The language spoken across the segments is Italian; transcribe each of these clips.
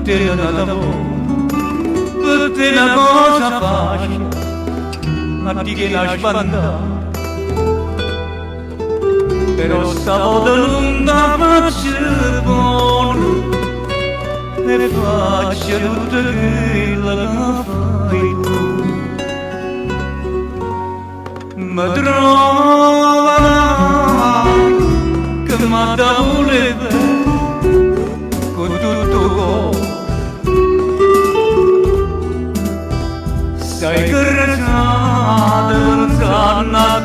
te la lavoro, per te una cosa facile, ma ti che la sbandata. Però stavolta non la faccio buono e faccio tutto quello che fai tu. Mi trova che mi da voleva con tutto cuore. Sai che ragione non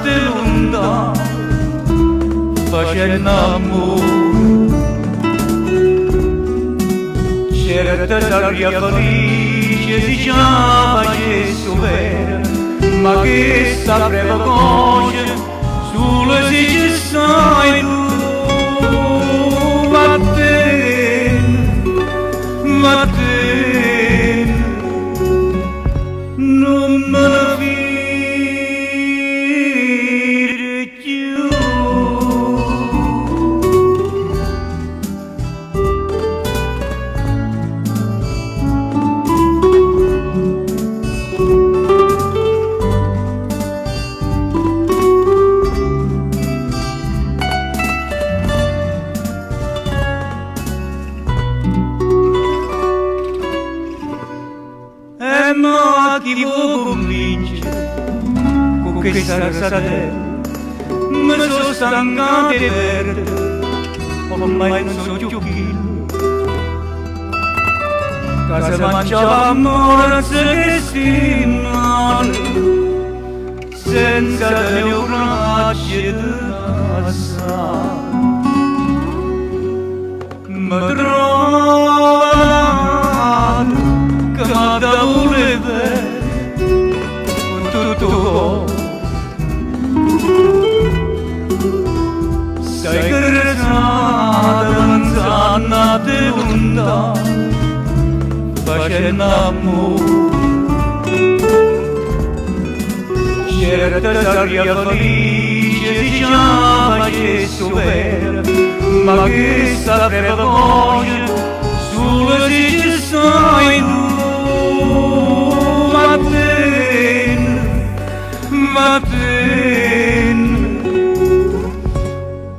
te lontano facendo amore, certa d'aria felice diceva Gesù vera, ma che sapeva cosa solo se ci sai tu. Ma te non me la vire più. Ma chi vuoi convincere con questa razzatella? Mi sono stancato di perdere, ormai non so più chi. Casa mangiavamo che si male, senza le uracce di passare. Mi trovo che mi da voleva con tutto. Sai che ragione non te lontano facendo amore, certa d'aria felice diceva Gesù vera, ma che sapeva cosa solo se ci sai tu. Ma te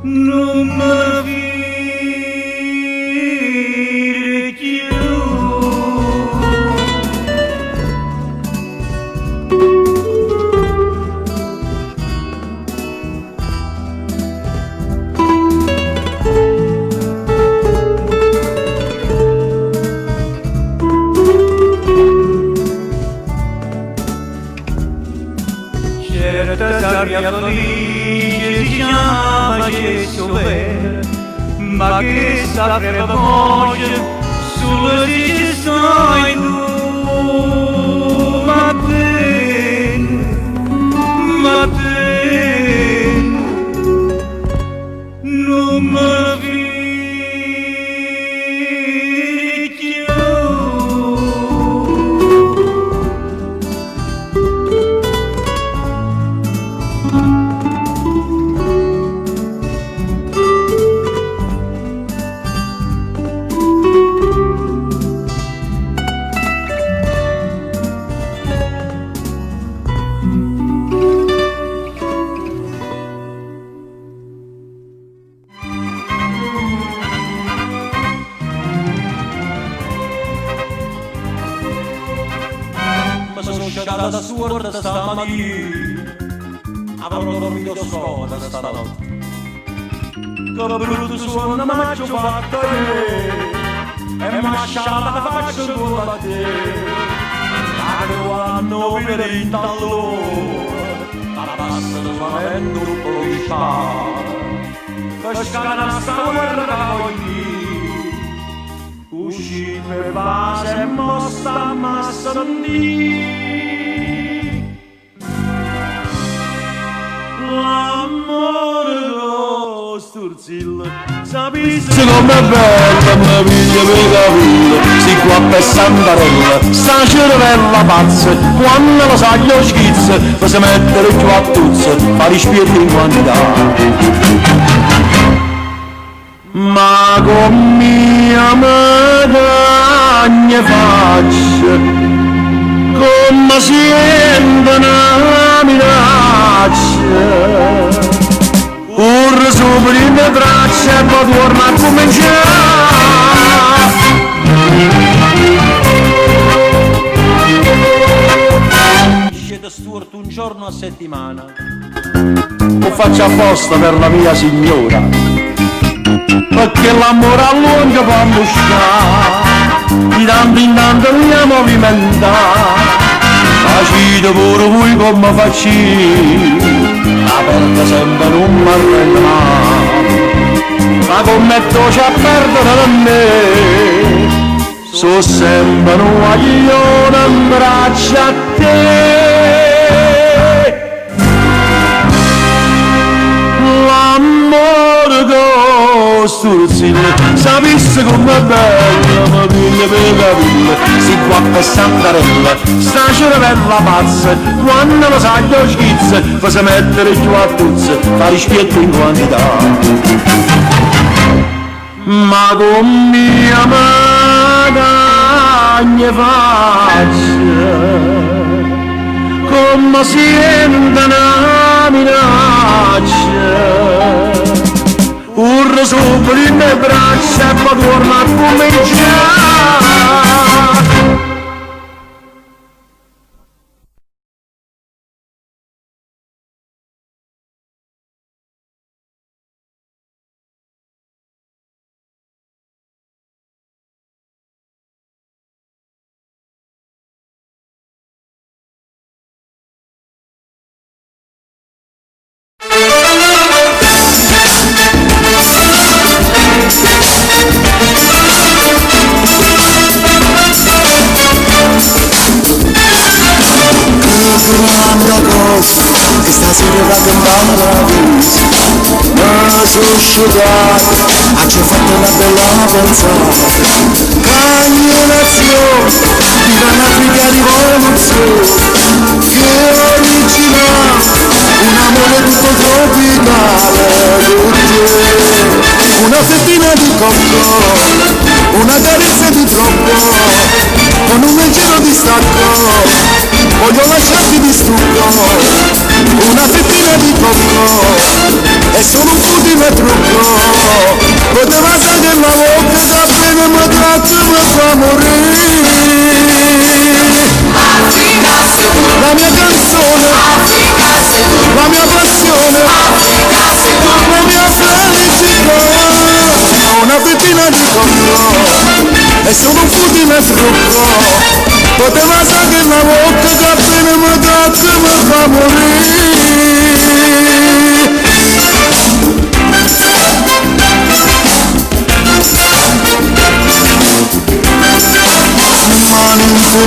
non me vire più. Certa d'aria felice diceva Gesù vera, ma che sapeva cosa solo se ci sai tu. Ma te non me viri più. Da suorda stamattina avrò dormito sola stanotte, che brutto suono m'ho fatto e mi lasciata la faccia tua a te, ma che quando viene in tallone la passa suonando un po' di spalla, per scatenare sta guerra con uscì per base e mostra massa non l'amore Sturzilla sapesse com'è bella mia figlia per capire si qua per Santarella sta cervella pazza quando lo sa gli schizza per si mettere più a tuzza fa gli spiriti in quantità ma con mia madre cagne faccia, come sente una minaccia. Corre sopra le mie braccia e poi torna a cominciare. Scende Stuart un giorno a settimana. Lo faccio apposta per la mia signora, perché l'amore a lungo fa muscare, di tanto in tanto mi movimenta, facite pure voi come facci, aperta sempre non mi arrende mai, ma commetto c'è a perdere da me, so sempre un guaglione in braccia a te. L'amore costruzione, sapesse com'è bella, ma piglia per la pilla, si qua per Santarella, sta cervella pazza, quando lo sa gli schizza, fa se mettere più a tuzza, fa rispetto in quantità. Ma con mia magagna faccia, come sente una minaccia, urla sopra le mie braccia e poi torna a cominciare. E stasera da contare la vita, ma sono asciugato, ha già fatto una bella pensata, cagnolazione, di panafrica rivoluzione, fiore originale, un amore tutto tropicale, una fettina di cocco, una carezza di troppo, con un leggero distacco, voglio lasciarti di stucco, una fettina di cocco, è solo un futile trucco, poteva sapere la bocca che appena mi tratta mi fa morire. La mia canzone, la mia passione, la mia felicità, una fettina di cocco, è solo un futile trucco, poteva sapere la bocca che appena mi tratta mi fa morire.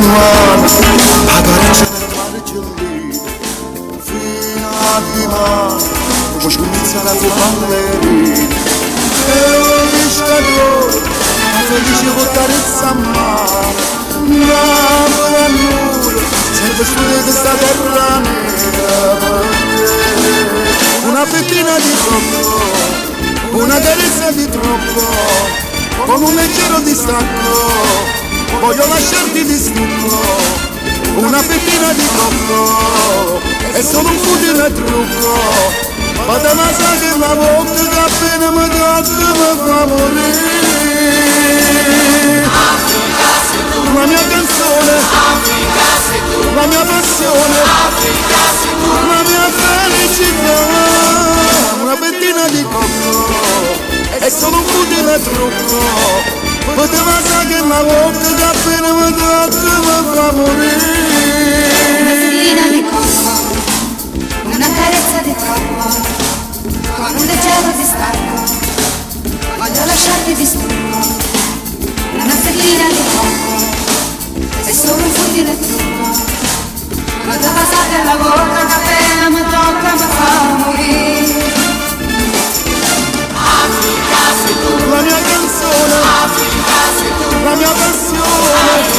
Mano, a carezza del mare gelino, fino a di mano, come scommizza la tua ballerina, e un pescatore, ma felice con carezza a mano, nato da nulla, sempre studio di sta terra nera per te, una fettina di troppo, una carezza di troppo, con un leggero distacco, voglio lasciarti di stucco, una fettina di cocco, è solo un futile trucco, poteva sapere la bocca che appena mi tocca mi fa morire. La mia canzone, la mia passione, la mia felicità, una fettina di cocco, è solo un futile trucco, poteva sapere la bocca che appena mi tocca mi fa morire. Una fettina di cocco, una carezza di troppo, con un leggero distacco, voglio lasciarti di stucco. Una fettina di cocco, è solo un futile trucco, poteva sapere la bocca che appena mi tocca mi fa morire. La mia canzone, la mia passione,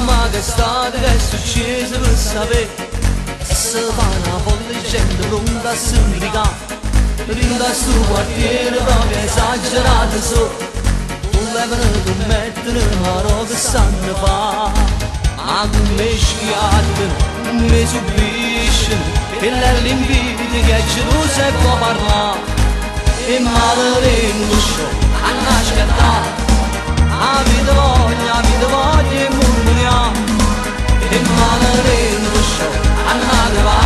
ma che state che è successo per sapere e se fa una folle gente pronta a sindicare rinda sto quartiere proprio esagerato so volevano mettere una roba che sanno fa ma come schiattano mi subiscono e l'invito che ci non si può parlare e male l'inguscio a nascere avete voglia e murmuriamo e maledetto show andate va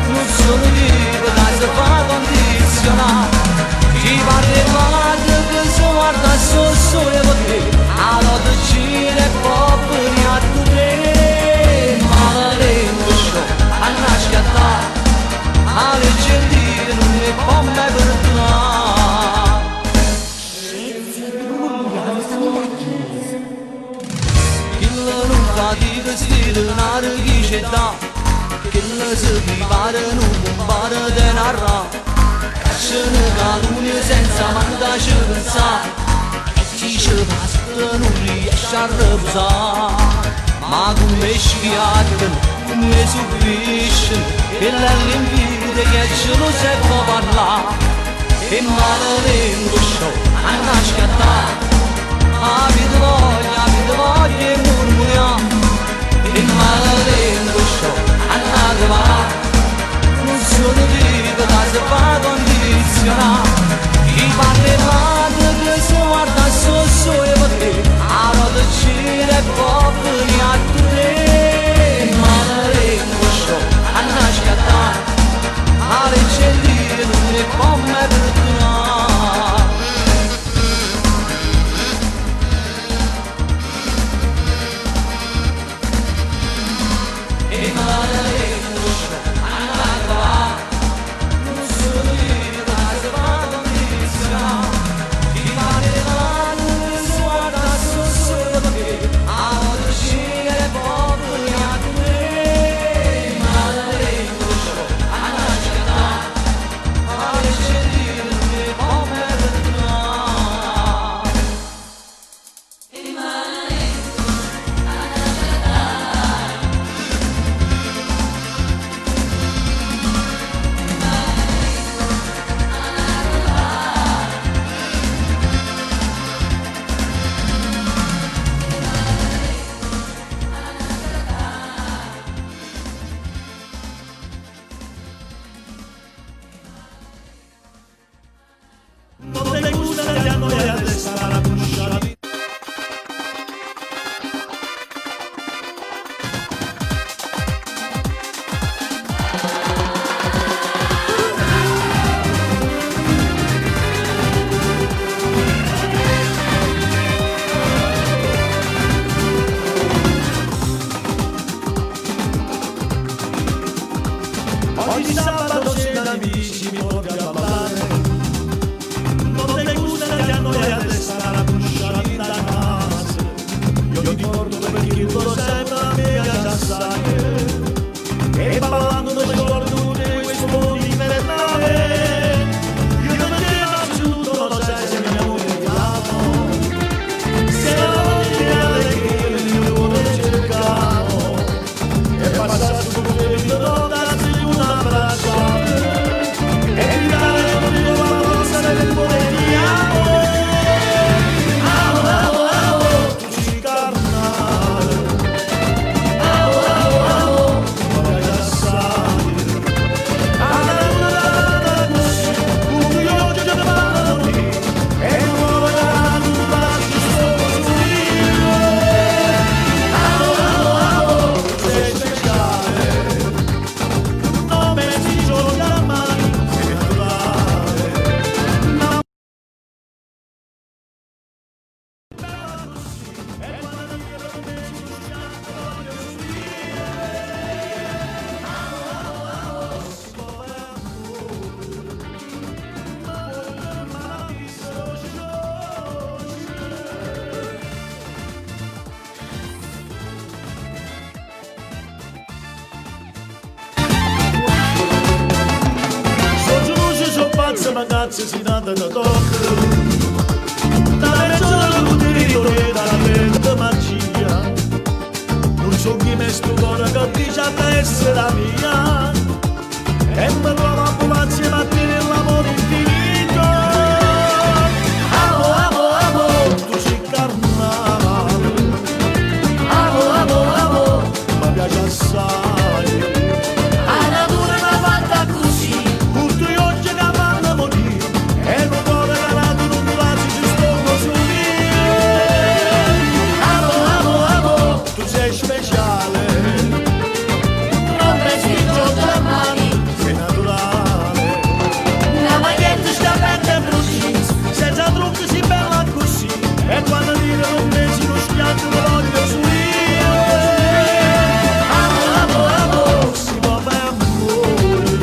non sono tipo da si fa condizionare chi parli male che si guarda solo per te allora gira e pop ne ha tutte maledetto show andate scattare alle gentili non ne può mai perdonare. Fatica stirare chi c'è da che la si privare non bombare di narra cacciano caluni senza mandarci pensare e chi ci passa non riesce a riposare ma come schiattano come subiscono e l'invito che ce lo si può parlare e maledetto show andare a scattare avete voglia e murmuriamo e maledetto show andate va non sono tipo da si fa condizionare chi parla male che si guarda solo per te allora gira e pop ne ha tutte maledetto show andate a scattare alle gentili non ne può mai perdonare. Ogni sabato sera amici mi porti a ballare. Non te gusta che a noi a destra la busciarina da casa. Io ti porto perché tu lo sai ma mi piace assai. E ballando noi ricordo di questo mondo invernale. Io non ti innanzitutto lo sai se mi amore ti amo. Se non ti alle che io vuole cercare. E passato tutto il giorno ragazzi si nata da tocco da mezz'ora con diritto e da vento magia su chi mi sto cuore che dice a te essere la mia e mi trova a pulazzi e mattine l'amore infinito. Amo, amo, amo, tu sei carnale, amo, amo, amo, mi piace assai. La natura mi ha fatta così, Tutto io oggi che vanno a morire e non può regalato un pulazzi ci sto così. Amo, amo, amo, tu sei speciale, non respingo domani. sei naturale. La maglietta sta aperta precisa, Senza trucchi si bella così e quando dire non pensi non schianto lo voglio su io. Amo, amo, amo, si può fare amore,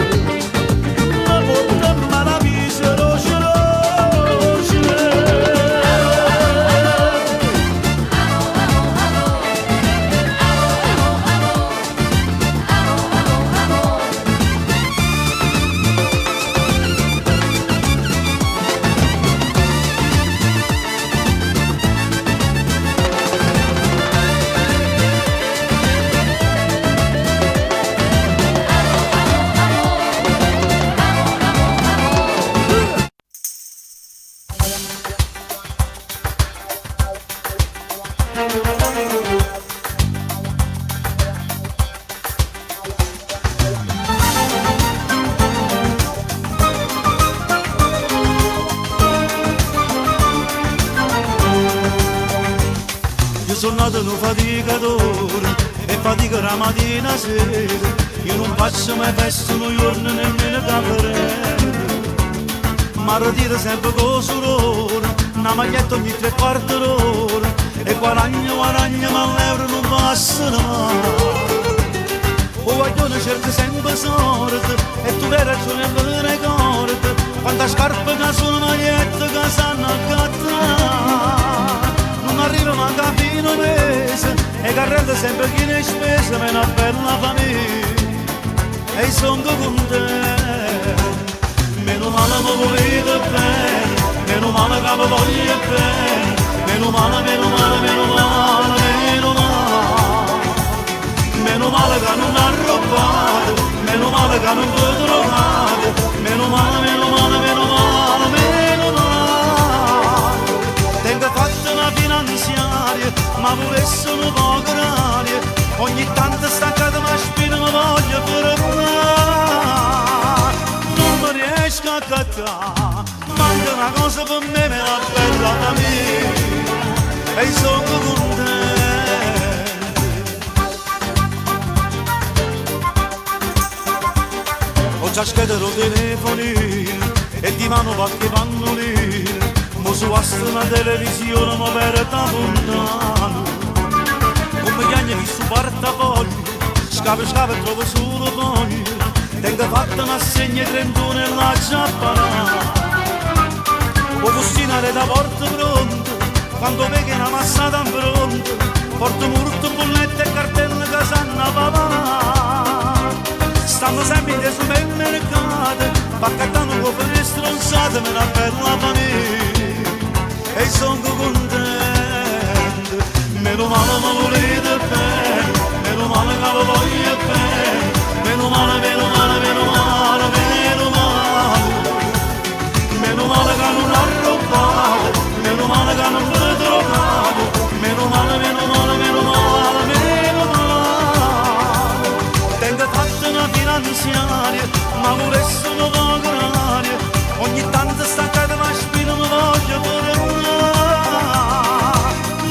ma porta maraviglia roce roce. Io sono nato un faticatore e fatica la mattina a sera. Io non faccio mai festa un giorno nemmeno camperere. Ma ritiro sempre con sorore, una maglietta ogni 3/4 d'ora. E guadagno, ma l'euro non passano mai. O guaglione cerca sempre sorte e tu vedi che non me ne ricordo. Quanta scarpa che sono magliette che sanno accattare. Non arriva manca a fine mese e che rende sempre chi ne spesa per una bella famiglia e sono contento. Meno male mi volete bene, meno male che mi voglio bene, meno male, meno male, meno male, meno male. Meno male che non ha rubato, meno male che non vi trovate, meno male, meno male, meno male, meno male. Tengo fatto una finanziaria, ma volesse un po' graria, ogni tanto staccata ma spina mi voglio fermare. Non mi riesco a cattare, manca una cosa per me, me la bella da me, e sono contento. Ho già schedero telefonino e di mano qualche pannolino. Mo su una televisione mi perdo lontano. Come gli anni che su portafoglio, scava e trovo solo voglio. Tengo fatta una segna 31 e la giapponata. O cucinare da porta pronta, quando vedi una massata in pronta, porto molto bollette e cartelle che sanno papà. Stanno sempre in supermercato, pacchettando con le stronzate, me la bella famiglia, e sono contento. Meno male mi volete bene, meno male che lo voglio bene, meno male, meno male, meno male, meno male. Meno male che non ha rubato, meno male che non mi trovato, meno male, meno male, meno male, meno male. Tengo fatta una finanziaria, ma volesse un po' graria, ogni tanto staccata ma spina mi voglio fermare.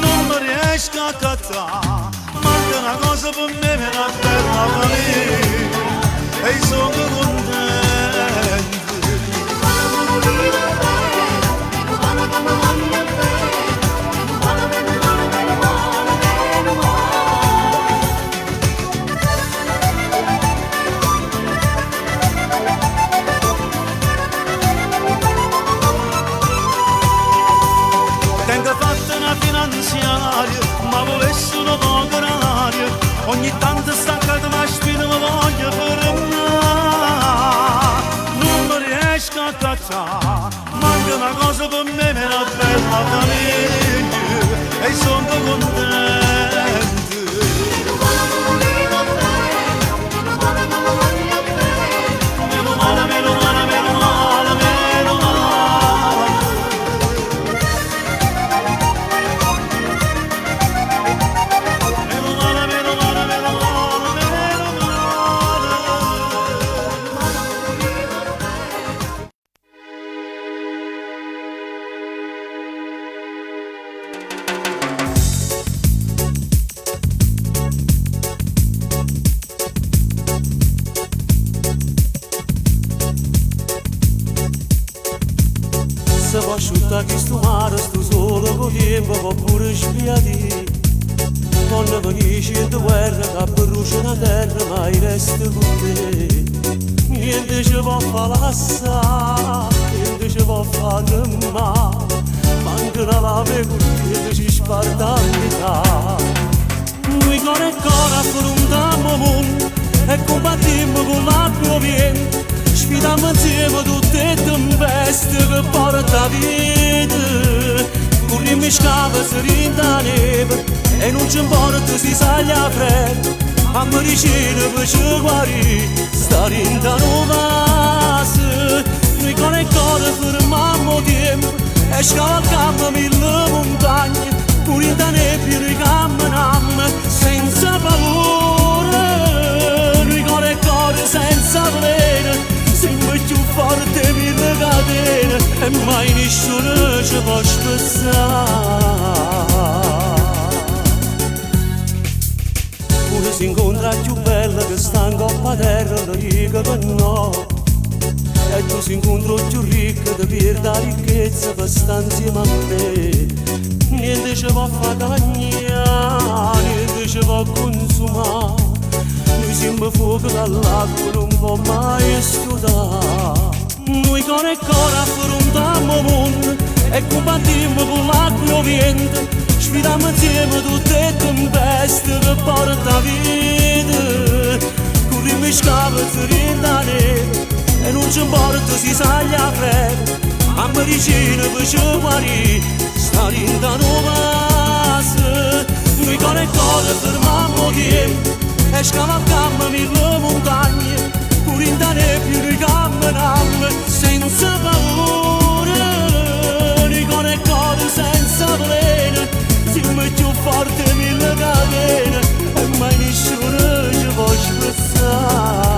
Non mi riesco a cattare, manca una cosa per me, me la bella famiglia, e sono contento. Tengo fatta una finanziaria, ma volesse un po' graria, ogni tanto staccata ma spina mi voglio fermare. Non mi riesco a cattare, manca una cosa per me, me la bella famiglia, e sono contento. se può asciuttare che sto mare, sto solo con tempo, può pure spiati. Quando venisci in guerra, che brucia la terra, ma il resto con te. Niente ci può fare l'assare, niente ci può fare male, manca la lave con te, ci sparta l'età. Noi con il cuore affrontiamo il mondo e combattiamo con l'acqua viene. Sfidiamo insieme tutte le tempeste che porta vita. Corriamo in scava, si rinda neve e non ci importa si saglia freddo. A medicina per ci guarire, sta rinda novase. Noi con il cuore fermiamo tempo e scavalcammo mille montagne. Pure in nebbia noi camminiamo senza paura. Noi con il cuore senza veleno siamo più forti mille catene e mai nessuno ci può spezzare. Pure si incontra più bella che sta in coppa a terra, lo dico che no. E tu si incontra più ricca di perde la ricchezza per stare insieme a me. Niente ci può fare cagnare, niente ci può consumare. Noi siamo fuoco dall'acqua, non può mai scudare. Noi con il cuore affrontiamo il mondo e combattiamo con l'acqua viente. Sfidiamo insieme tutte le tempeste che porta vita. Corriamo in scava, si rinda neve e non ci importa si saglia freddo. A medicina per ci guarire, sta rinda novase. Noi con il cuore fermiamo tempo e scavalcammo mille montagne. Pure in nebbia noi camminiamo senza paura. Noi con il cuore senza veleno siamo più forti mille catene e mai nessuno ci può spezzare.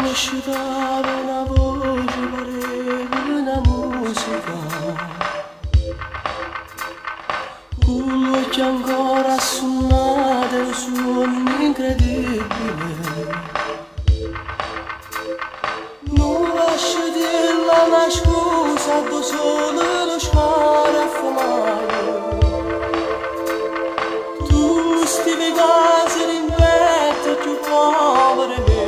Uscitava una voce, pareva una musica, con l'occhio ancora assonnato e un suono incredibile. Non lascio dirla una scusa, do solo lo sciare a fumare. Tu stivi casi rimpetto più povere me.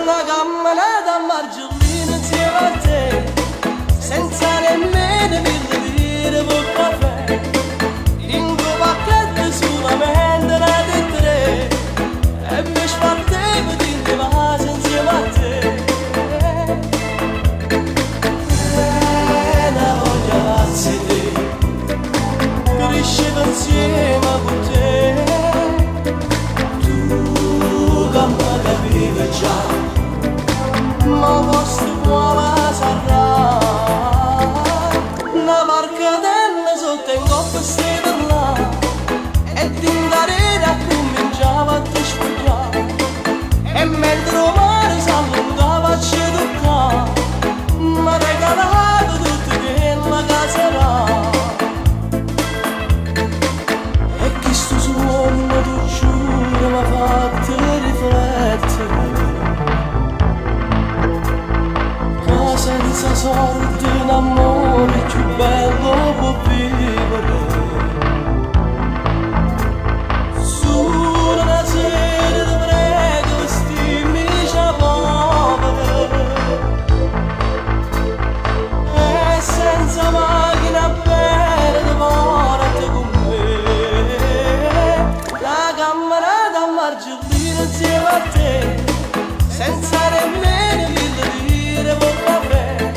La camminata a Margellina insieme a te, senza nemmeno mille lire per caffè. In due pacchetti solamente una di tre, e mi spartevo di vasi insieme a te. E una voglia pazzi te, crescevo insieme a te. Tu che mi capivi già, ma vostro cuore sarà una barcatella sotto in coppa stava là e d'indarera cominciava a ti sfogliare e mentre il mare s'allungava ci toccava mi regalava tutto quella caserà e che sto suono tu giuro mi ha fatto riflettere. Senza sorte un amore più bello può vivere. Su una sera ti prego stimici a povere e senza macchina bella porta con me. La camminata a Margellina insieme a te, senza nemmeno mille lire per caffè.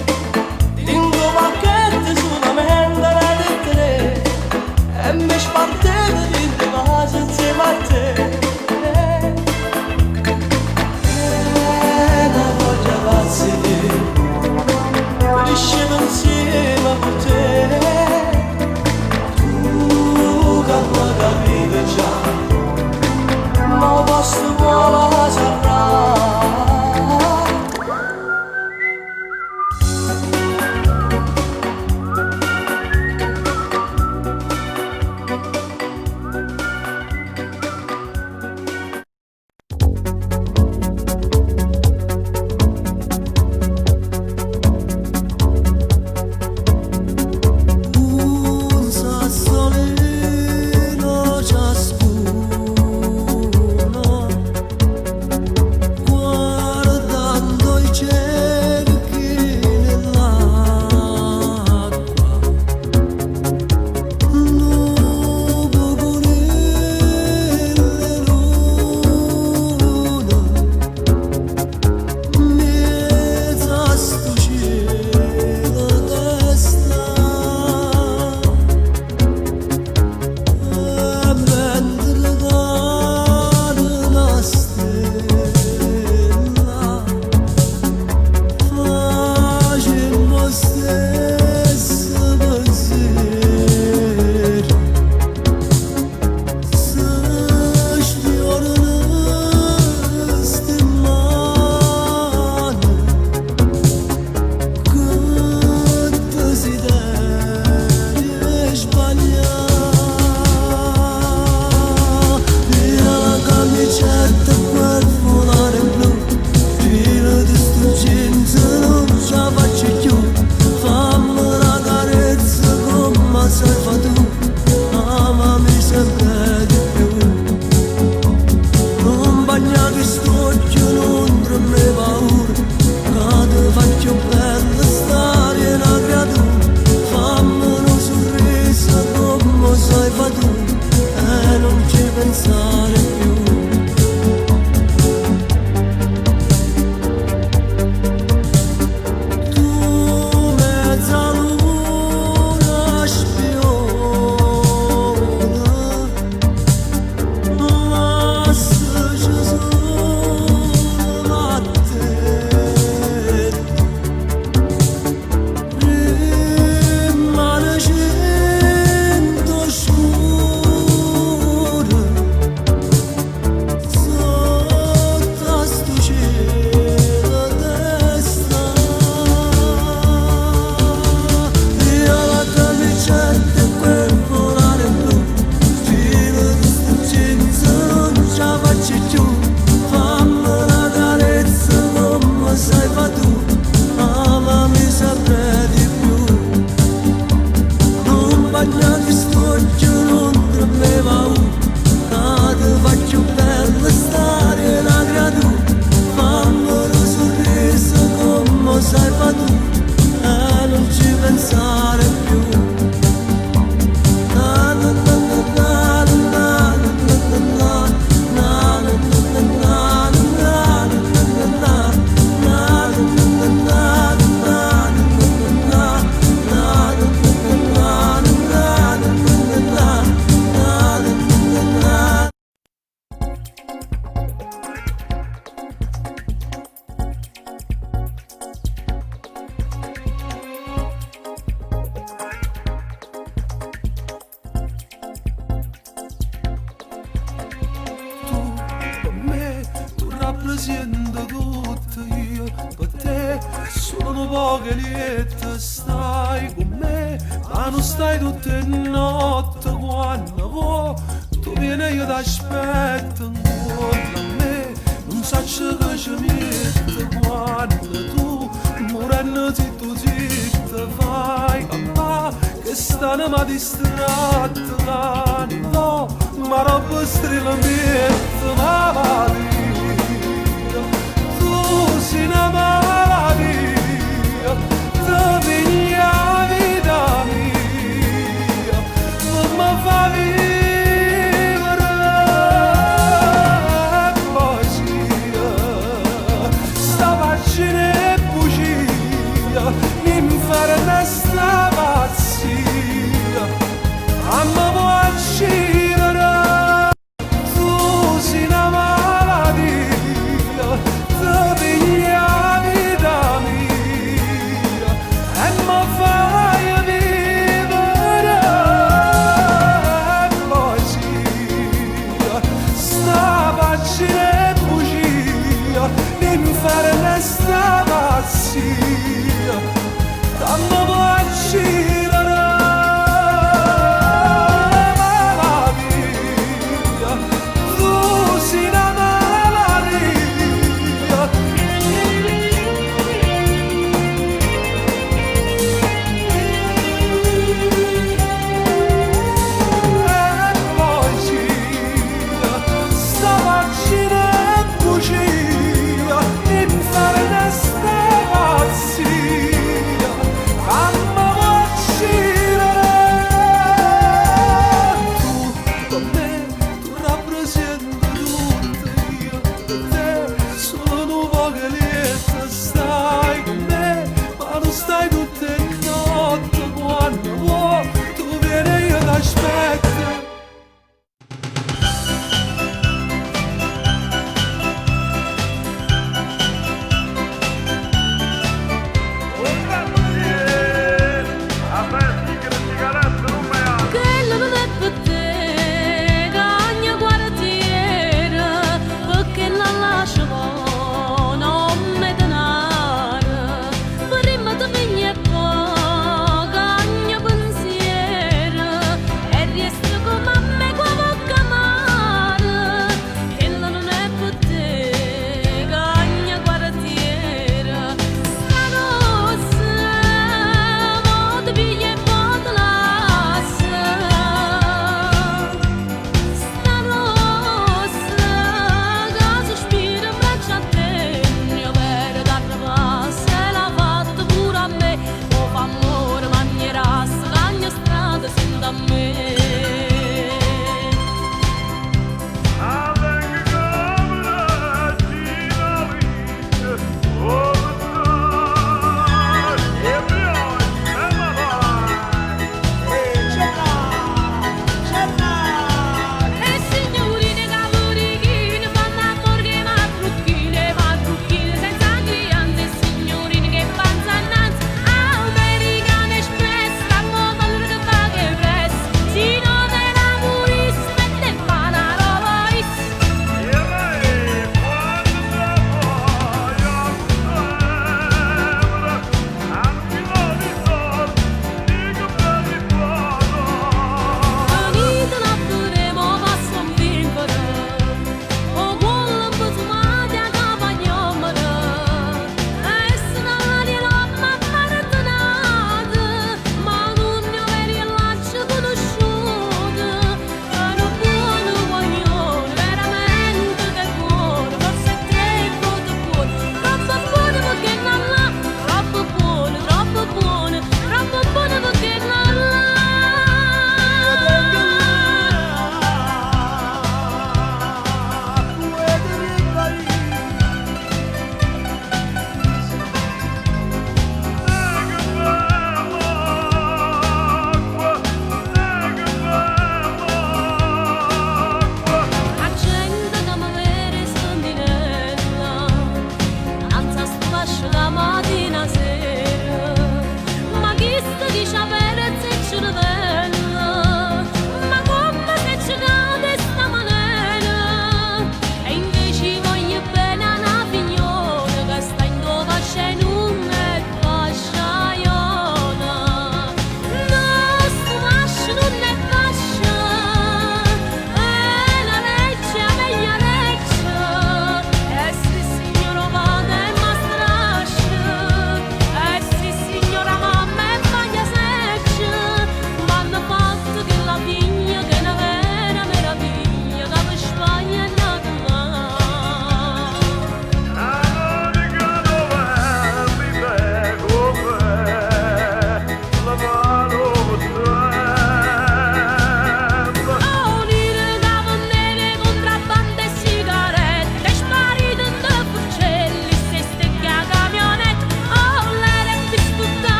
In due pacchetti solamente una di tre e mi spartevo di sai fa tu e non ci pensare più. Rappresenta tutto io per te, sono poche liette, stai con me, ma non stai tutte le notte quando vuoi, tu vieni e io ti aspetto ancora a me, non saccio che ci mette quando tu, morendo zitto zitto, fai a me, che stanno ma distratta, no, ma roba strilla mette, ma va si una malattia, ti piglia vita mia, non mi fa vivere poesia, sta pagina è bugia, l'inferno sta pazzia, a me può uccidere, tu sei una malattia.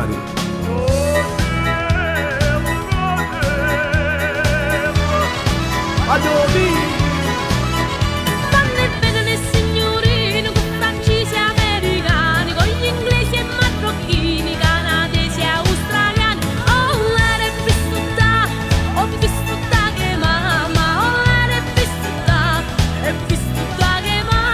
mani. Vanno e vedono i signorini con francesi e americani, con gli inglesi e marocchini, canadesi e australiani. Oh, l'era ho visto da che mamma, oh, l'era visto da che mamma.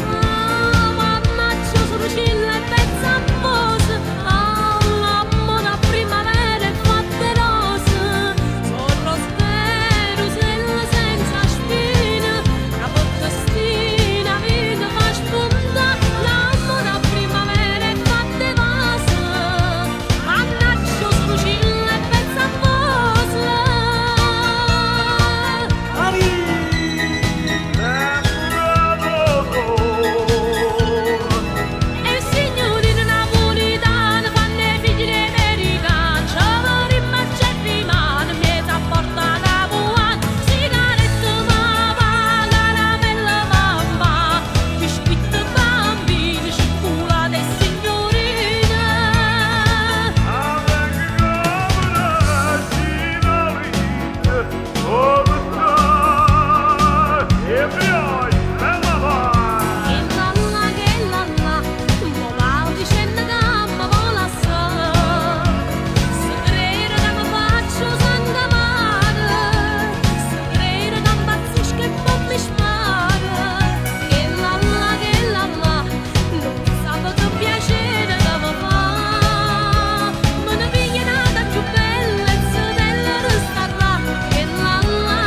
Oh, mannaggia, sono cilla e pezza a posa. Oh, l'ammo da primavera e fatte rose. Sono spero senza spina, una potestina vita fa spunta. L'ammo da primavera e fatte rose. Mannaggia, sono cilla e pezza a posa. E signorine napolitane fanno i figli di americani, ci vorremmo c'è rimane, miezza a porta da buona, sigarette mamma, caramella mamma, biscuit bambini, cioccolate e signorine. Che lalla, mo va dicendo che mi vola so. Se crede che mi faccio santa male, se crede che impazzisco e poi mi spara. Che lalla, non sape che piacere che mi fa. Me ne piglia nata più bellezza della resta là. Che lalla,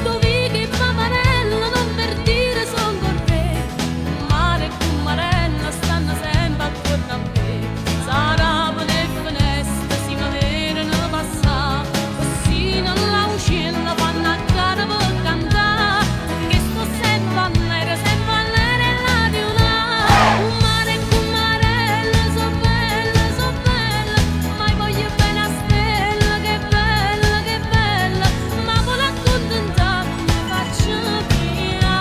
Dovi che paparella non per dire son con te, mare e marella stanno sempre attorno a me. Sarà le finestre si vedono passare, così non la uscilla fanno a gara per cantare, che sto sempre a nere là di una. Mare e marella so bella, mai voglio bene a stella, che bella, ma vuole accontentare, mi faccio via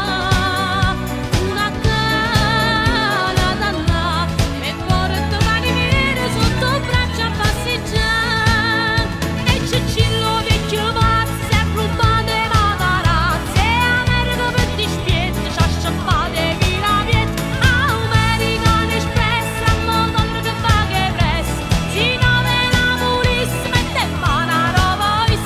una cara danna, e cuore domani nero sotto braccia a passeggiare. E Cicillo vecchio pazzo si è rubato le matarazze, e America per dispietto ci ha sciappate via la pietta. American Express, a motor che va che presto, si nove la police, mette in mano a Rovois.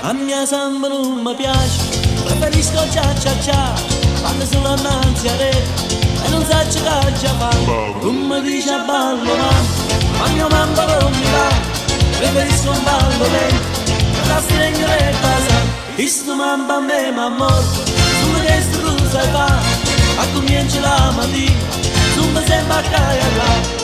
A mia samba non mi piace, preferisco cia, quando sono annanzi a re e non sa giocare già fa. Non mi dice a ballo ma mio mamma non mi va, preferisco un ballo lento, la stringere e basa. Questo mamma a me m'ha morto, sulle destre tu sai fa, a comincia la mattina, tu mi sembra a caia là.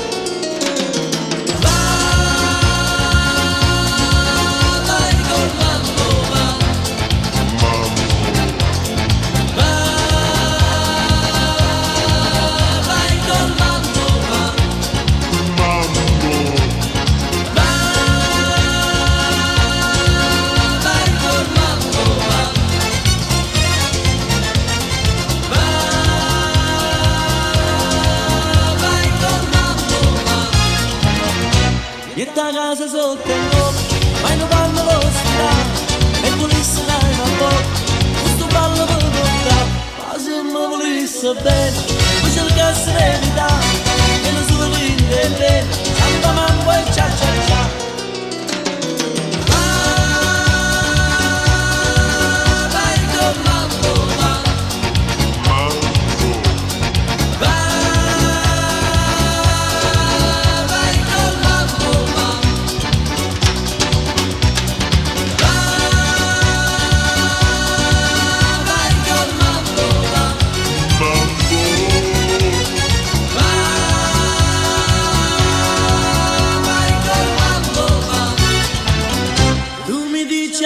E da casa sotto il nome, ma non vanno lo stirare, e volesse dare una botta, questo ballo per portare. Ma se mi volesse bene, poi c'è la serenità,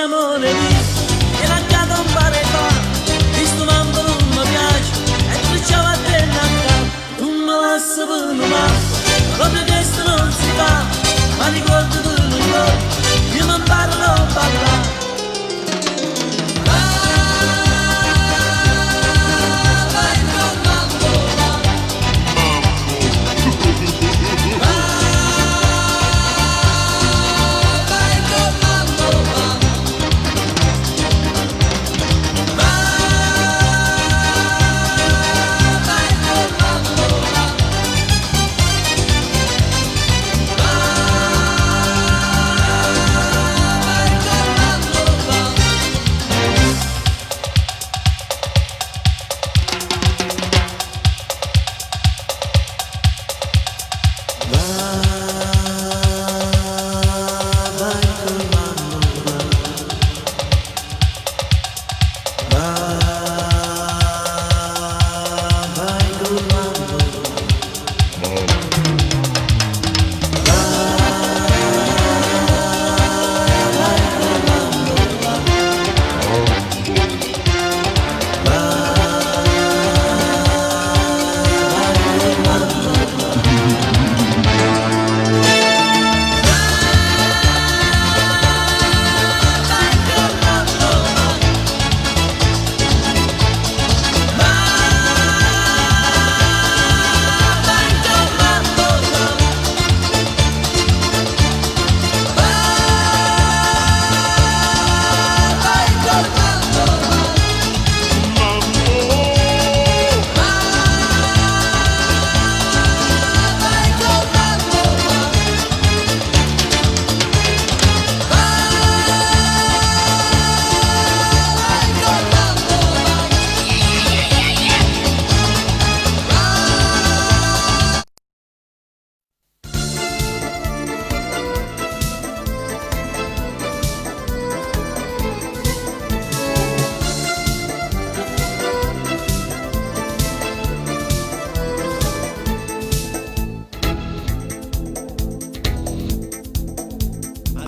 me ne vi e la casa un paretà questo mambo non mi piace e tu ciao a te tu me lasci per male proprio questo non si fa ma ricordo tu non vuoi io non parlo a parlare.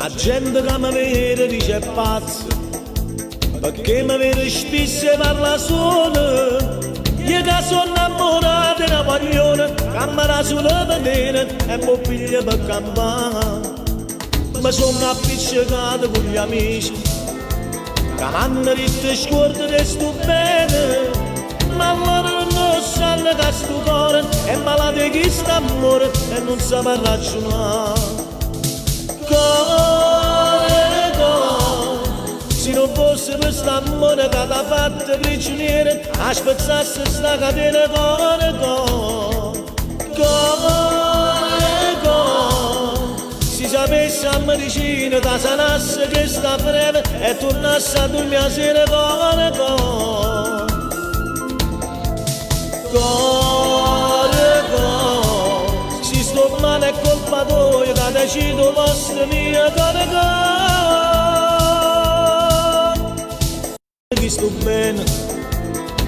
La gente che mi vede dice pazzo, perché mi vede spesso e parla solo. Io che sono innamorata di una paglione, che mi dà solo vedere e mi piglia per campare. Mi sono appiccicato con gli amici, che mi hanno detto scorda che sto bene. Ma loro non sanno che sto cuore è malato di questo amore e non sa ragionare. Cuore, se non fosse per quest'amore che ti ha fatto prigioniere, aspettassi sta catena, cuore, se sapessi a medicina ti sanasse questa breve e tornasse a dormire a sera, si sto male è colpa tua che decido vostra mia che sto bene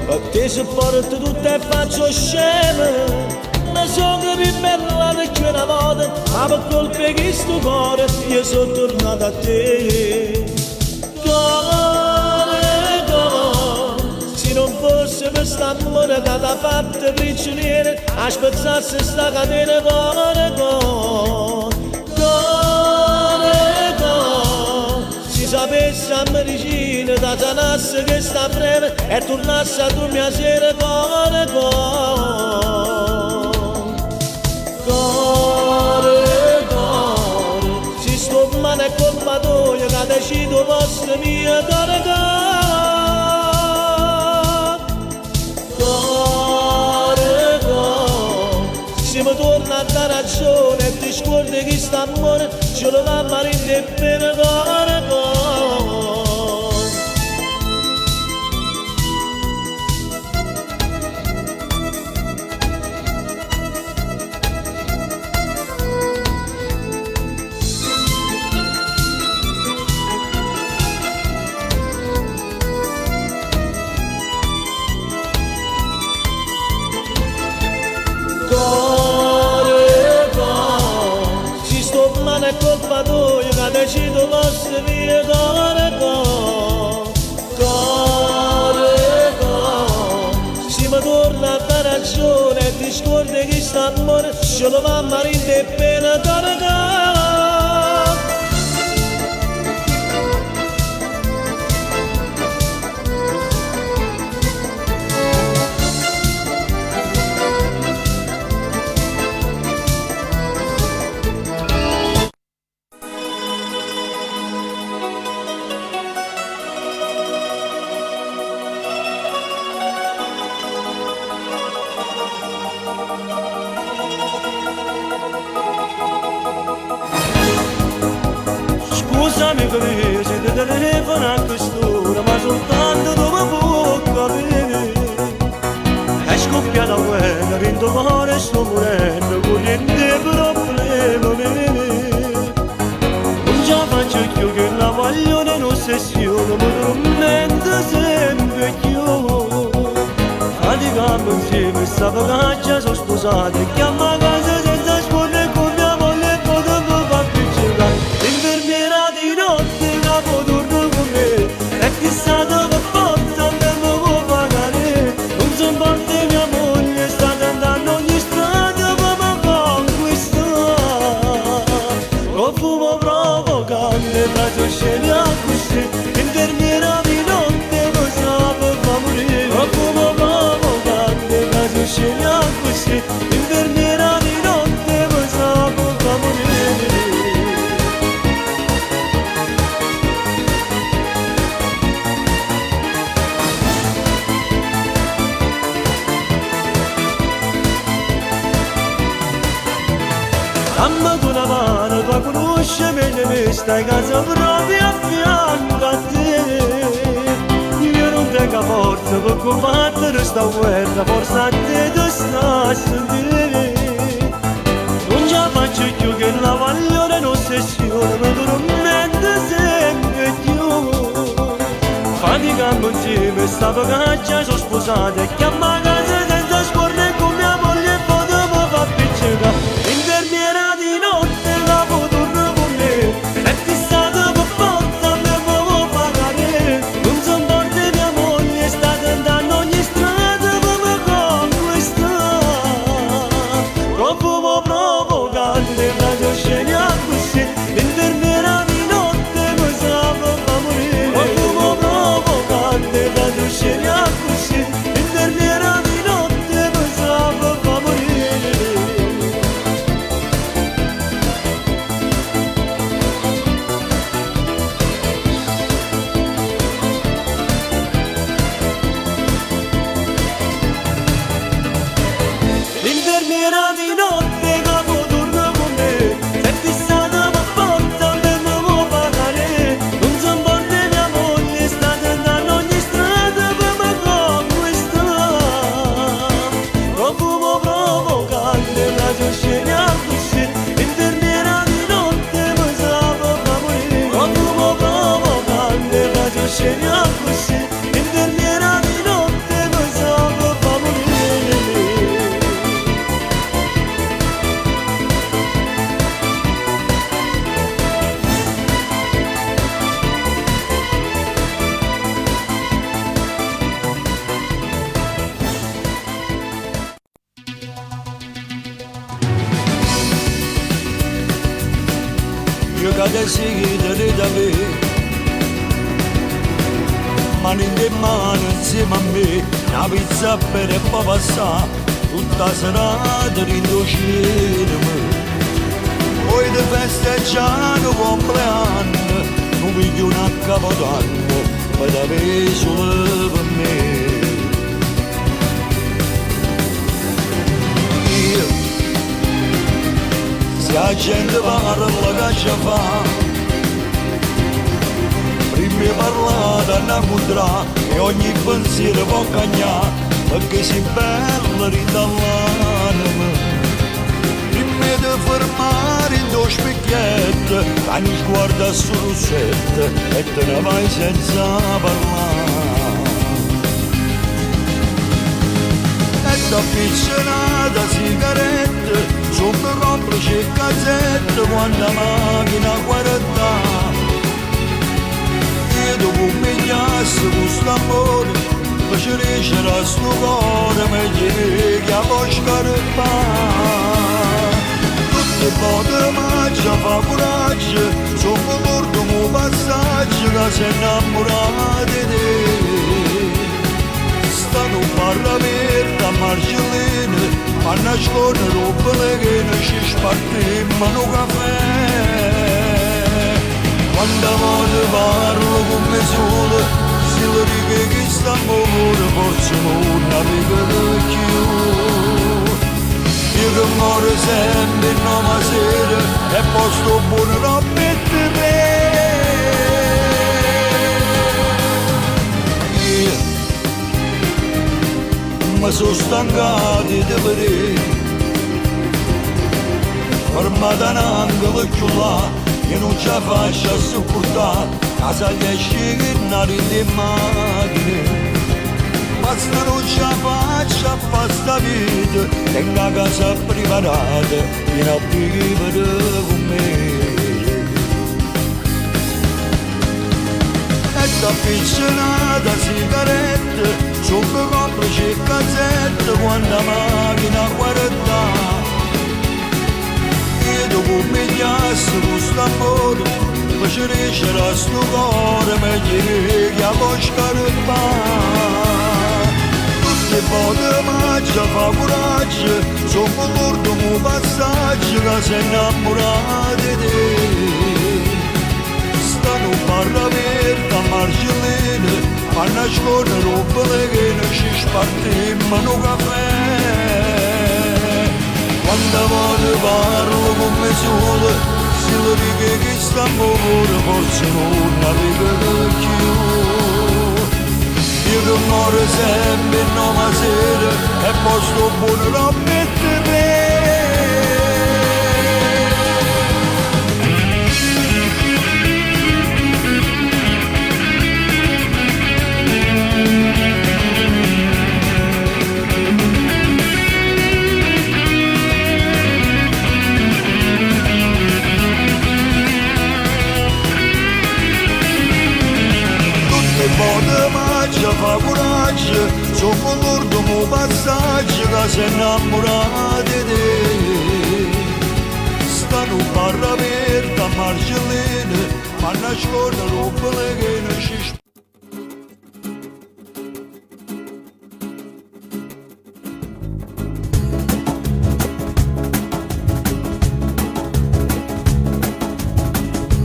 perché se porto tutto e faccio scena ma so che più bella di che una volta ma per colpa di questo cuore io sono tornato a te. Se non fosse per quest'amore che ti ha fatto prigioniere, aspettassi sta catena, se sapessi a medicina ti sanasse che sta breve e tornasse a dormire a sera, se sto male è colpa tua che decido vostra mia, se mi torna a dare ragione e ti scordi che quest'amore ce lo va a marire bene, è colpa tua che decido vostra ce lo va a marito e pena targa. Scusami che se ti telefono a quest'ora, ma soltanto dove può capire. È scoppiata la guerra, dentro il cuore sto morendo, con niente problema miei. Non ce la faccio più che la voglio un'ossessione, ma tormenta sempre più. Faticando insieme, sta vacanza sono sposati, e chiama a casa senza scuola con mia moglie e poi dopo fa più giocare. L'infermiera di notte capo torna con me, e chissà dove porta me lo può pagare. Non si importa mia moglie, sta tentando ogni strada per mi conquistare. Profumo provocante, faccio scene a così, l'infermiera di notte lo sa per fa morire. Profumo provocante, faccio scene a così, l'infermiera di notte lo sa per fa morire. Dammi tu una mano, tu conosci meglio me, stai a casa proprio a fianco a te. Io non tengo forza per combattere sta guerra, forse a te ti sta a sentire. Non ce la faccio più che la voglio un'ossessione, ma tormenta sempre più. Faticando insieme, sta vacanza sono sposati, e chiama a casa senza scorrere con mia moglie e poi dopo fa piccicare. L'infermiera di notte capo torna con me, è fissata per forza me lo può pagare. Non si importa mia moglie, sta tentando ogni strada per mi conquistare. Profumo provocante, faccio scene a così, l'infermiera di notte mi sa per fa morire. Profumo provocante, faccio scene a così, l'infermiera di notte mi sa per fa morire. L'infermiera di notte capo torna con me, è fissata per forza me lo può pagare. Non si importa mia moglie, sta tentando ogni strada per mi conquistare. Profumo provocante, faccio scene a così, l'infermiera di notte mi sa per fa morire. Profumo provocante, faccio scene a così, l'infermiera di notte mi sa per fa morire. Io cade seguite da me, mano in mano insieme a me, una pizza per e poi passare tutta la serata rindocinami. Poi di festeggiare il compleanno, non piglio un capodanno, per avere solo per me. Se la gente parla che ci fa, prima parlata ne incontrà e ogni pensiero può cagnare, perché si bella ridall'anima. Prima di fermare in due specchiette, quando sguarda sul rossetto e te ne vai senza parlare. E t'appiccionata sigarette, sopra complice e cazzette, quando la macchina guarda. Io dopo un migliasso con st'amore, faccio riuscire a sto cuore, meglio che a voce scarpare. tutte pote mangia fa coraggio, sono l'ultimo passaggio che si innamora di te. Stanno barra aperta a Marcellina, panna scorre, roba leghena, ci spartiamo un caffè. Quando voglio parlo con me solo, se lo dico che sta amore, forse non la più. Io che muore sempre nome sera, e posto buono non mette me. Ma sono stancato di vedere, fermata un angolo più là, che non ce la faccio a sopportare, casa gli esce che non rende macchine. Ma se non ce la faccio a fare sta vita, tengo la casa preparata, vieni a vivere con me. E t'appiccionata sigarette, sopra complice e cazzette, quando la macchina guarda. E dopo mi chiasso con st'amore, faccio crescere a sto cuore, meglio che a bosca tutte pote mangia fa coraggio, sono l'ultimo passaggio che si innamora di te. Stanno barra aperta a Marcellina, panna scorre, roba leghena, ci spartiamo un caffè. Quando voglio parlo con me solo, se lo dico che sta amore, forse non la vedo più. Io che muore sempre nome sera, e posto buono non mette me. Pote mangia fa coraggio, sono l'ultimo passaggio che si innamora di te. Stanno barra aperta a Marcellina, panna scorre, roba leghena, ci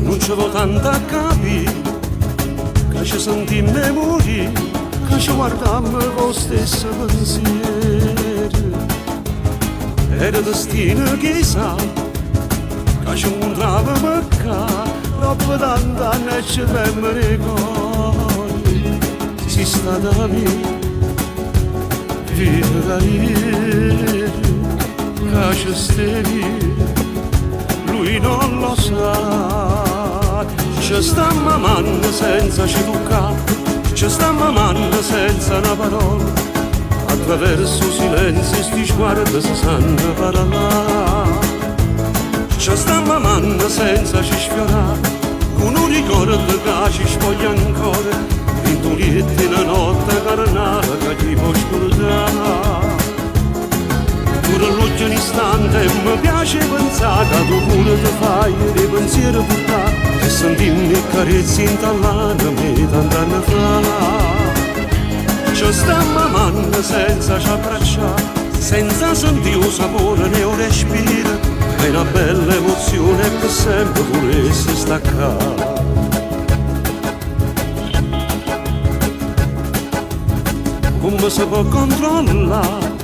non ci vuole tanta capire, che ci sentimmo morire, che ci guardammo con lo stesso pensiero. Era destino che sa, che ci incontravamo qua, dopo tanti anni ci vemmo ricordi. Si sta da me, vita da ieri, che ci stevi, lui non lo sa. Ci sta mamando senza ci toccare, ci sta mamando senza una parola, attraverso silenzio sti sguardi si sanno parlare. Ci sta mamando senza ci sfiorare, con un ricordo che ci spoglia ancora, vintolietti in una notte carnale che ti può scordare. Pure l'ultimo istante mi piace pensare che tu pure ti fai dei pensieri portare, e sentimmi carezzi intallanami tant'anni fa. Ci sta mamando senza ci abbracciare, senza sentire il sapore né un respiro, è una bella emozione che sempre volesse staccare. Come si può controllare,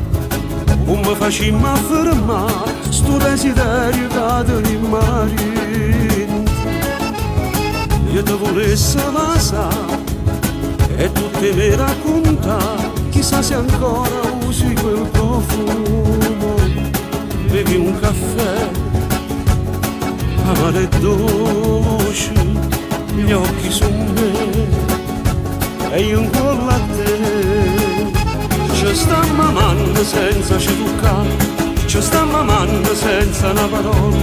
come facciamo a fermare sto desiderio che ti rimane? Io ti volessi lasciare e tu te mi racconta, chissà se ancora usi quel profumo. Bevi un caffè amaro e dolce, gli occhi su me e io incollo a te. Ci sta mamando senza ci toccare, ci sta mamando senza una parola,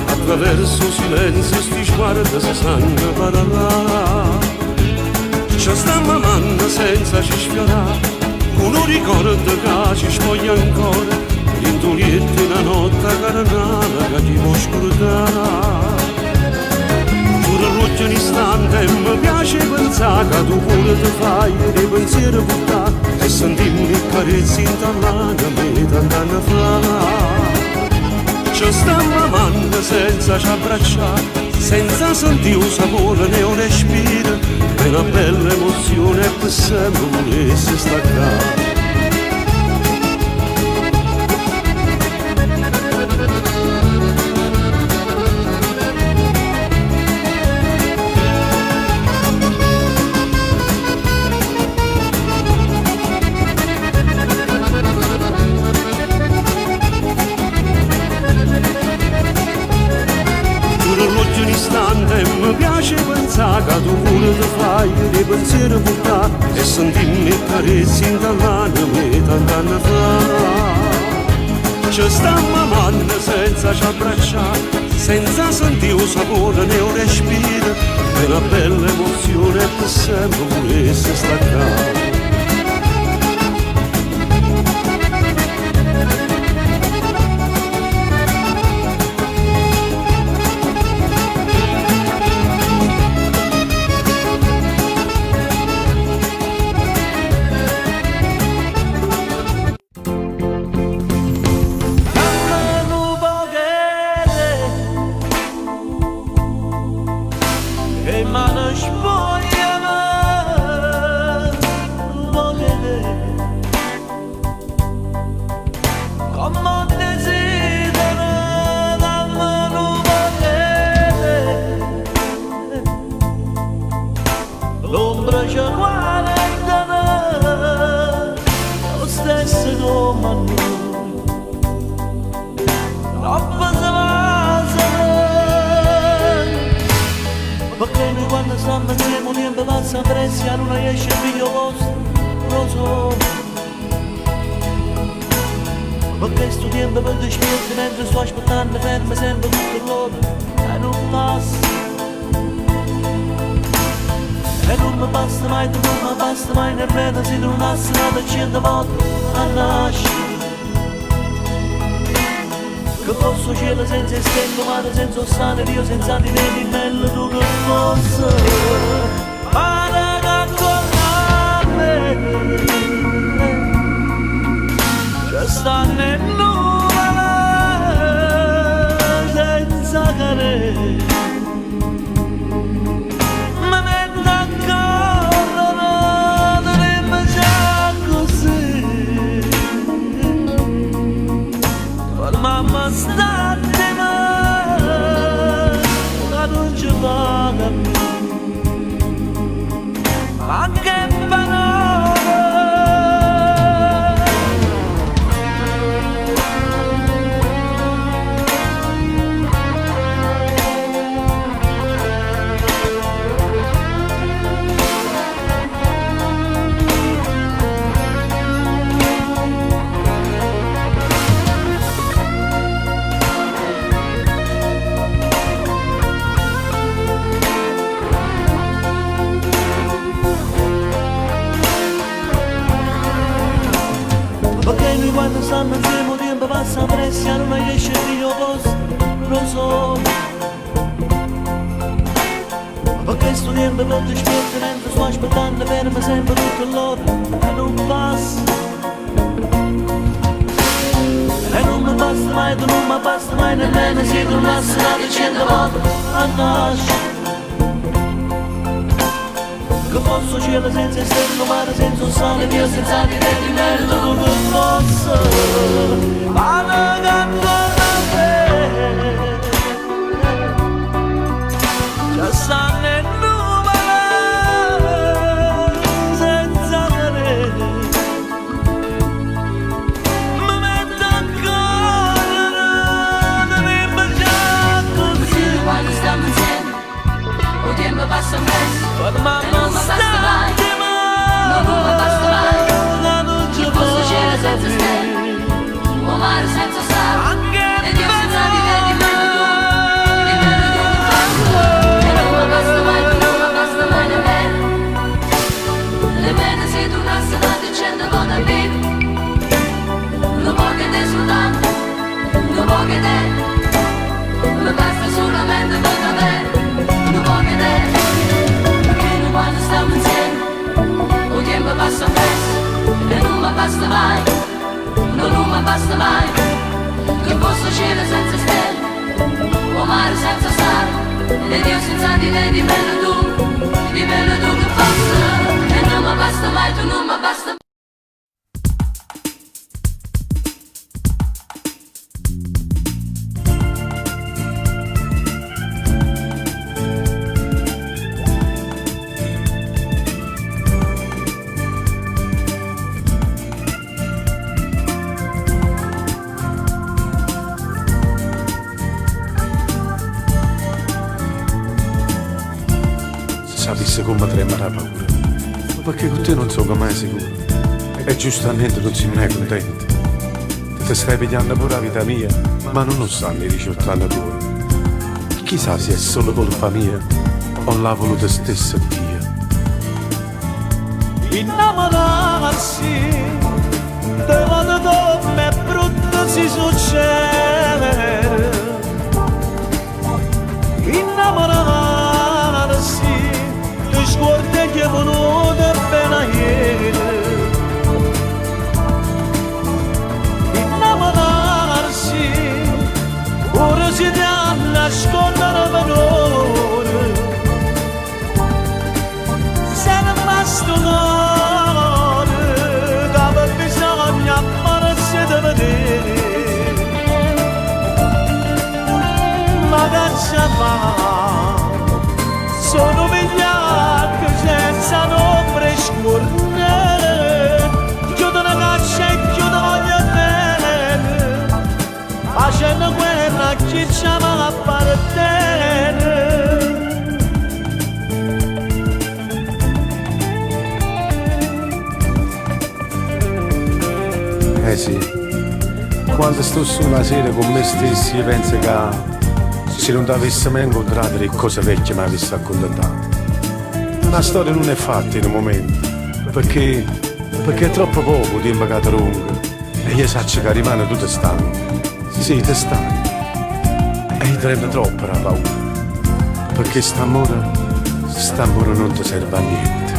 attraverso silenzio sti sguardi si sanno parlare. Ci sta mamando senza ci sfiorare, con un ricordo che ci spoglia ancora, Intoniette una notte caranana che ti può scordare. Pure l'occhio un istante mi piace pensare che tu pure ti fai dei pensieri portare e sentirmi carezzi in tallana me tant'anni fa. Ci stiamo amando senza ci abbracciare, senza sentire un sapore né un respiro, è una bella emozione e per sempre volesse staccare. Mi piace pensare che tu pure ti fai dei pensieri portare e sentirmi carezzi in tallana me tant'anni fa. Ci stiamo amando senza ci abbracciare, senza sentire un sapore né un respiro, è una bella emozione e per sempre volesse staccare. Perché sto tempo per despierto mentre sto aspettando ferma sempre tutto l'ora e non passa. E non mi basta mai, tu non mi basta mai nemmeno se non nasce nata 100 volte a nascere. Che posso cielo senza esterno, mare senza ossane, Dio senza di me, bello tu che posso. Mare che con me ci stanno in nuvole senza care. Ma mentre accorrono dovremmo già così. Con mamma statene che non ci paga ma che parole. Perché noi quando stanno insieme il tempo passa presto e non riesce più a posto, lo so. Perché sto tempo per despierto mentre sto aspettando ferma sempre tutto l'ora e non passa. E non mi basta mai, tu non mi basta mai nemmeno se tu nasci nata 100 volte a nascere. Che posso cielo senza esterno, mare senza un sale, Dio senza di te di merito tu che posso. Ma non ancora te già stanno in nuvole senza care. Ma mentre ancora dovremmo già così. Quando stiamo insieme il tempo passa presto. Ma non basta mai, non mi basta mai. Che posso cielo senza stelle, o mare senza sale, e Dio senza di te di meno tu che posso. E non mi basta basta mai. Che posso cielo senza stelle, o mare senza sale, e Dio senza di te, di bello tu che posso. E non mi basta mai, tu non mi basta mai. Sapesse come trema la paura, perché con te non sono mai sicuro, e giustamente non si non è contento. Ti stai pigliando pure la vita mia, ma non lo sanno i 18 anni tuoi. Chissà se è solo colpa mia o l'ha voluta stessa Dio. Innamorarsi te vado come brutto si succede. Innamorarsi le scorte che venuto appena ieri. Innamorarsi ora si dà nascondere valore. Se ne basta un'ora che bisogna ammarsi da vedere. Ma che ci fa? Sono vigliacchi senza nombre scornere. Chiudo una caccia e chiudo voglio bene. Facendo guerra a chi ci ama appartenere. Eh sì, quando sto sulla sera con me stessi penso che se non ti avessi mai incontrato le cose vecchie mi avessi accontentato. La storia non è fatta in un momento, perché è troppo poco tempo che ti lungo e io so che rimane tutto stanco. Sì, ti stanco. E io tremo troppo la paura, perché st'amore non ti serve a niente.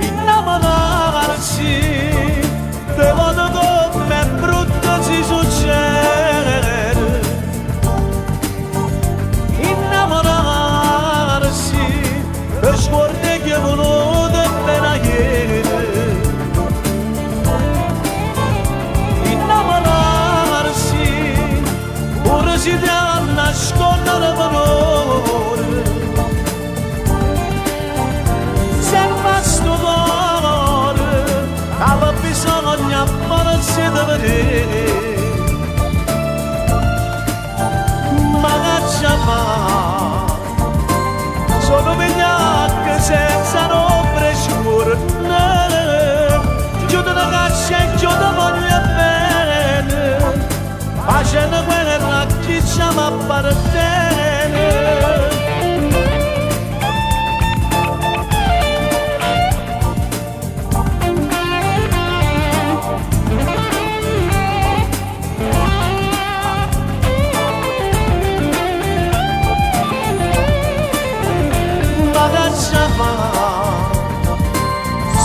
Innamorarsi te vado come brutto si succede. Innamorarsi per scorte che venuto appena ieri. Innamorarsi ora si dà nascondere valore. Se basta cuore aveva bisogno ammarsi da vedere. Ma che ci fa? Sono vigliacchi senza nombre scornere. Chiudo una caccia e chiudo voglio bene. Facendo guerra a chi ci ama appartenere.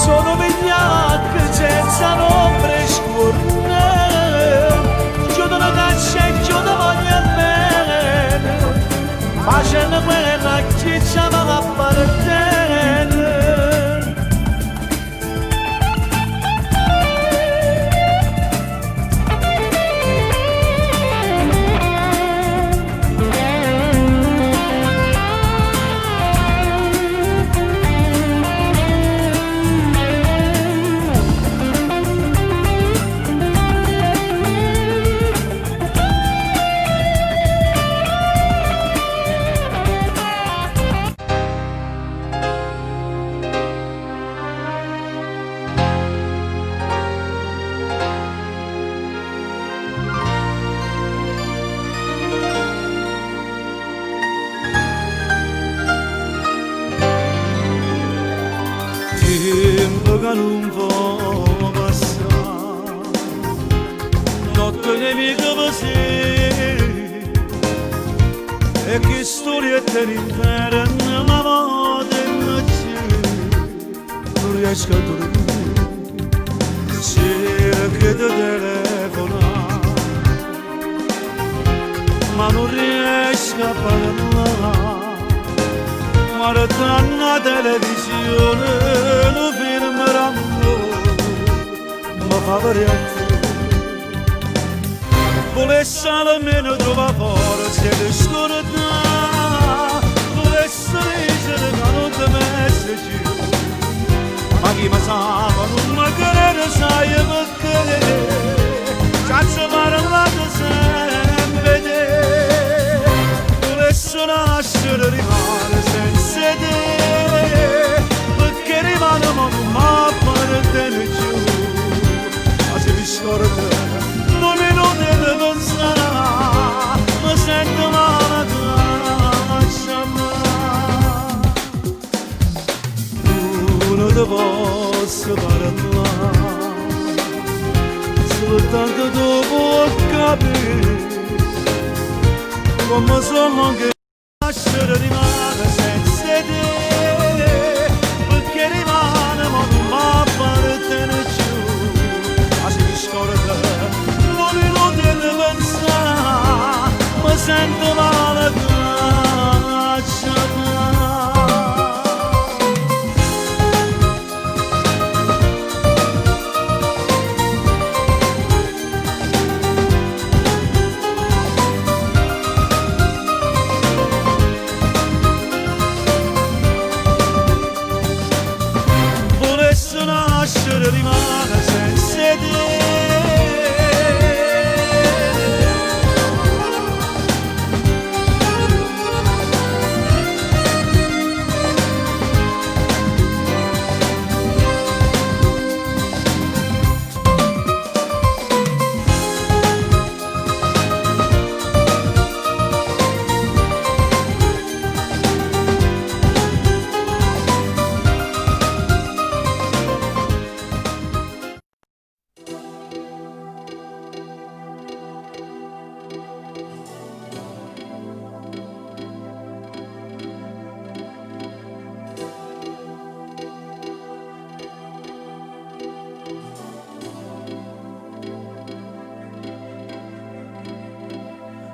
Sono vigliacchi senza nombre scornere. Chiudo una caccia e chiudo voglio bene. Facendo guerra a chi ci ama appartenere. Tempo che non può passare, notte nemica per sé, e che storietta all'interno ma vado in notte, non riesco a dormire, cerca di telefonare, ma non riesco a parlare. Guardando la televisione, lo film Rambo, mi fa variare. Volesse almeno trovare forza di scordare, volesse leggere che non ti messe giù. Ma chi mi sa, non mi crede, sai perché ci ha parlato sempre te. Volesse nascere rimane senza te, perché rimane ma non mi appartiene più. Ma se mi scorda non mi non deve pensare, mi sento male che lasciami. Non ti posso parlare, soltanto dopo capire come sono che lasciare rimane senza te, perché rimane ma non mi appartiene più. Ma se mi scorda non mi non deve pensare, mi sento male che lasciami. Rimane senza te.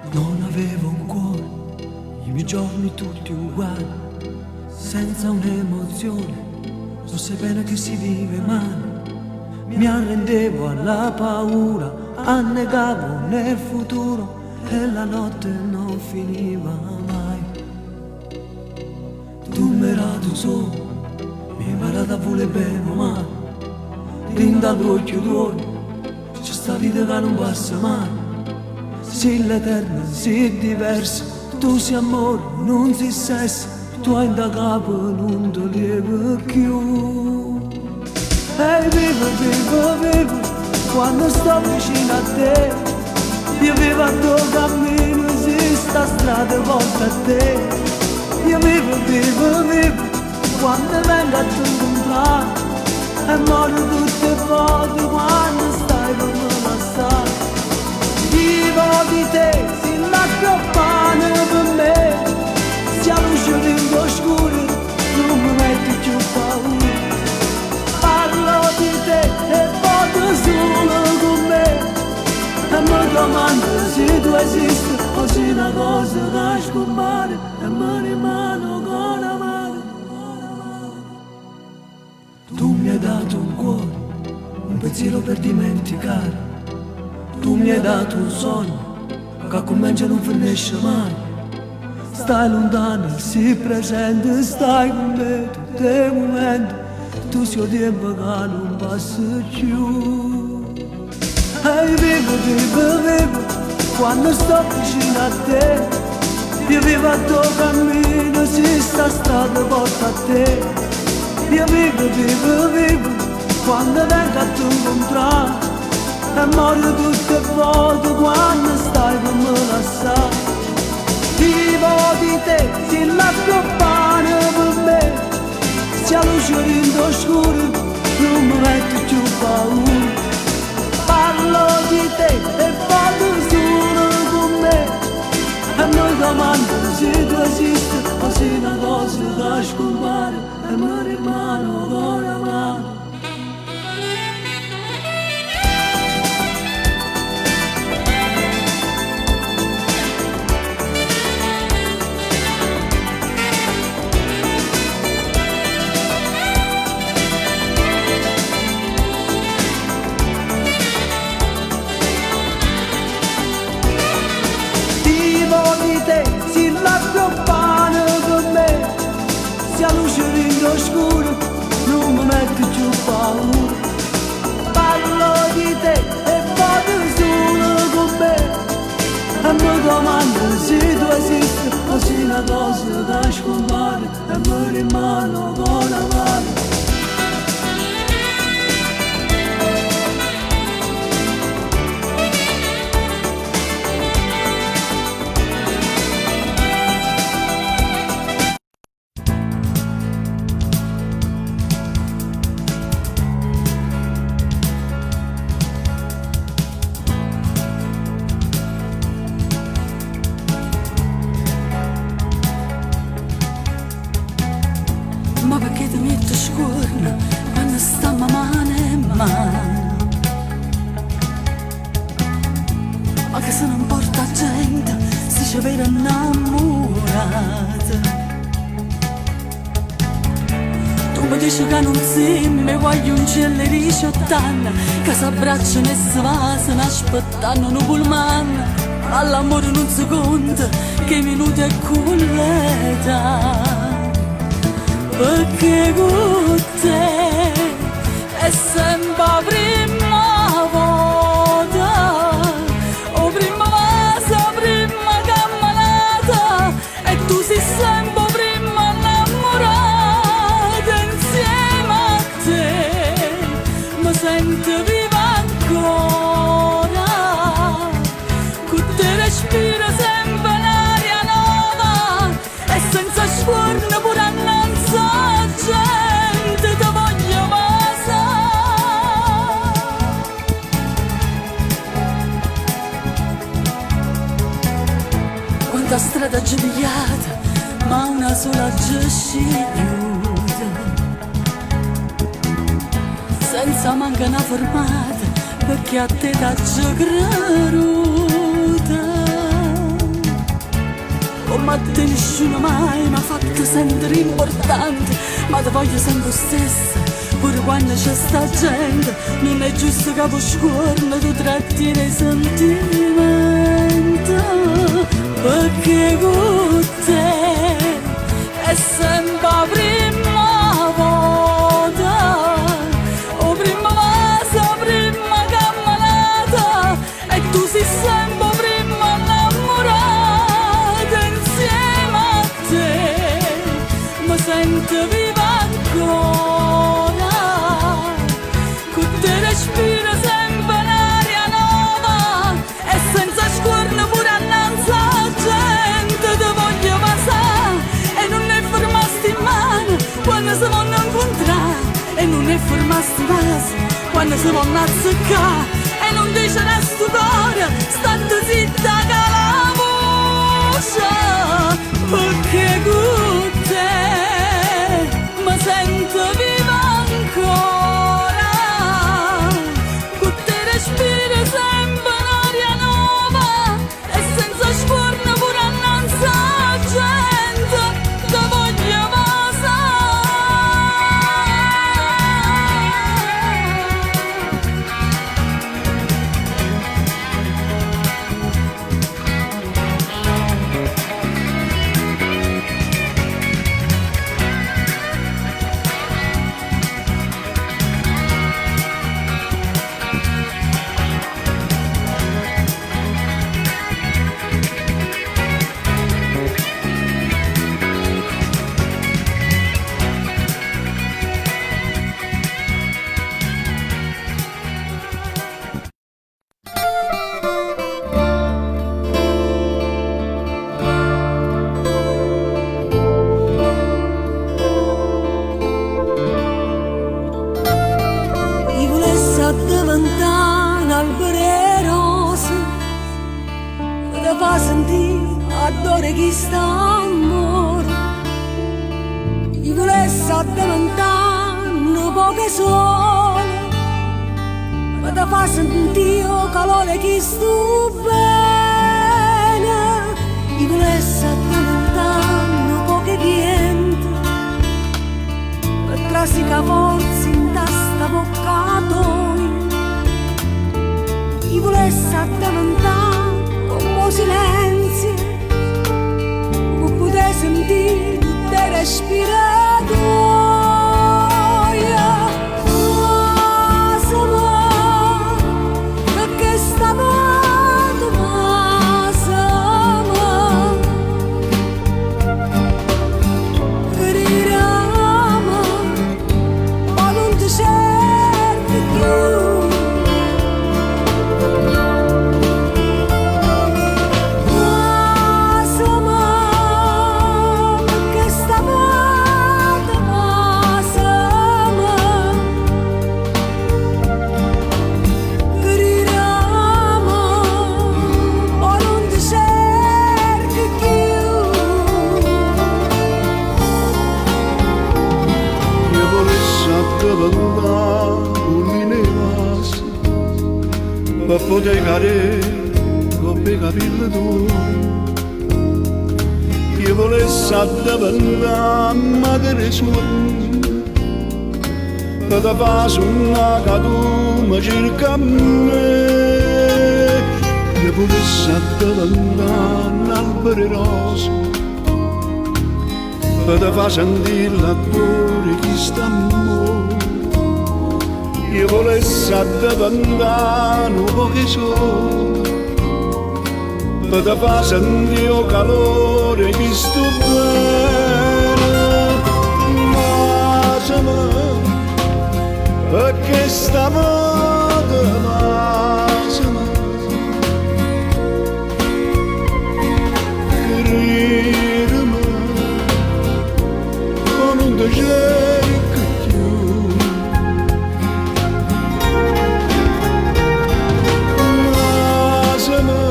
Non avevo un cuore, i miei giorni tutti uguali, senza un'emozione, so se bene che si vive male. Mi arrendevo alla paura, annegavo nel futuro e la notte non finiva mai. Tu mi rato solo, mi hai imparato a voler bene o male, rinda l'occhio d'uomo, c'è sta vita che non passa mai. Sì l'eterno, sì diverso, tu sei amore, non sei sesso, tu hai da capo, non ti lieve più. E vivo, vivo, vivo, quando sto vicino a te, io vivo a tuo cammino, sì, sta strada volta a te. Io vivo, vivo, vivo, quando vengo a te incontrare, e muoio tutte le volte quando stai con me passare. Vivo di te, si lascia pane per me, siamo usciti in oscuro, non mi metti più paura. Parlo di te e voto solo con me, e mi domando se tu esisti o se una cosa che scompare e mi rimane ancora male. Tu mi hai dato un cuore, un pensiero per dimenticare. Tu mi hai dato un sogno che comincia e non finisce mai. Stai lontano, sii presente, stai con me tutti i momenti. Tu sei il tempo che non passa più. E vivo, vivo, vivo, quando sto vicino a te. Io vivo a tuo cammino, si sta strada porta a te. Io vivo, vivo, vivo, quando vengo a te incontrare. E muoio tutte le volte quando stai con me lassare. Vivo di te, si lascia pane per me, se la luce rende oscuro, non mi metti più paura. Parlo di te e parlo solo con me, e mi domando se tu esisti o se una cosa che scompare e mi rimane ancora male. paura. Parlo di te e vado solo con me. E mi domando se tu esisti o se una cosa da scompare e mi rimane con la mano. Ma perché ti metto scorno quando stiamo mano in mano? Ma che se non porta gente si ci vede innamorata. Tu mi dici che non si mi voglio un cielo di 18 anni, che si abbracciano e si vasano aspettando un pullman. All'amore non si conta che i minuti è l'età. Perché con te è sempre la prima volta, o prima vasa, prima camminata, e tu sei sempre prima innamorata. Insieme a te mi sento viva ancora, con te respiro sempre l'aria nuova, e senza sforno pure gente ti voglio passare. Quanta strada giuliata, ma una sola scigliuta, senza manca una fermata, perché a te t'ho creduta. Come a te nessuno mai mi ha fatto sentire importante, ma ti voglio sempre stessa, pure quando c'è sta gente. Non è giusto che per scuorno tu trattieni i sentimenti, perché con te è sempre la prima volta, o prima vasa, prima camminata, e tu sei sempre prima innamorata. Insieme a te mi sento viva ancora, con te respiro sempre un'aria nuova, e senza scorno pure annanzi a gente ti voglio passare. E non è fermasti in mano quando si vanno a incontrare, e non è fermasti in mano quando si vanno a azzeccare, e non dice resto cuore stando zitta che la voce, perché con te mi sento viva ancora, con te respiro sempre un'aria nuova, e senza sforno pure annanzi a gente ti voglio fa sentire adore chi sta amore. Io volessi addiventare poche sole, ma ti fa sentire calore chi sta bene. Io volessi addiventare poche niente, per trasica forza in testa boccato. Io volessi addiventare come silenzio, per poter sentire tutte le respiratori. per poter cadere come i capelli tu. Io volessi addavantare magari suoni, per te fare una catuma circa a me. Io volessi addavantare un albero rosa, per te fare sentire l'odore che sta amore. Io volessi addavantare un po' che so, per te fare sentire il calore che sto bene. Ma se me, perché stavolta ma se me, credimi, con un cerco più. Ma se me,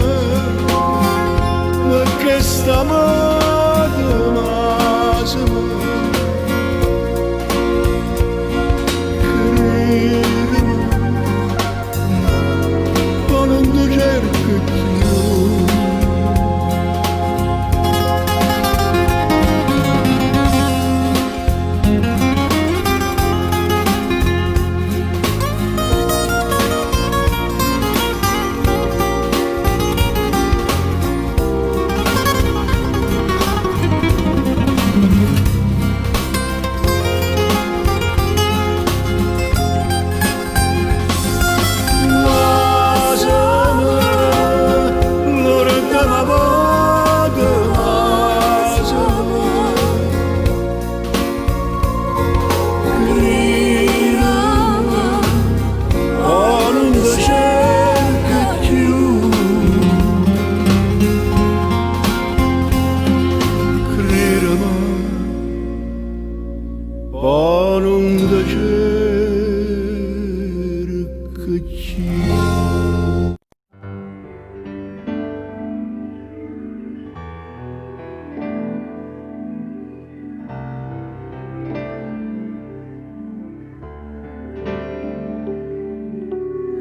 perché stavolta ma se me, credimi, con un cerco più.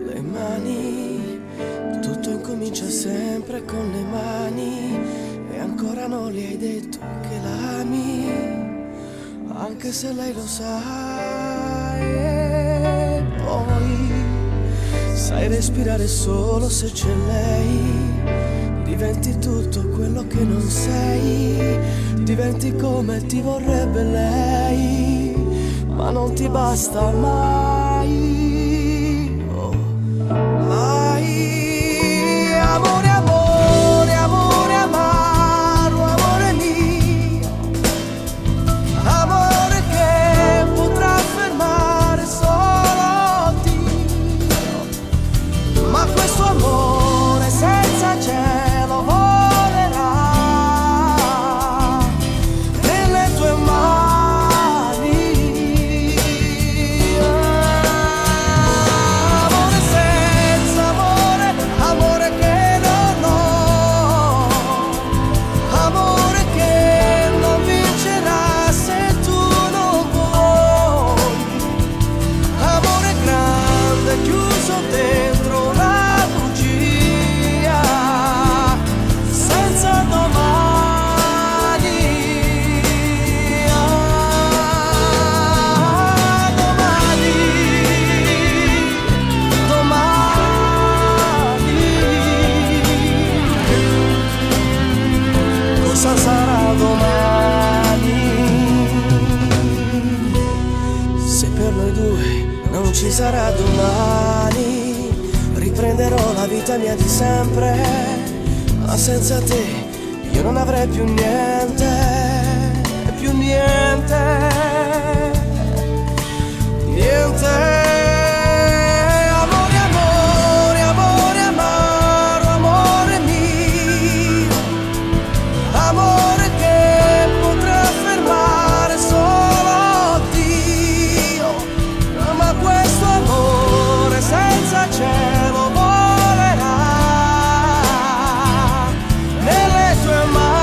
Le mani, tutto incomincia sempre con le mani, e ancora non le hai detto che l'ami, anche se lei lo sa. E poi sai respirare solo se c'è lei, diventi tutto quello che non sei, diventi come ti vorrebbe lei, ma non ti basta mai. Amore, amore, amore, amaro, amore mio, amore che potrà fermare solo Dio, ma questo amore senza cielo volerà nelle tue mani. Amore senza amore, amore che chiuso dentro una bugia senza domani. Domani, domani, cosa sarà domani? Se per noi due non ci sarà domani, riprenderò la vita mia di sempre, ma senza te io non avrei più niente, più niente, niente. Amore, amore, amore, amaro, amore mio, amore che potrà fermare solo Dio, ma questo amore senza cielo volerà nelle tue mani.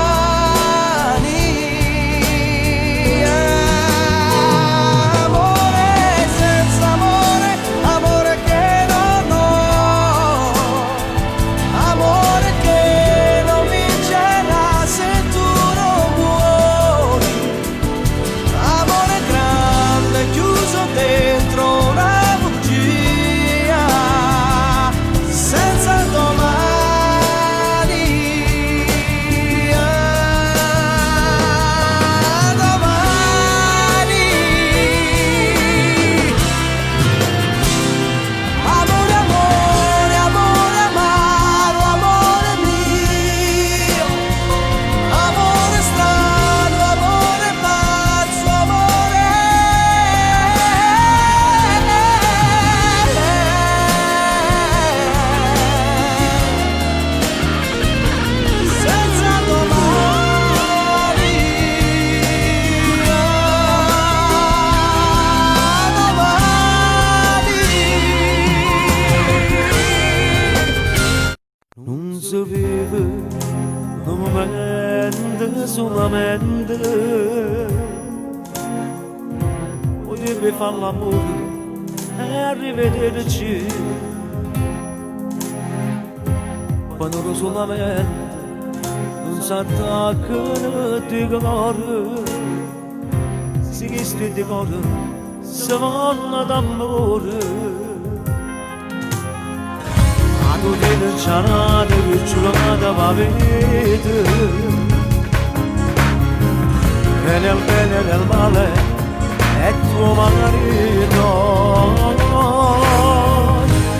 deve fare l'amore e arrivederci. Quando lo solamente non si attaccano di cuore, si chiede di cuore, si vanno d'amore. Ma tu ti denciarate che giurata va a vedere, che nel bene e nel male è tuo marito.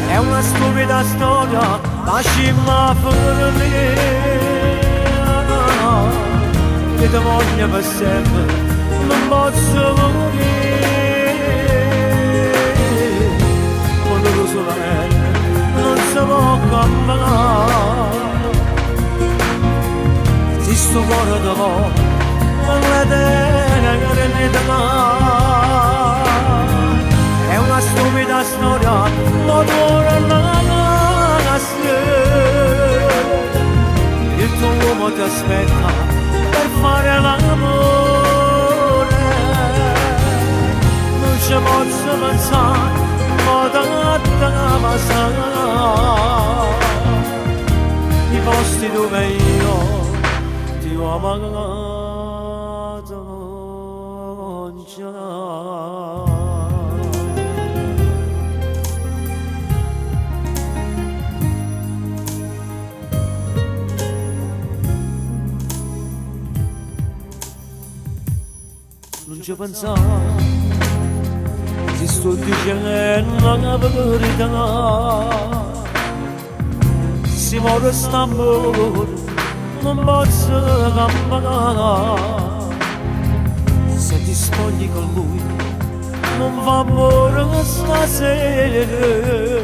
È una stupida storia, lasciami finire, che ti voglio per sempre, non posso morire. Quando lo solamente non si può cambiare, se sto cuore di voi non la tenere né da mai. È una stupida storia, l'odore non il tuo uomo ti aspetta per fare l'amore. Non ci posso pensare, ma da passare i posti dove io ti ho amato già. Non ci pensare, ti sto dicendo la verità. Si muore st'amore, non posso cambiare. Se ti spogli con lui, non fa amore stasera.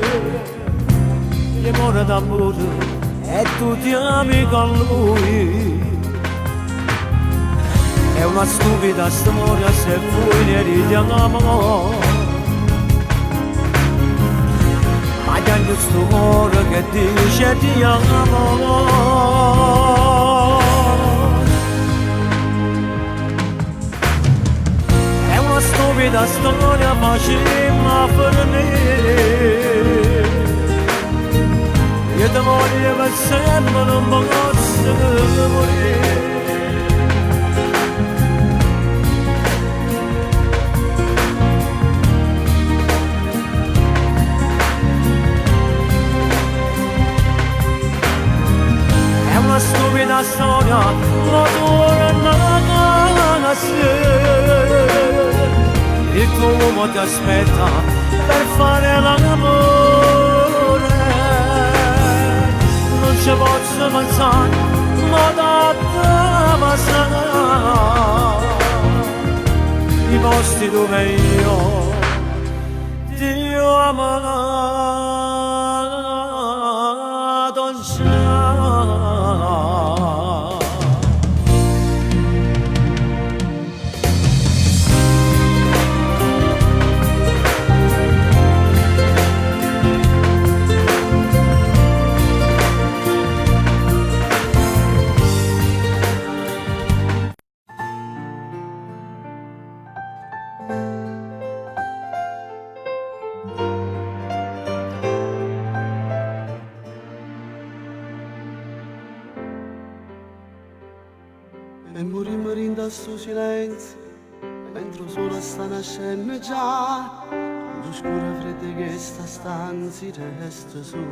Gli muore d'amore e tu ti ami con lui. È una stupida storia se voi ne ridiamo, ma c'è questo cuore che dice ti amo. È una stupida storia facile ma finire. Io ti voglio per sempre, non posso morire. Stupida storia, la tua non il tuo uomo ti aspetta per fare l'amore. Non ci posso pensare, ma da passare i posti dove io ti ho amato già. E morimmo in questo silenzio, mentre il sole sta nascendo già, l'oscura fredda che sta stanza resta sola.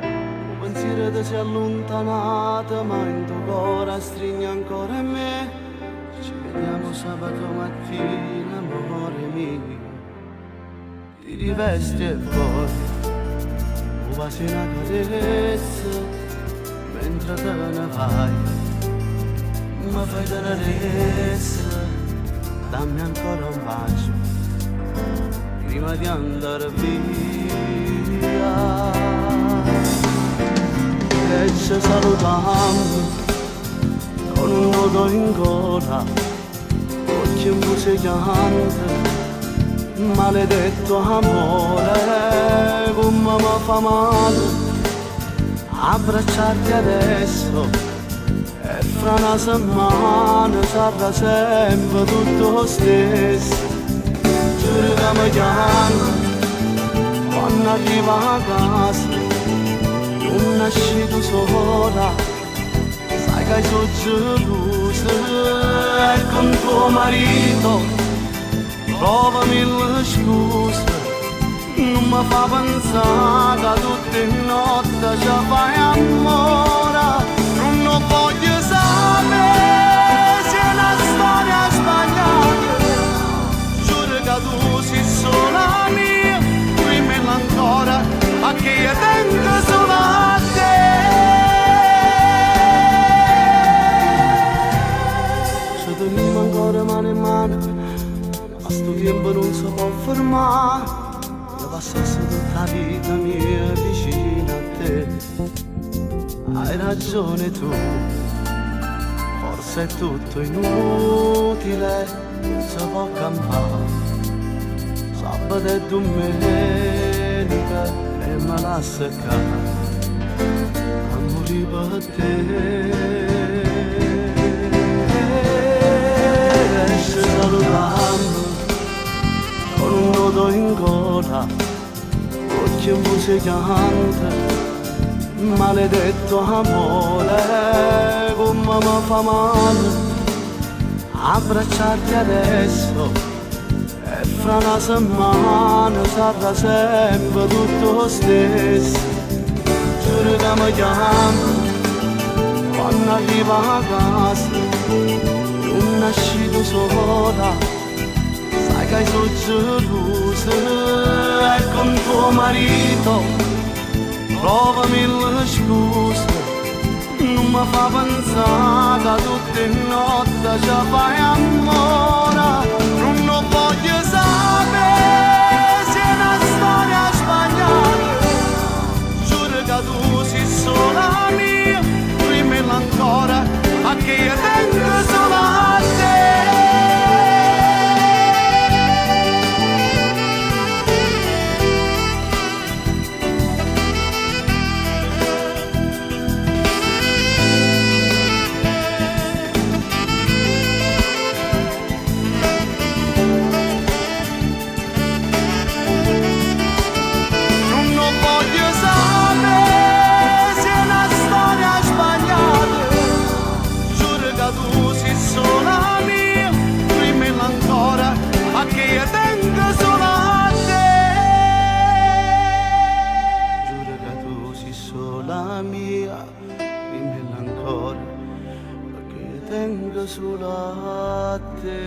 Il pensiero ti si è allontanato, ma in tuo cuore stringe ancora me. Ci vediamo sabato mattina, amore mio, ti rivesti e poi quasi una carezza, mentre te ne vai. Ma fai tenerezza, dammi ancora un bacio prima di andare via. E ci salutiamo con un nodo in gola, occhi musicanti, maledetto amore, come mi fa male abbracciarti adesso. e fra una settimana sarà sempre tutto lo stesso. Giuro che mi chiamo quando arriva a casa, non nasci tu sola, sai che sono gelosa. E con tuo marito trova mille scuse, non mi fa pensare che tutte le notti ci fai amore. Non voglio sapere se è una storia sbagliata, giuro che tu sei sola mia, prima ancora a che io tengo solo a te. Ci teniamo ancora mano in mano, ma sto tempo non si può fermare. Io passasse tutta la vita mia vicino a te. Hai ragione tu, forse è tutto inutile, non si può campare. Sabato e domenica e me la seccare a morire per te. Esce salutando con un nodo in gola, occhi musicante, maledetto amore, come mi fa male abbracciarti adesso, e fra una settimana sarà sempre tutto lo stesso. Giuro che mi chiamo quando arriva a casa, non nasci tu sola, sai che sono gelosa. E con tuo marito trova mille scuse, non mi fa pensare che tutte le notti ci fai amore. Non voglio sapere se è una storia sbagliata, giuro che tu sei sola mia, prima ancora a che io tengo solo a te. Che io tengo solo a te. Giuro che tu sei sola mia, dimmelo ancora, perché io tengo solo a te.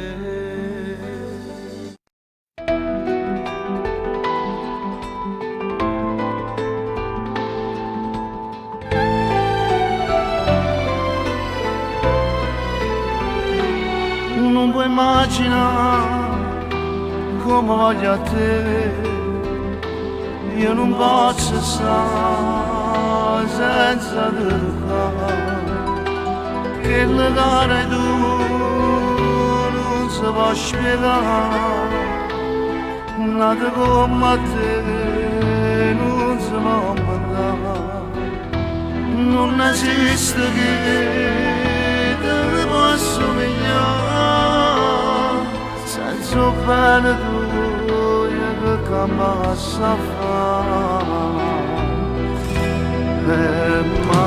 Non puoi immaginare come voglio a te, io non posso stare senza te toccare, che legare tu non si può spiegare, nata come a te non si può mandare, non esiste che te posso migliorare, senza bene tu che mi sa fare. Ma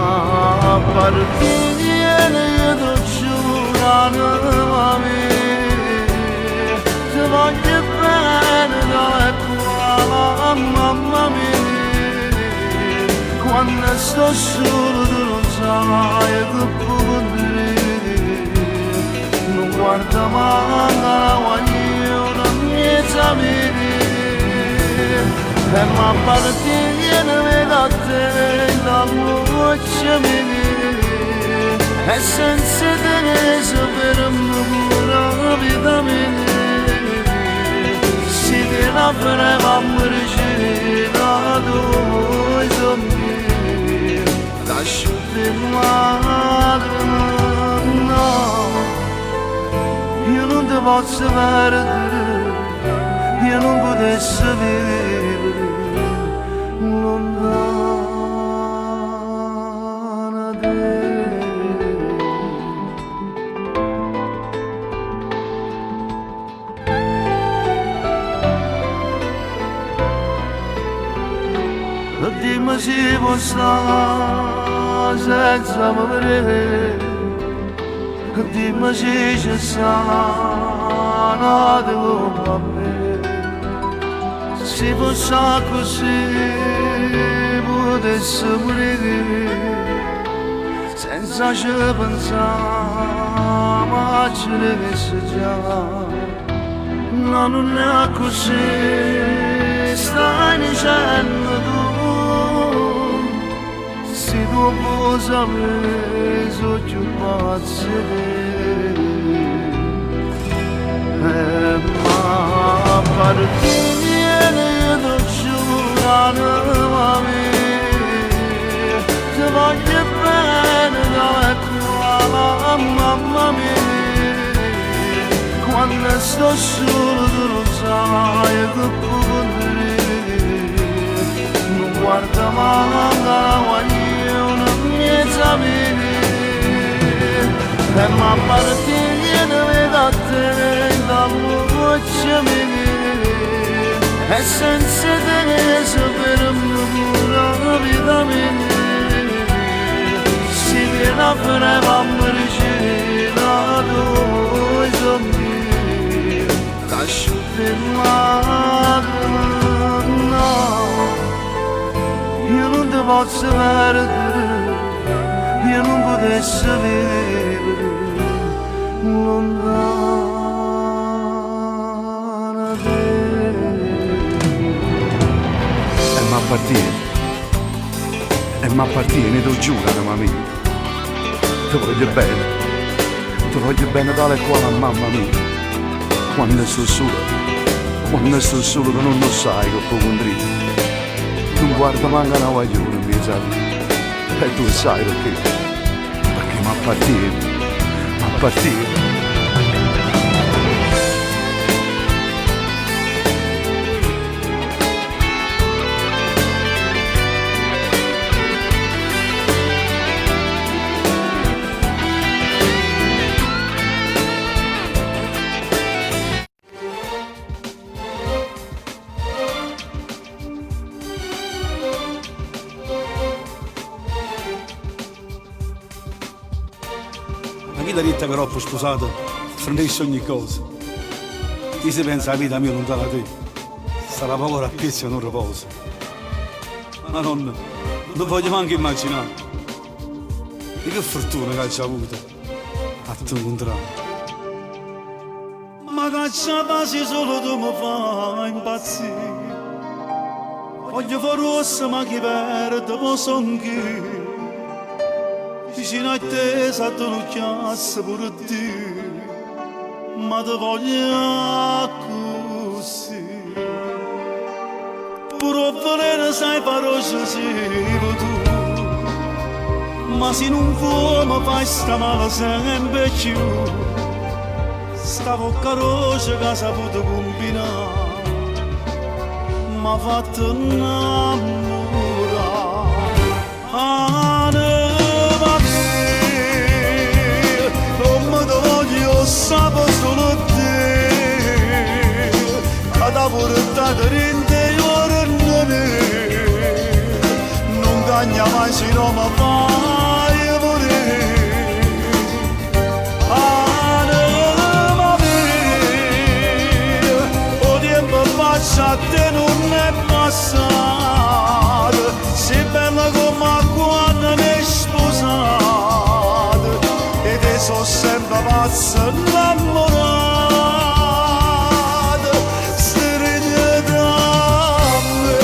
appartiene io ti giuro a me, ti voglio bene da qua, mamma mia, quando sto solo tu non sai che può dire, non guarda mai la guaglia, non mi sa vedere. E ma appartiene da te la voce mia, e senza te saperemo pure la vita mia, si te la faremo morire da due sommi, lasciate madre, no, io non ti posso perdere, io non potessi vivere lontana da te. dimmi se può stare senza morire, dimmi se c'è sanata come me. Se fosse così potessi morire senza ci pensare, ma ci devesse già. No, non è così, stai dicendo tu. Se tu puoi sapere, sono più pazzo di te. Ma partire io ti giuro, anima mia, ti voglio bene da tua mamma mia. Quando sto solo tu lo sai che puoi dire. Non guarda manca io non mi sapere. E ma partire da te dallo voce mia. E senza te saperemo pure la vita mia. Si viene a fare mamma da due sommi. Lasciate no, io non ti posso perdere, io non potessi vivere lontano da te. E ma partire, ne ti giuro, mamma mia, ti voglio bene tale e quale mamma mia. Quando sto solo tu non lo sai che può condrire. Non guarda manca una guaglione, mi sa. E tu sai perché ma partire. La vita detta che ho sposato frendesse ogni cosa. Chi si pensa alla vita mia lontana da te, sarà poco rappiezza e non riposo. Ma non voglio neanche immaginare di che fortuna che hai avuto a te incontrare. Ma cacciata se solo tu mi fai impazzire. Voglio fare rossa ma chi perde posso anche. Vicino a te sa tu non chiasse pure te, ma ti voglio così. Pure volere sai parole sei tu, ma se non vuoi mi fai sta male sempre più. Sta bocca rosa che ha saputo combinare, m'ha fatto innamorare. Sapo solo te, che da portato l'interiore non cagna mai se non mi fai morire. Anima mia, o tempo passa a te non è passato, sei bella come quando mi hai sposato. Ed sono sempre pazzo innamorato, stringe da me,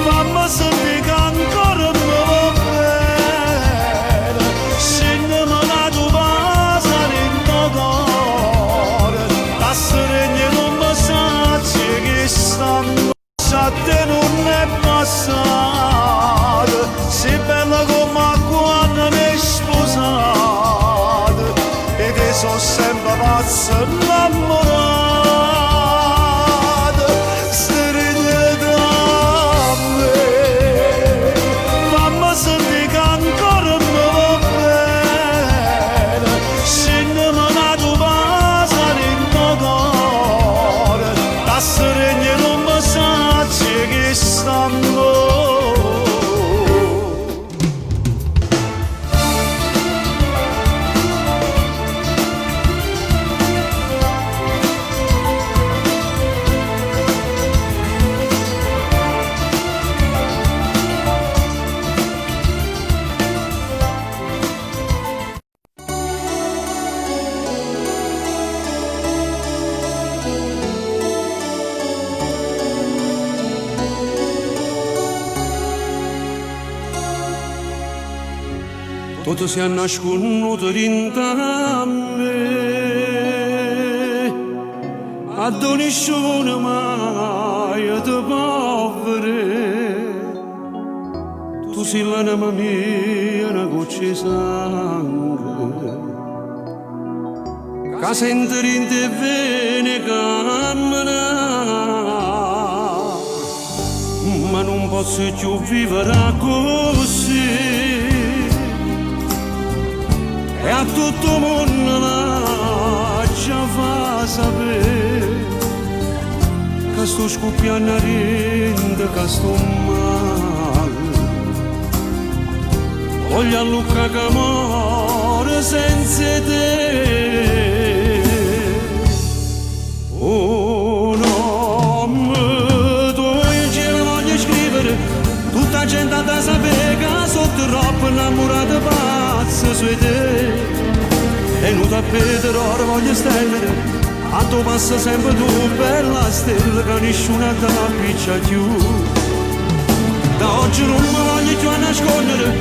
fammi sentire che ancora mi va bene, scendimi la tua casa nel tuo cuore, la stringe non mi sa che stanno a te non è passato, sei bella come quando mi hai sposato. Ed sono sempre pazzo innamorato, stringe da me, fammi sentire che ancora mi va bene, scendimi la tua casa nel tuo cuore, la stringe non mi sa che stanno tutto si è nasconuto dentro a me, a doniscione mai di povere, tu sei l'anima mia, una goccia di sangue, che sente in te vene cammina, ma non posso più vivere così. E a tutto il mondo lascia fa sapere che sto scoppiando a rinde, che sto male. Voglio a Luca che muore senza te. Oh no, tu in cielo voglio scrivere, tutta gente da sapere che sotto troppo innamorata pazza su te. E non da vedere ora voglio stendere, a tu passa sempre tu bella stella che nessuno ti appiccia più. Da oggi non mi voglio più a nascondere,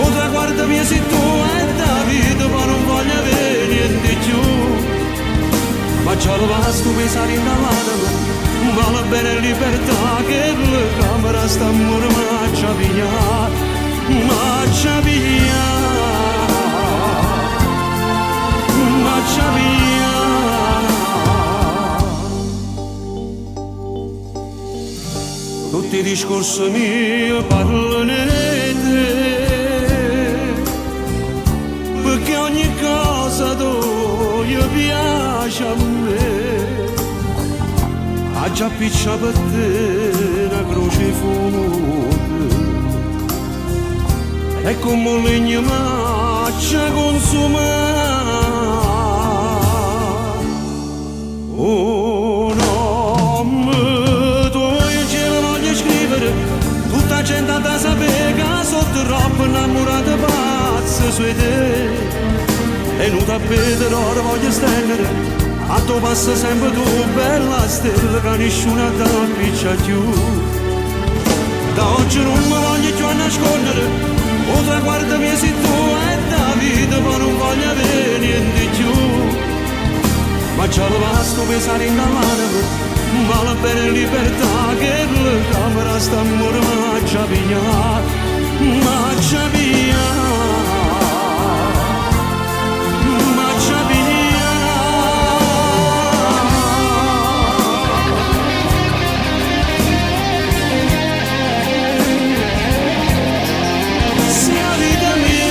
o traguardo mio sei tu e da vita ma non voglio avere niente più. Ma già lo basta pensare in davanti, ma la bene libertà che la camera sta amore ma ci avvia, ma ci avvia. Tutti i discorsi miei parlano di te, perché ogni cosa tu piace a me. Ha già piccia per te una croce fuoca, e come un legno maccia consumata. Oh no, tu in cielo voglio scrivere, tutta gente da sapere che sotto troppo innamorata pazza su te. E non da vedere ora voglio stendere, a tu passa sempre tu bella stella che nessuno ti appiccia più. Da oggi non mi voglio più a nascondere, o traguardo mio sei tu e da vita ma non voglio avere niente più. Ma già lo basta pensare in davanti, ma la bene libertà che la camera sta amore ma ci avvia, ma ci avvia, ma ci avvia. Sia vita mia.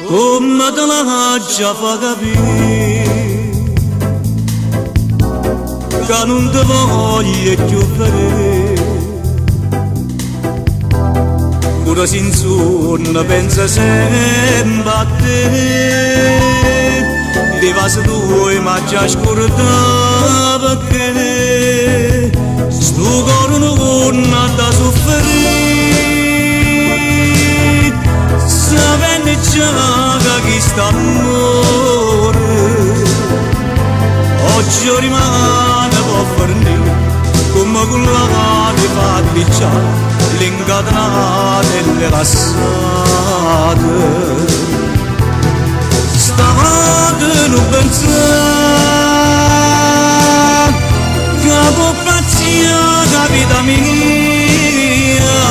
Come te la faccia fa capire che non ti voglio più vedere, pure senza sonno pensa sempre a te. Ti vas tu e ma già scorda perché sto cuore non da soffrire, sapendo già che sta amore oggi rimane può fornire, come quella che fa picciare l'incatenata delle passate. Stamattina non pensare che può pazzia vita mia,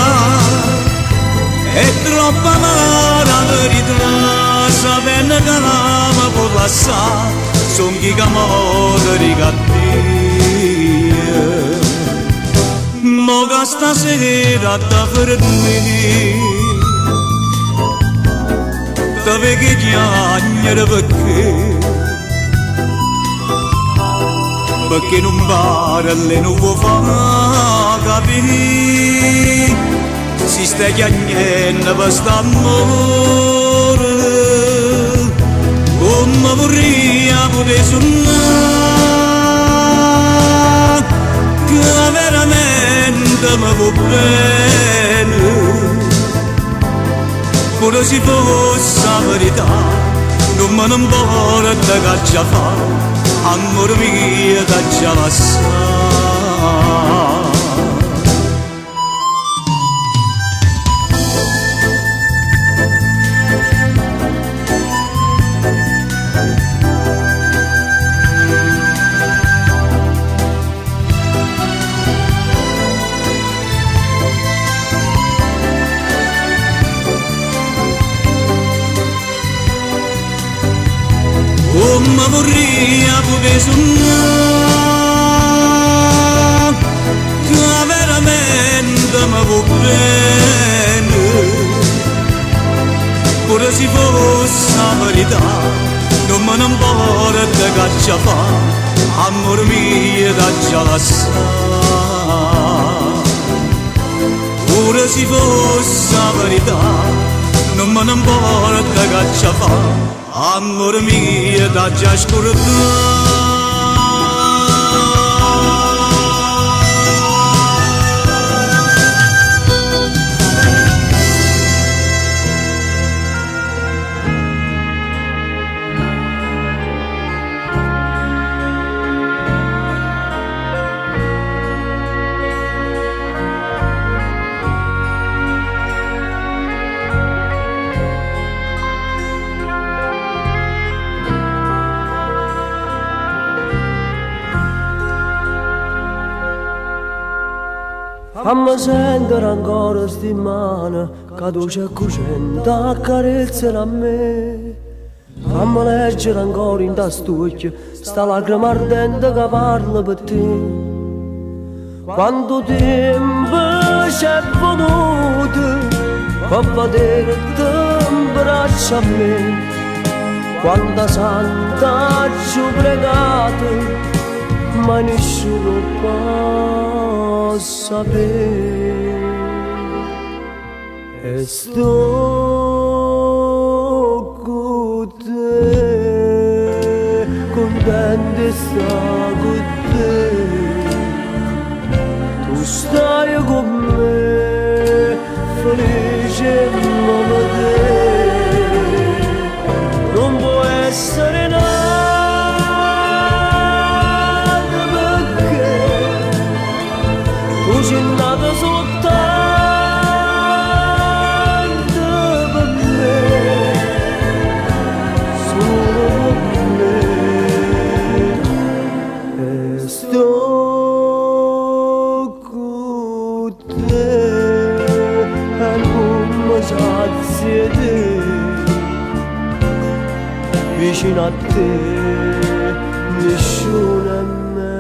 è troppo amara la verità, sapendo che l'ama può lasciare, son chi che muore di cattiva. Mo che stasera da fermi da vecchi chiagnere perché non parli non vuoi far capire si sta chiagnendo per st'amore come vorrei poter suonare che veramente mi va bene pure se fosse la verità non me ne importa che già fa amore mio che già va sa come vorrei poter suonare che veramente mi va bene pure se fosse la verità non me ne importa che già fa amore mio che già la sa pure se fosse la verità non me ne importa che già fa amore mio da già scordare Fammi sentere ancora sti mani che tu c'è cucendo accarezzano a me. Fammi leggere ancora in ta stucchia sta lacrima ardente che parla per te. Quanto tempo c'è voluto per vederti in braccio a me. Quanta santa ci ho pregato ma nessuno può sapere e sto con te contento di stare con te tu stai con me felice come te non può essere nato c'è nato soltanto per me, solo per me, e sto con te, e non mi sazia te, vicino a te, nessuno è meglio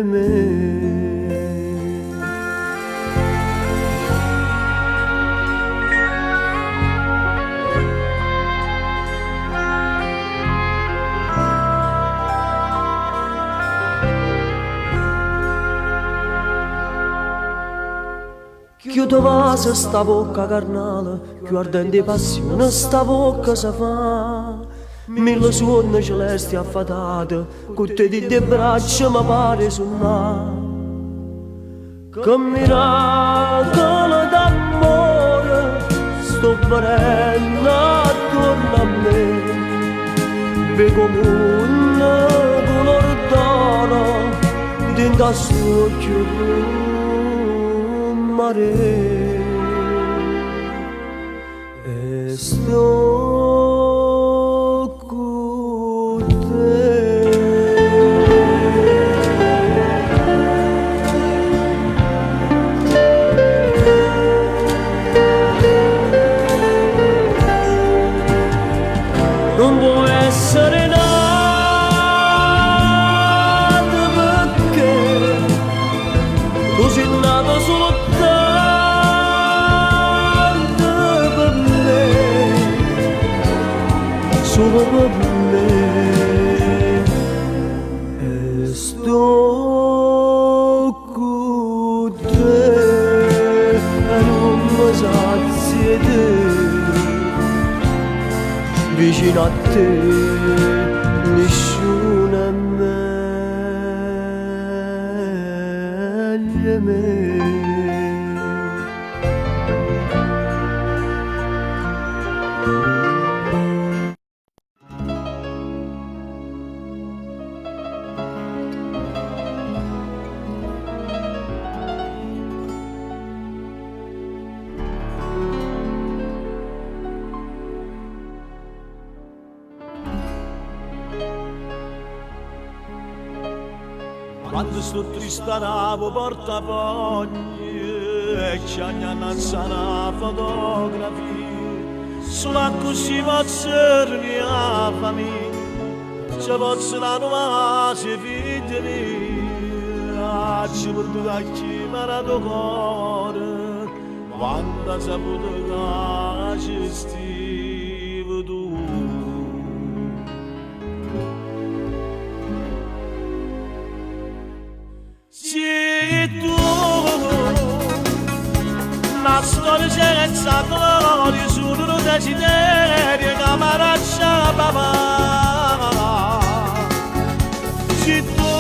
me. Chiudo vaso sta bocca carnale, più ardente passione sta bocca si fa. Mille suoni celesti affatate, con te di braccia mi pare suonare. Che miracolo d'amore sto venendo attorno a me. Ve come un color d'oro dentro sto occhio mare e sto con te. Non può essere nato perché solo per me e sto con te e non mi sazi te vicino a te nessuno è meglio me. Quando sto tristanavo portafogli e ci hanno una fotografia solo così posso la famiglia ci posso la nuova figlia mia ci porto da chi mi ha dato cuore quando ha saputo che ci stivi tu. La storia senza gloria su un desiderio che mi lascia papà. Se tu,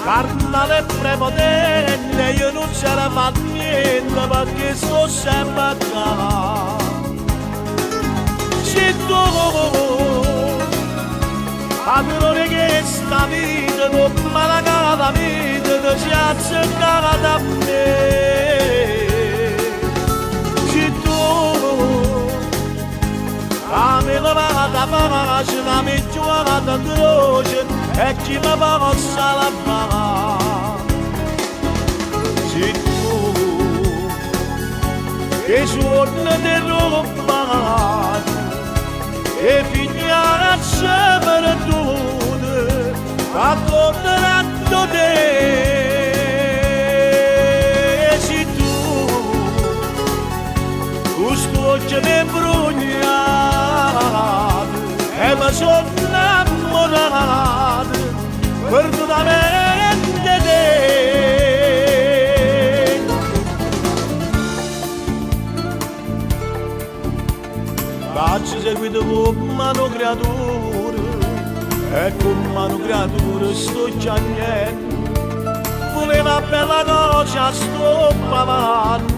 carnale prepotente, io non ce la fa niente perché sto sempre a casa. Se tu, padrone che sta vita non me la cata vita che si azzeccava da me. Se tu la mi lavata pace, la mi giocata croce e chi mi possa la fare. Se tu che suona di roba e figlia a sempre tutte a tornando te se tu questo oggi mi brugnato e mi sono innamorato perdutamente te. Faccio seguito con mano creatura e con mano creatura sto chiagnendo voleva bella cosa sto pavando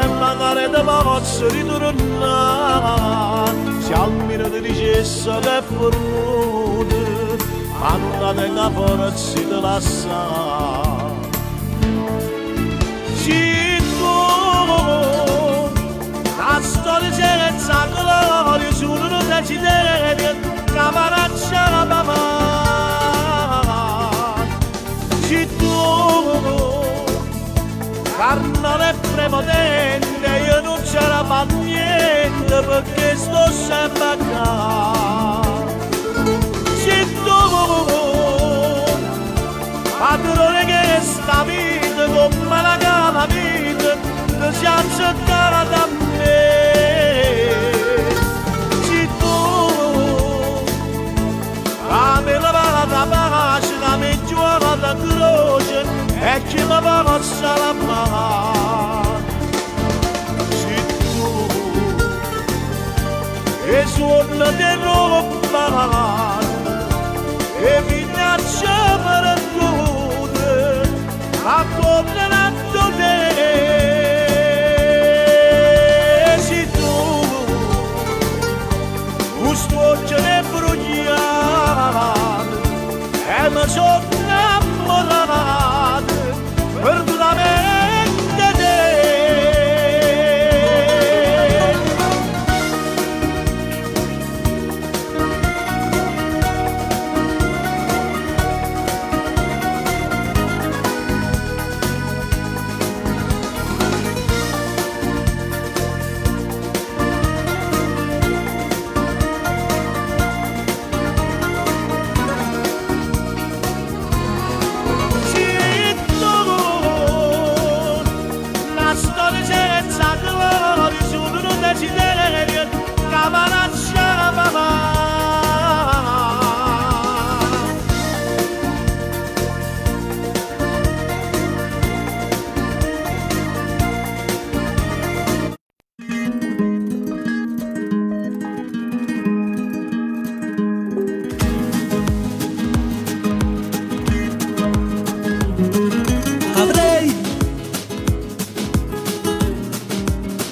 e magari te posso ritornare se almeno ti dicesse che è fornuta andate in forza di lasciare. Se tu la storia senza gloria su un desiderio che mi lascia papà. Se tu, carnale prepotente, io non ce la fa niente perché sto sempre a casa. Se tu, padrone che sta vita come la cava vita che si azzeccava da me. Se tu la mi lavata pace, la mi giocata croce e chi mi possa la fare. Se tu che suona di roba e figlia per tutte a tornando te. Se tu questo oggi mi brugnato e mi sono innamorato perdutamente te. manaccia papà.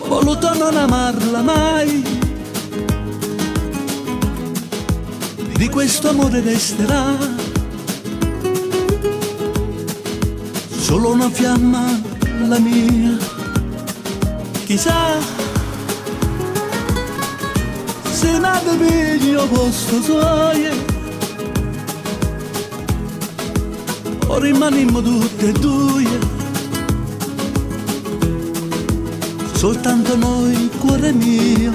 Voluto non amarla mai, di questo amore resterà solo una fiamma la mia. Chissà se nata meglio posto suoie o rimanimmo tutte e due. Soltanto noi, cuore mio.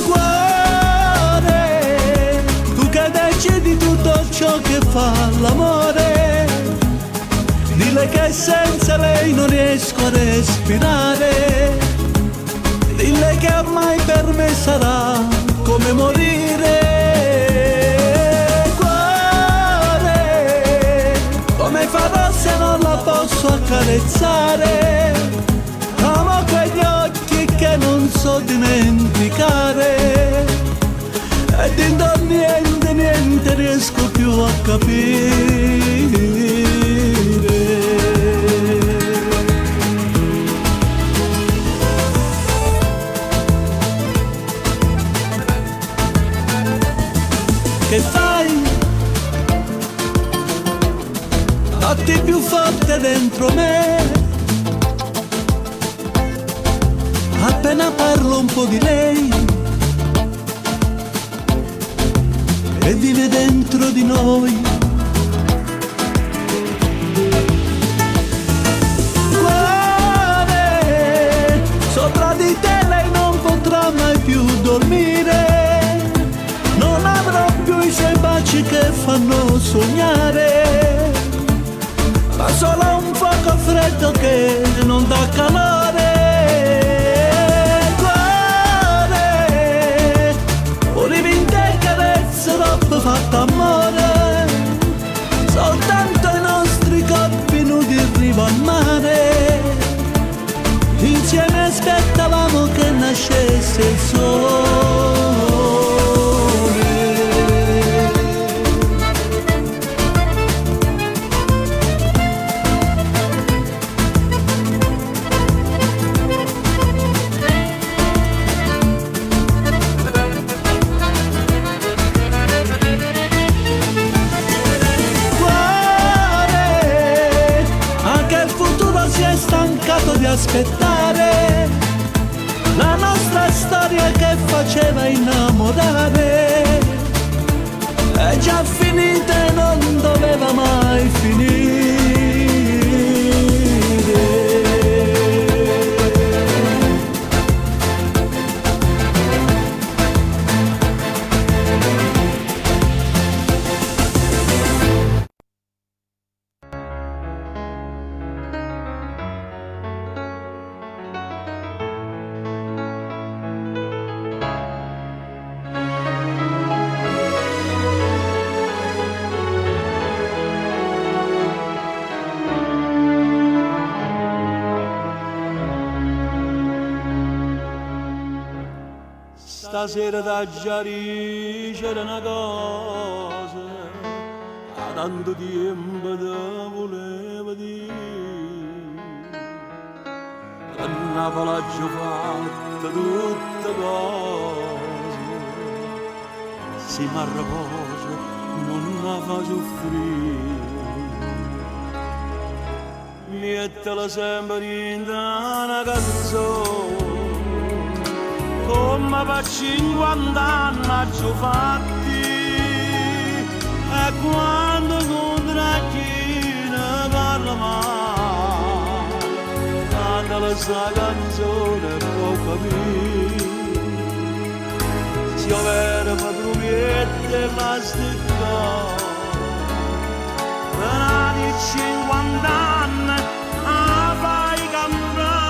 Cuore, tu che decidi tutto ciò che fa l'amore, dille che senza lei non riesco a respirare, dille che ormai per me sarà come morire. Come farò se non la posso accarezzare? Amo quegli occhi che non so dimenticare e dentro niente, niente riesco più a capire. Che fai? Batti più forte dentro me, appena parlo un po' di lei e vive dentro di noi. Cuore, sopra di te lei non potrà mai più dormire, non avrò più i suoi baci che fanno sognare, ma solo un fuoco freddo che non dà calore. Cuore, volevi in te carezze dopo fatto amore, soltanto i nostri corpi nudi in riva al mare, insieme aspettavamo che nascesse il sole. Di aspettare la nostra storia che faceva innamorare, è già finita e non doveva mai finire. Stasera da Giari c'era una cosa, a tanto tempo te volevo dire, che Napoli ha già fatto tutte cose, se mi riposo non la fa soffrire, mettela sempre in una canzone, come per 50 anni ho fatti, e quando incontra chi ne parla male, canta la sua canzone e può capire, se io vero padrumiette la stecca, per di 50 anni a fai camminare.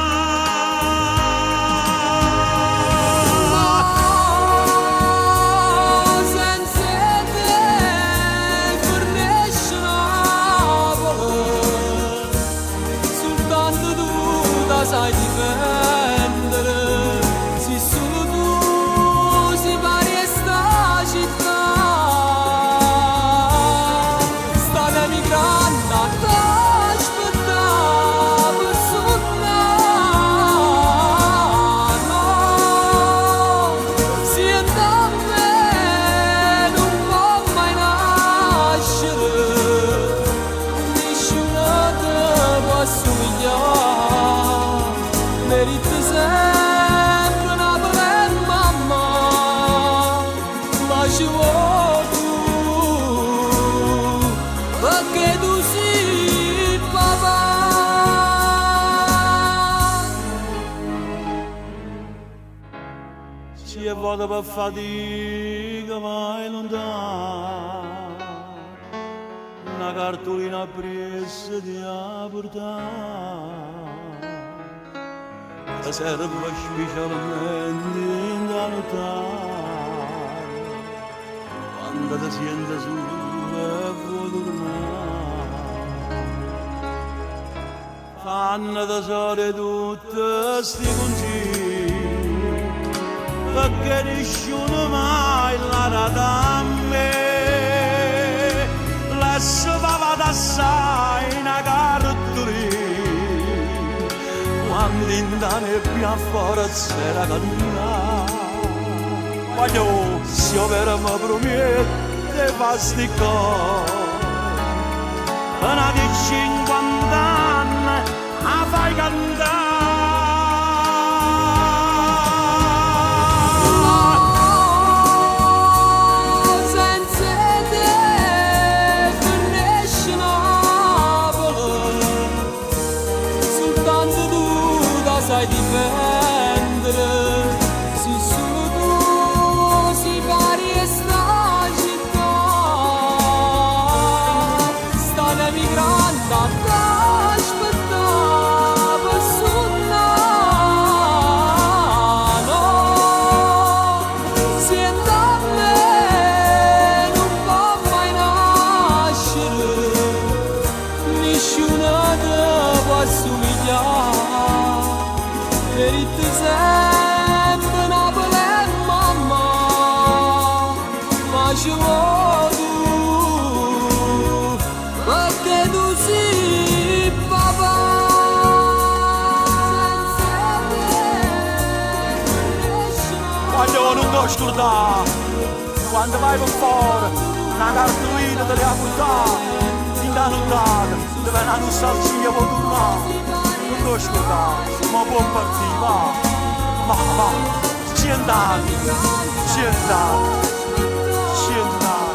Meriti sempre una bella mamma, ma ci vuoi tu, perché tu sei papà. Ci è vuoto per fatica, ma è lontano. Una cartolina presa ti ha portato. La serve specialmente da notare. Quando ti senti su e vuoi tornare. Fanno tesoro tutti sti consigli, perché nessuno mai l'ha data a me. Lasciava d'assai una cartolina, quando in da nebbia forza era camminata. Voglio, se io per me promette fa sti cose, una di 50 anni la fai cantare. Sai difendere, se solo tu si pari e sta città, sta emigrando a aspettare per suonare. Siente a me non può mai nascere, nessuno ti può assomigliare. Meriti sempre una bella mamma, ma ci vuoi tu, perché tu sei papà. Voglio non ti scordare, quando vai per fuori, una cartolina te la portare, in da nottata, dove una nostalgia può tornare. Non ti scordare, ma può partire, va, 100 anni, 100 anni, 100 anni.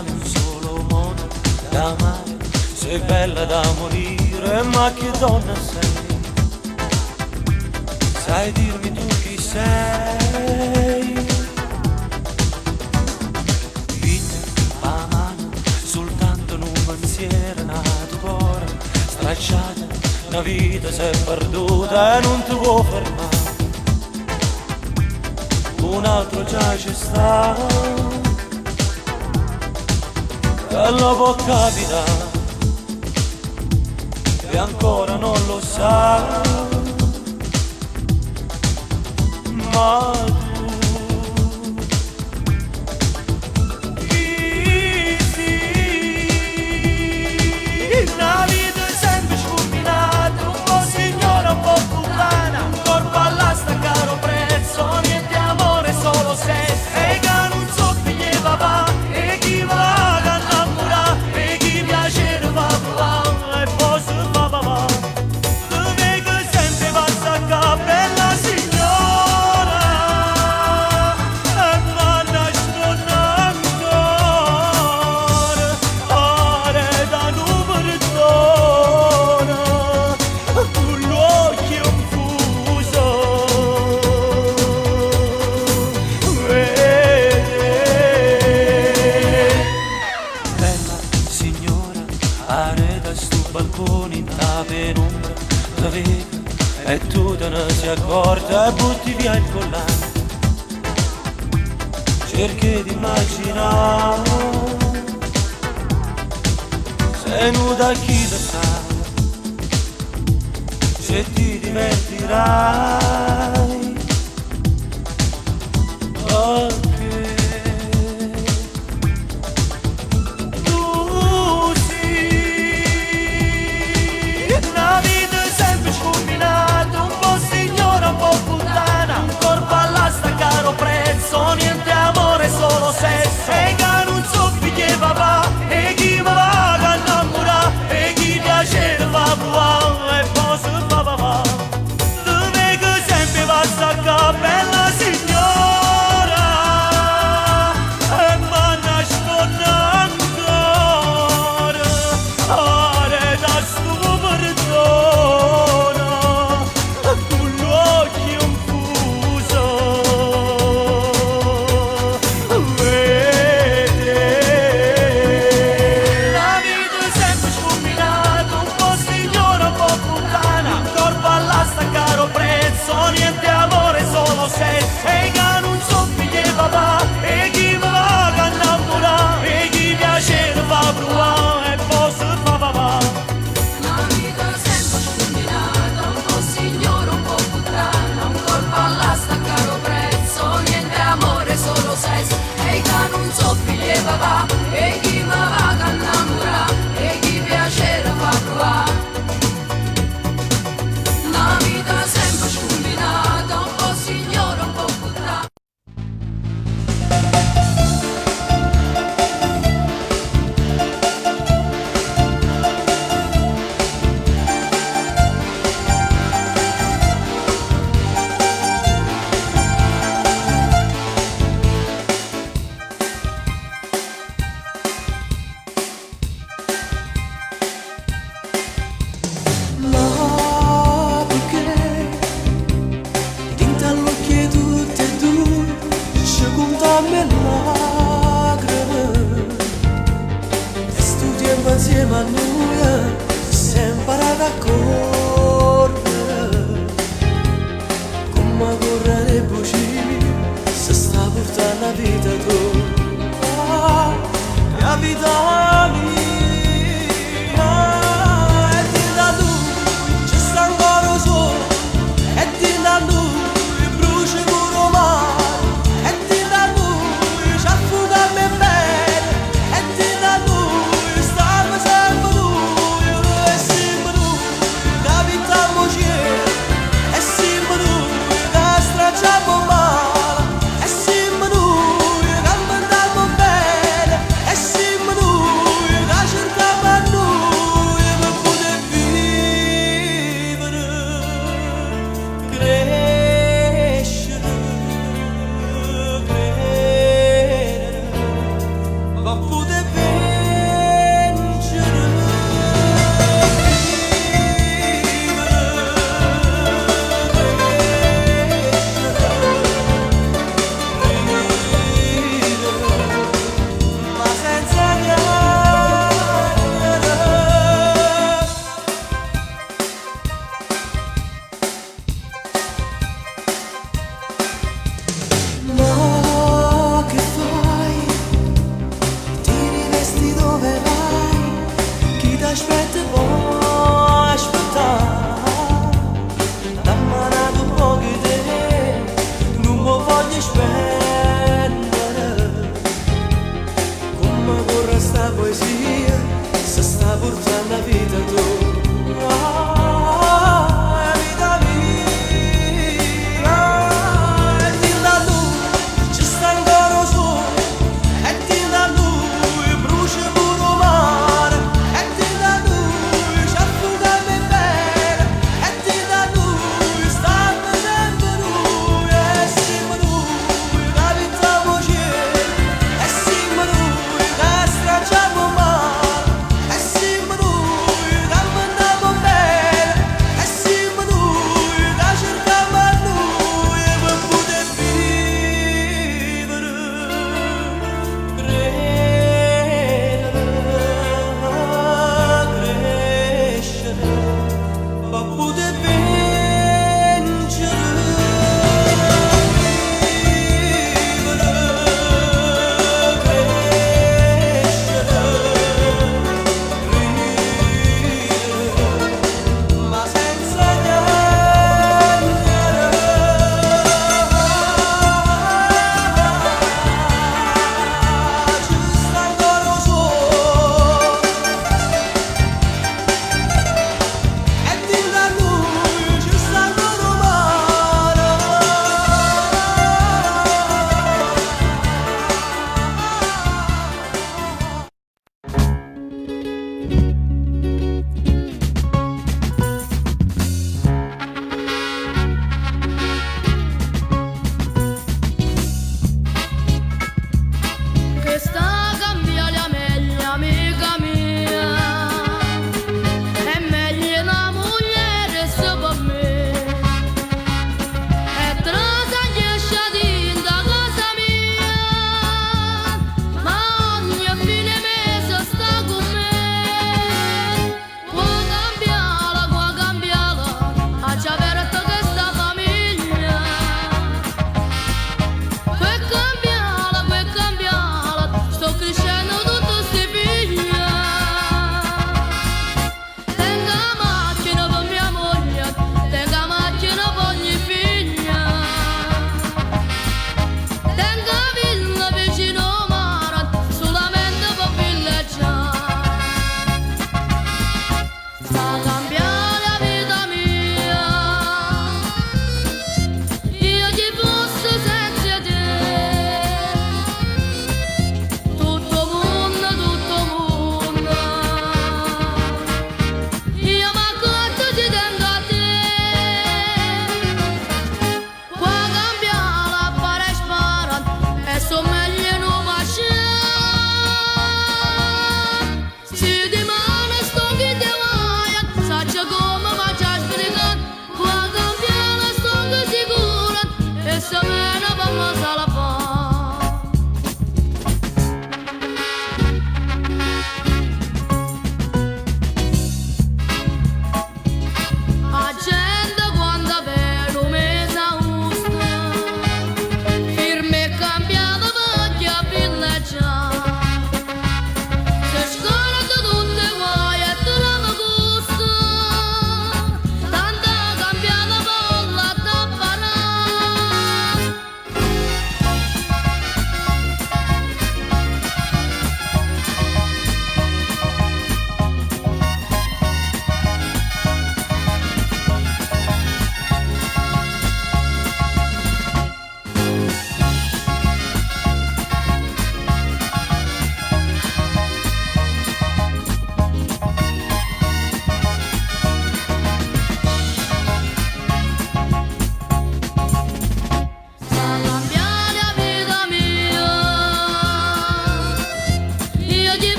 Un solo modo da amare, sei bella da morire, ma che donna sei? Sai dirmi tu chi sei? Vita a mano, soltanto un pensiero nato cuore, stracciata, una vita si è perduta e non ti può fermare. Un altro già ci sta, e lo può capitare, e ancora non lo sa, ma tu sì, la vita è sempre scombinata, un po' signora, un po' puttana, un corpo all'asta, caro prezzo, niente amore, solo sesso, e che non so chi gli va, e chi va. E tu te ne sei accorta e butti via il collante. Cerchi di immaginare, sei nuda chi lo sa, se ti divertirai. a noi si è imparato a correre, come correre buci, se sta portando la vita tu, la vita mia. Siamo noi, che andiamo bene, e siamo noi.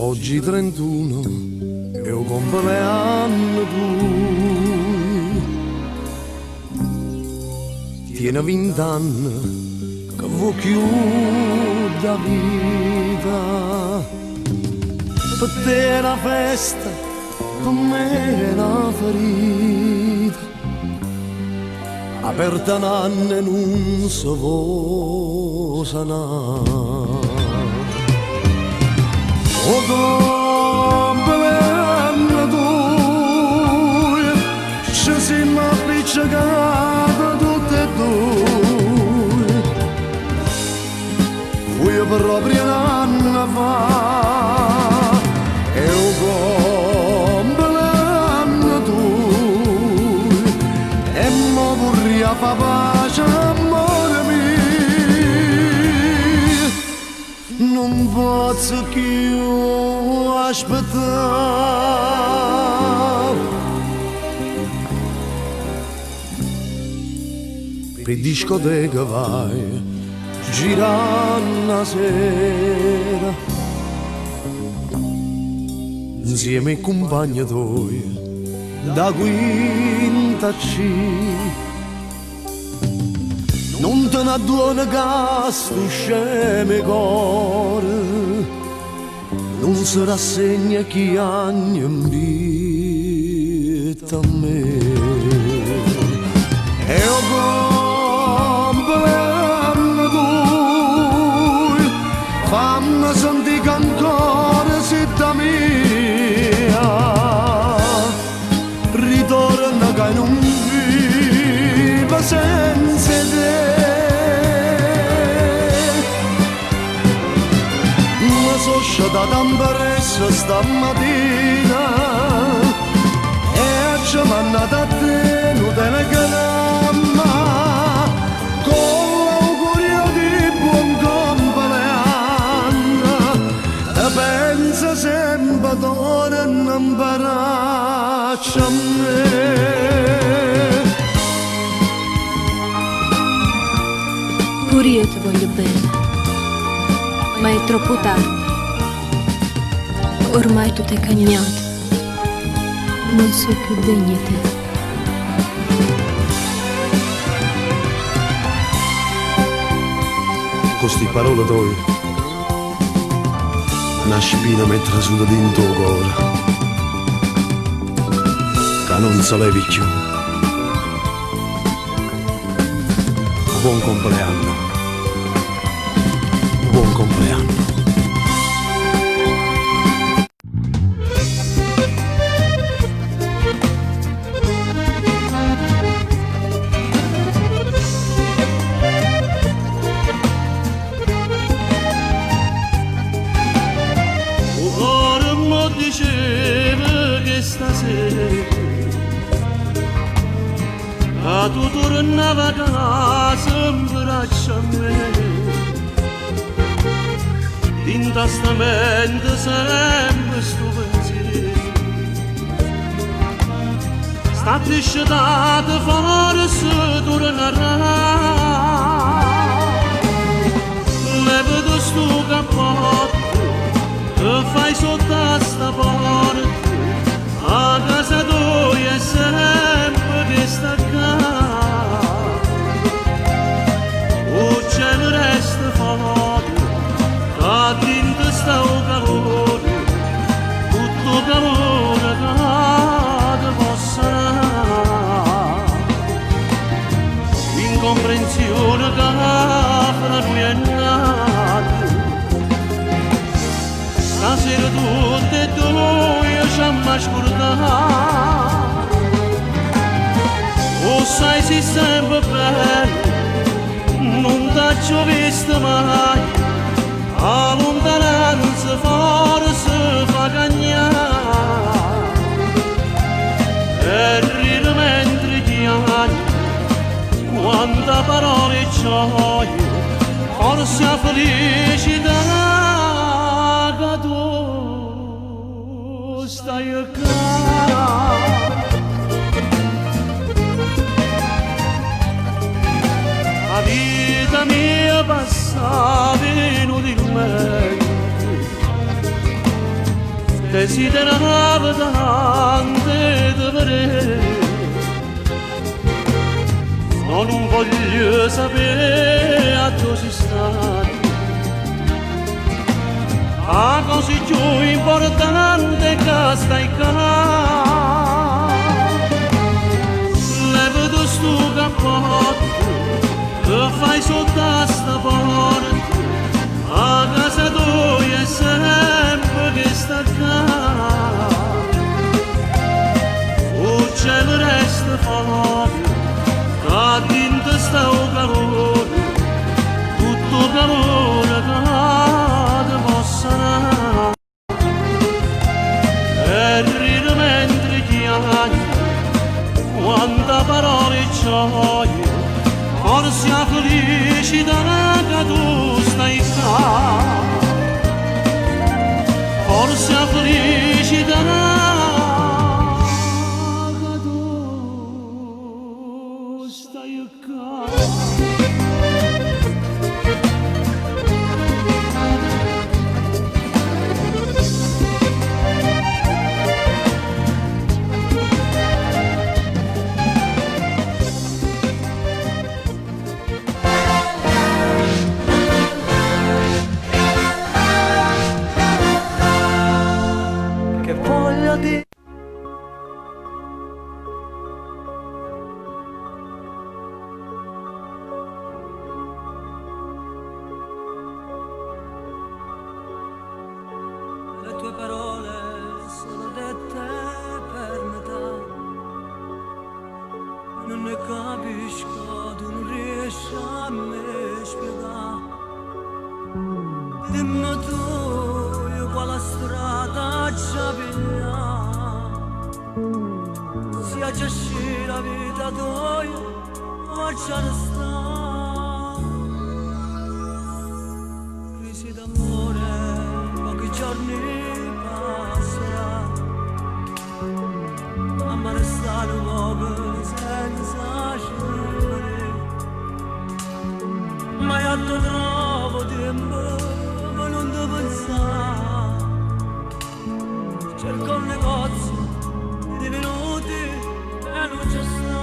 Oggi 31 è un compleanno tuo. Tiene 20 anni che vuoi chiudere la vita. Per te è una festa, per me è una ferita. Aperta un anno e non si può sanare. O compleanno tuo, ci siamo appiccicati tutti e due. Fui proprio un anno fa, e o compleanno tuo, e mo vorrei fa pace, amore mio. Non posso più aspettare. Per discoteca vai, girando la sera, insieme ai compagni tuoi, da quinta C. Non te ne adduone gas, tu sceme cuore, non si rassegna chi anni invita a me. E o compleanno tuo, fammi sentire che ancora sei da mia. Ritorna che non viva senza te. Sono sciatata in peressa stamattina e ci mandata a te un telegramma con l'augurio di buon compleanno. E pensa sempre torna in braccio a me. Pure io ti voglio bene, ma è troppo tardi. Ormai tu t'hai cagnato, non so più degna di te. Con sti parole tue, una spina mi è trasuta dentro il cuore, che non se levi più. Buon compleanno, buon compleanno. A tu tornava a casa in braccio a me, in tastamento sempre sto pensiero. Sta trisciata forse tornerà, le vedo sto cappotto che fai sotto a sta porta, a casa tua è sempre che sta qua. O cielo resta fuori, che dentro sta un calore, tutto calore che ti possa dare. Incomprensione che fra noi è nata, stasera tutte e due ci abbiamo scordato. O sai sei sempre bello, non t'ho visto mai, a lontananza forse fa cagnare, e ride mentre chiami, quanta parole e gioia, forse a felicità che tu stai a casa. La vita mia passava inutilmente, desiderava tante di vedere. No, non voglio sapere a dove si sta. La cosa più importante che stai qua. Levati sto cappotto che fai sotto a sta porta. A casa tua è sempre che sta qua. Il cielo resta fuori, che dentro sta un calore, tutto calore che ti possa dare. E ride mentre chiami, quanta parole e gioia, forse la felicità che tu stai qua. Forse la felicità le tue parole sono dette per metà. Non ne capisco, tu non riesci a me spiegare. Dimmi tu, io quale strada ci pigliamo. Sia già sci la vita tua, faccia restare. Crisi d'amore, pochi giorni passerà, ma restare un uomo senza scegliere. Ma io ti trovo tempo, ma non devo pensare. Cerco un negozio di minuti e non c'è sta.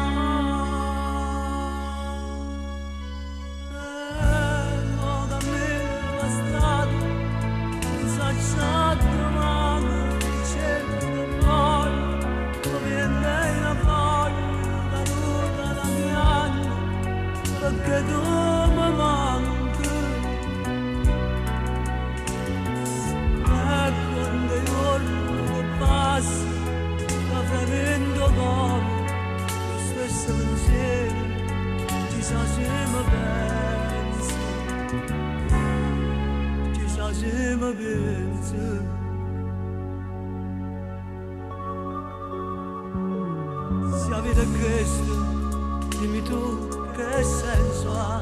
Perché tu mi manchi e quando i giorni che passi da fremendo come lo stesso pensiero ci sa se mi pensi, ci sa se mi pensi. Se avete questo dimmi tu che senso ha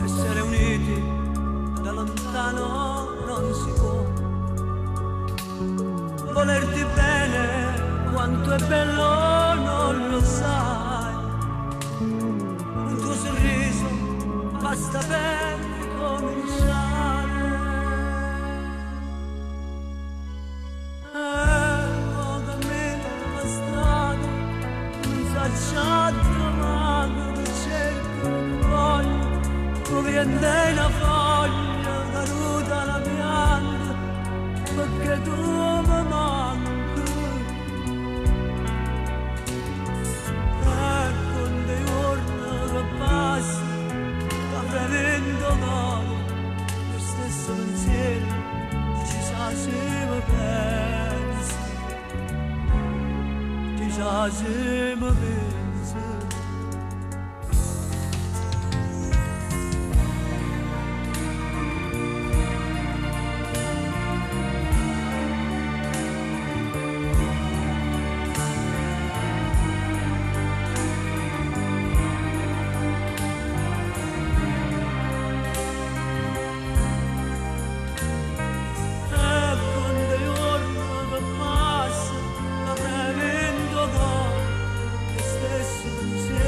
essere uniti da lontano non si può. Volerti bene quanto è bello non lo sai. Un tuo sorriso basta per ricominciare. Cammino la strada senza trovare, cerco voglio, come andai la foglia caduta la pianta, perché tu mi manchi. E con dei giorni che passi, da fremendo come lo stesso pensiero, ci sa se mi pensi, ci sa se mi pensi. Stesso pensiero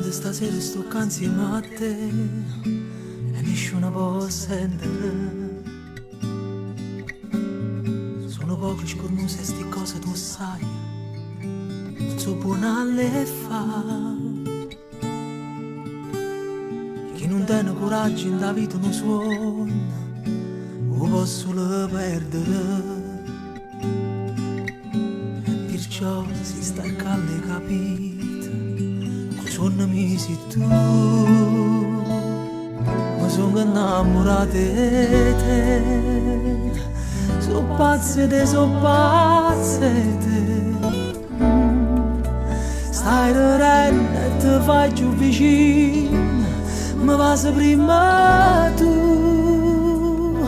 sente stasera sto qua insieme a te e nessuno può sentere. Sono poche scornuse e sti cose tu sai, non so buona le fa. Chi non tiene coraggio in da vita non suona, lo posso le perdere. Perciò si sta calle capito, che sono mesi tu, ma sono innamorato di te. So pazze te, stai ridendo e ti fai più vicino, mi passi prima tu,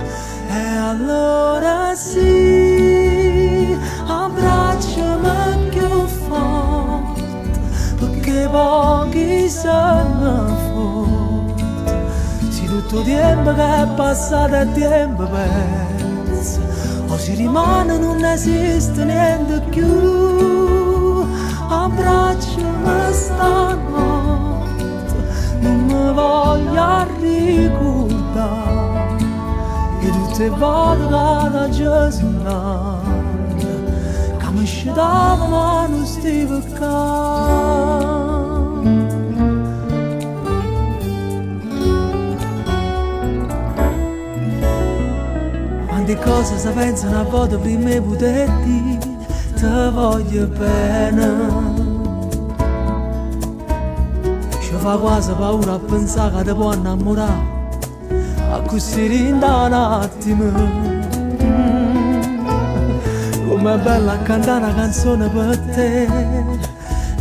e allora sì, abbracciami più forte, perché pochi sono forti, se tutto il tempo che è passato è tempo perso, o si rimane non esiste niente più. Abbracciami stanotte, non mi voglio ricordare che tutte le volte che da Gesù che mi scendava ma non stava qua. Quante cose si pensano a volte prima di poter dire ti voglio bene. Ci fa quasi paura a pensare che ti può innamorare, a così in un attimo. Com'è bella a cantare una canzone per te,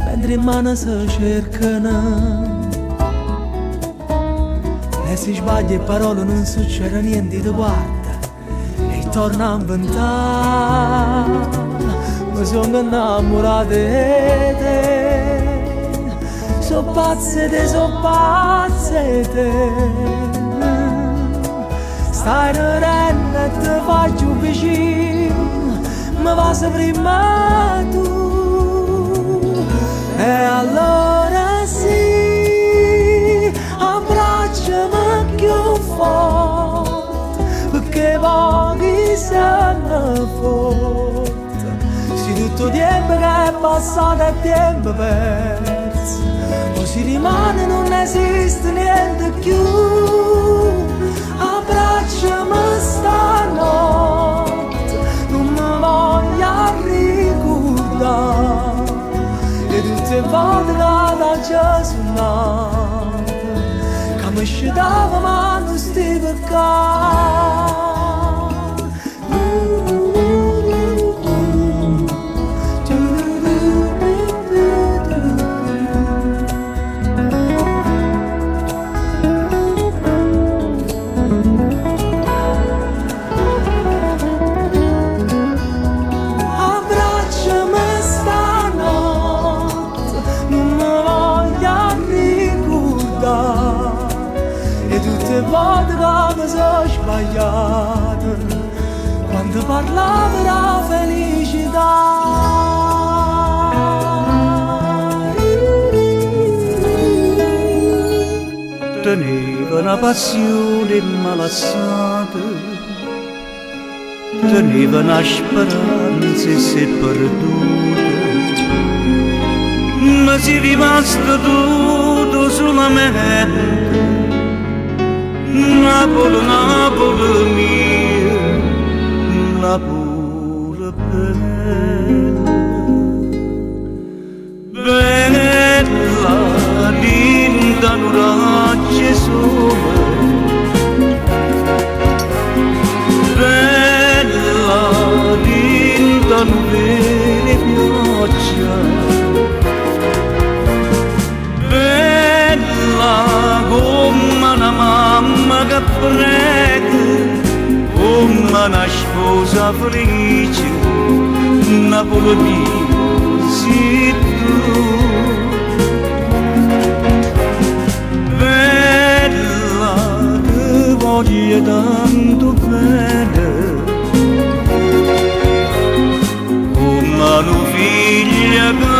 mentre in mano si cercano. E si sbaglia e parole non succede niente, ti guarda e torna a inventare. Mi sono innamorato di te, so pazze te, stai ridendo e ti fai più vicino, mi passi prima tu, e allora sì, abbracciami più forte, perché pochi sono forti. Tutto il tempo che è passato è tempo perso, o si rimane non esiste niente più. Abbracciami stanotte, non mi voglio ricordare che tutte le volte che da Gesù che mi scendava ma non stava qua. Volte che sono sbagliato quando parlavo della felicità. Teneva una passione malassata, teneva una speranza e si è perduta, ma si è rimasto tutto solamente. Napoli, Napoli mia, Napoli bella, bella linda nuracce sole, bella linda nuvole pioggia, bella come una mamma che prega, come una sposa felice, Napoli mia, sei tu. Bella, ti voglio tanto bene, come una figlia che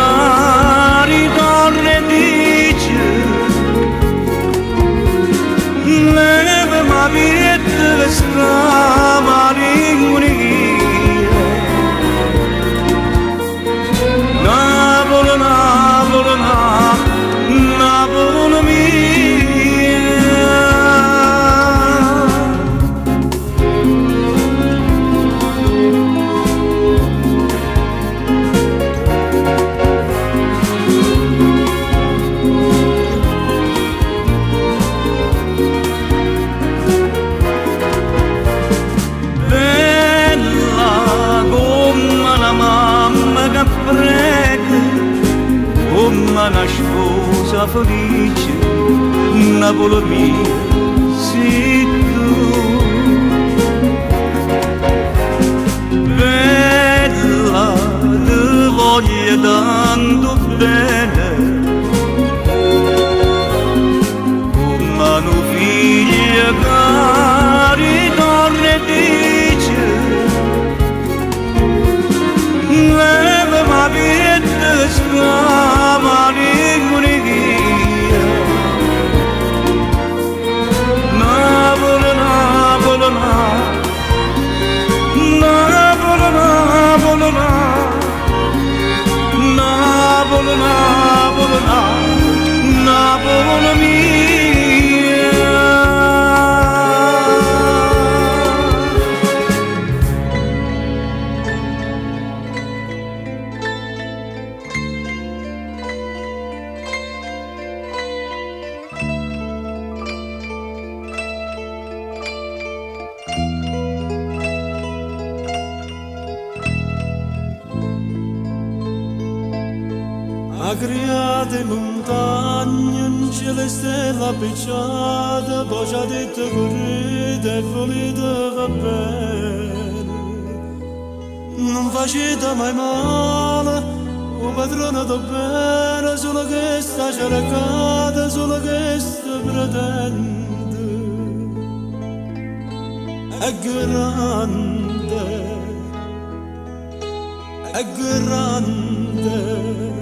ritorna e dice una sposa felice, Napoli mia, sei tu. Bella, ti voglio tanto bene, come una figlia che ritorna e dice leva ma vita scava l'inguria. Napoli, Napoli, Napoli, Napoli, Napoli, Napoli, Napoli mia. Agriate montagne, un cielo stella appicciata, poi ci ha detto correte e volete va bene. Non facete mai male, o padrone do bene, solo che sta cercata, solo che sta pretende. È grande, è grande.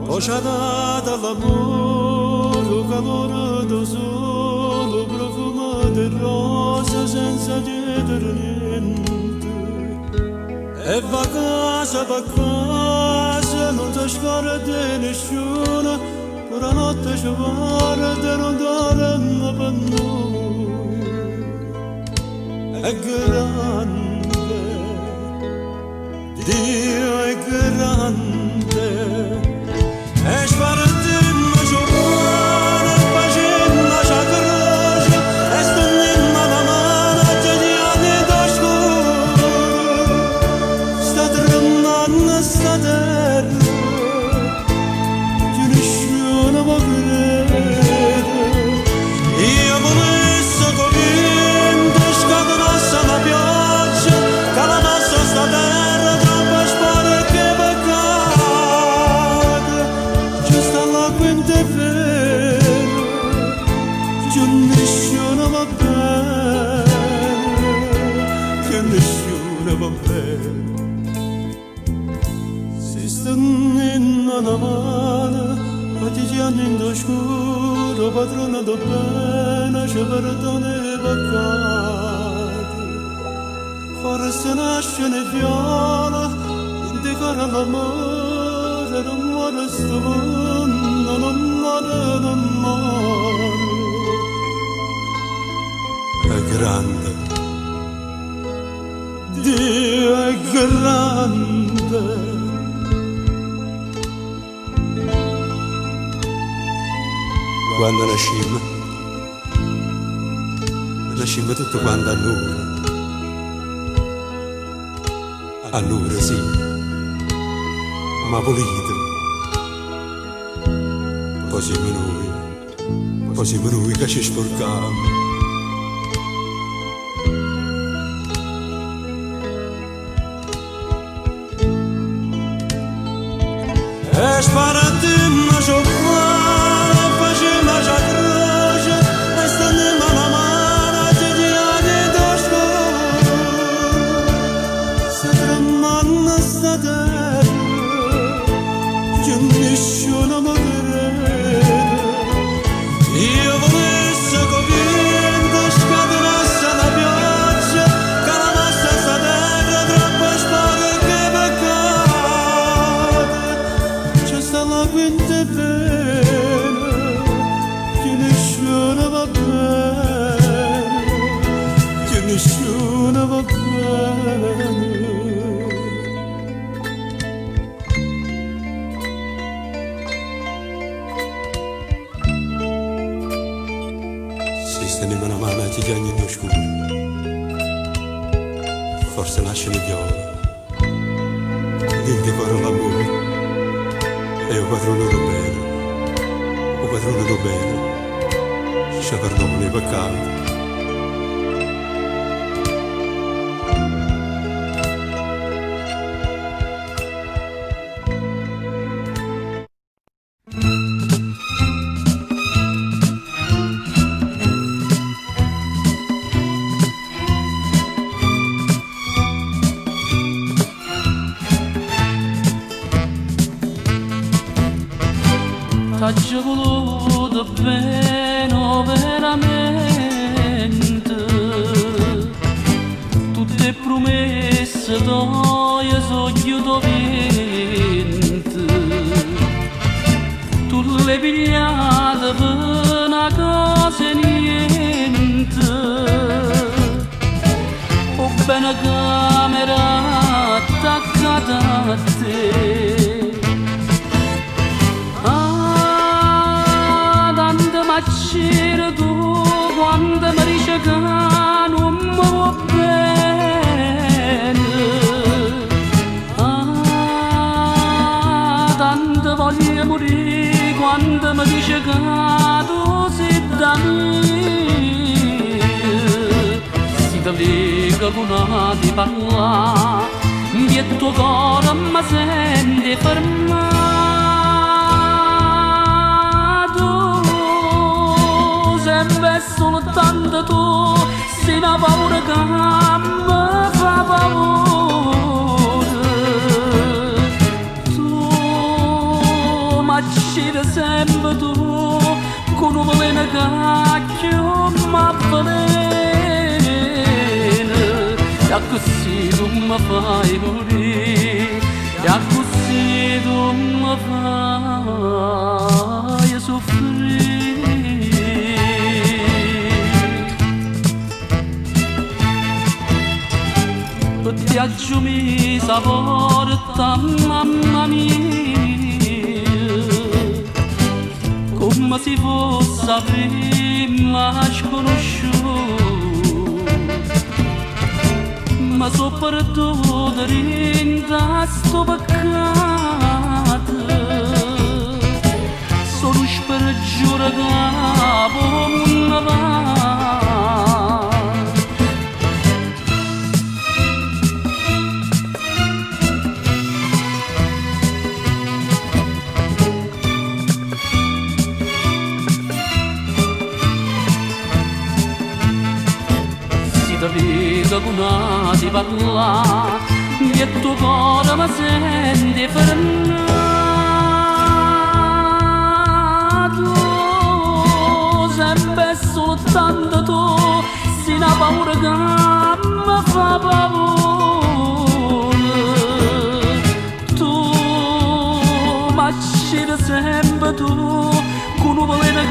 Ho ci ha dato l'amore, calore del sole, profumo di rose senza chiedere niente. E va a casa, non ti scordi nessuno, la notte ci guarda e non dorme per noi. È grande, Dio è grande. E spartimmo giovane, facemmo già croce, e stendemmo la mano a geniali da scuro. Sta tremando sta terra, che nessuno può credere. Io volessi che vento scatenasse la pioggia, che la nostra sta terra troppo sporca e peccata. Quanto è vero, che nessuno va bene, che nessuno va bene. Si stanno una mano, partigiani in oscuro, padrona do bene, ci perdona i peccati. Forse nasce ne viola, indicare l'amore, non muore sto mondo, non muore, non muore. È grande, Dio è grande. Quando nascimmo tutto quanto allora sì, ma volete. Poi siamo noi che ci sporcamo. E sparatemmo giovane, facemmo già croce, e stendemmo la mano a geniali da scuro. Sta tremando sta terra, che nessuno può credere. Io volessi che vento scatenasse la pioggia, che la nostra sta terra troppo sporca e peccata. C'è sta la quinta pena, che nessuno va bene, che nessuno va bene. Steniamo una mano a giganti in oscuro, forse nasce le viola, dentro cuore l'amore, E o padrone do bene, ci perdona i peccati. T'ho voluto bene veramente, tutte promesse d'oia sono vinte, tu le pigliate per una cosa e niente, o bene camera attaccata a te. C'era tu quando mi dice che non mi va bene. Tanto voglio morire quando mi dice che tu sei da me. Si ti vega con una di parlare, il tuo cuore mi sente fermare. Sempre soltanto tu, sei una paura che mi fa paura. Tu mi c'eri sempre tu, con un veleno che mi avvelena. E così tu mi fai morire, e così tu mi fai soffrire. Ti aggiungi la porta, mamma mia, come se fosse prima sconosciuto, ma so perduto da sto peccato, sono spergiura capo una va. Vega con una di parlare, il tuo cuore mi sente fermato. Sempre soltanto tu, sei una paura che mi fa paura. Tu mi c'eri sempre tu, con un veleno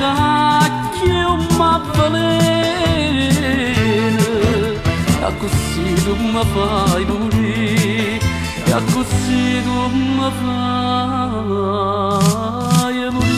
che mi avvelena. E così tu mi fai morire, e così tu mi fai morire.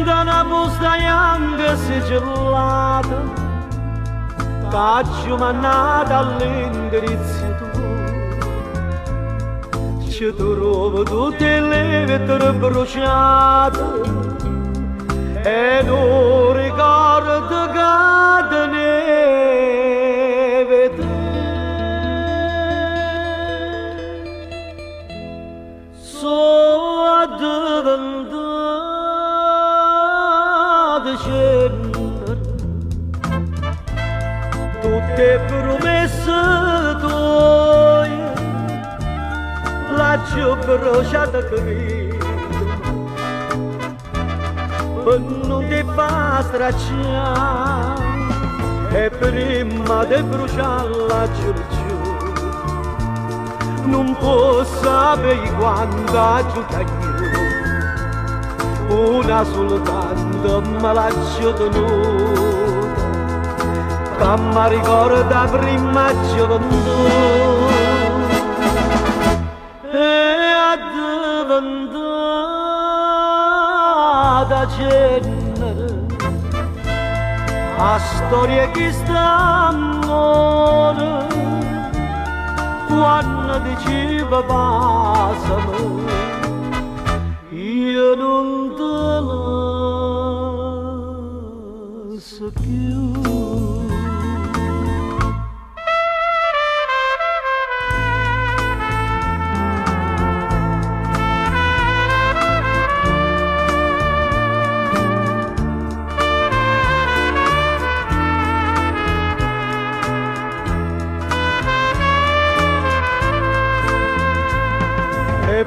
Una busta bianca sigillata, caccio mannata all'indirizzo tuo. Ci trovo tutte le vetture bruciate ed un ricordo che neve te. So diventato cenere tutte promesse tue, l'ho bruciata capito per non ti fa stracciare. e prima di bruciarla giù giù non può sapere quando aiuta io una soltanto me l'ha tenuta che mi ricorda prima gioventù e è diventata cenere a storia che sta amore quando diceva passami io non te la so più.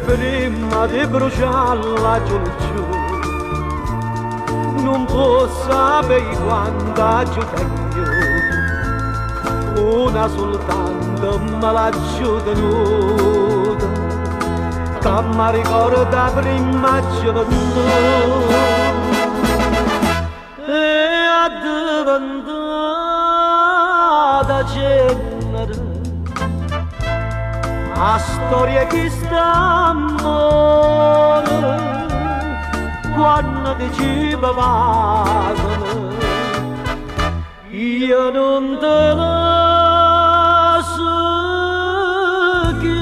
Prima di bruciarla giù giù non può sapere quando aiuta io una soltanto me l'ha tenuta che mi ricorda prima gioventù e è diventata cenere a storia che sta amore quando diceva passami io non te la so più.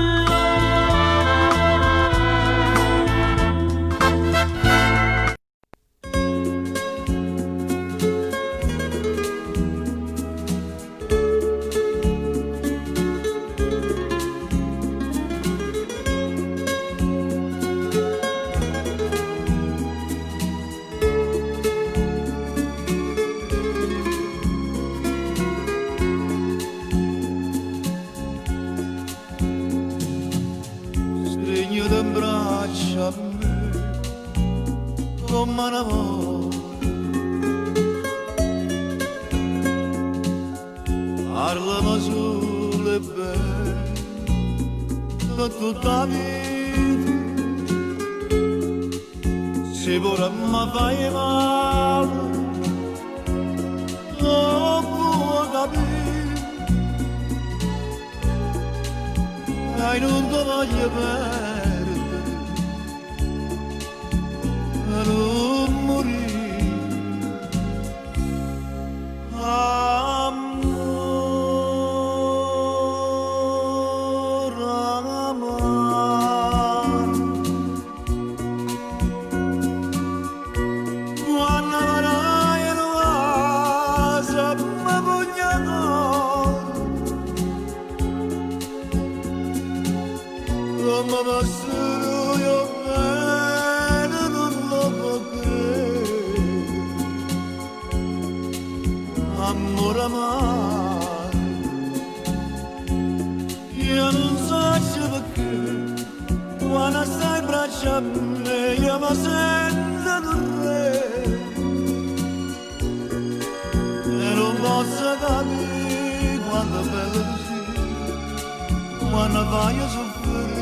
Braccia a me come una volta parlami solo e bene da tutta la vita se pure mi fai male non può capire e non ti voglio bene non morire amore amare quando avrai una casa mi vogliono come posso io amore amare io non so perché quando stai in braccia a me io mi sento un re e non posso capire quando è bello così quando voglio soffrire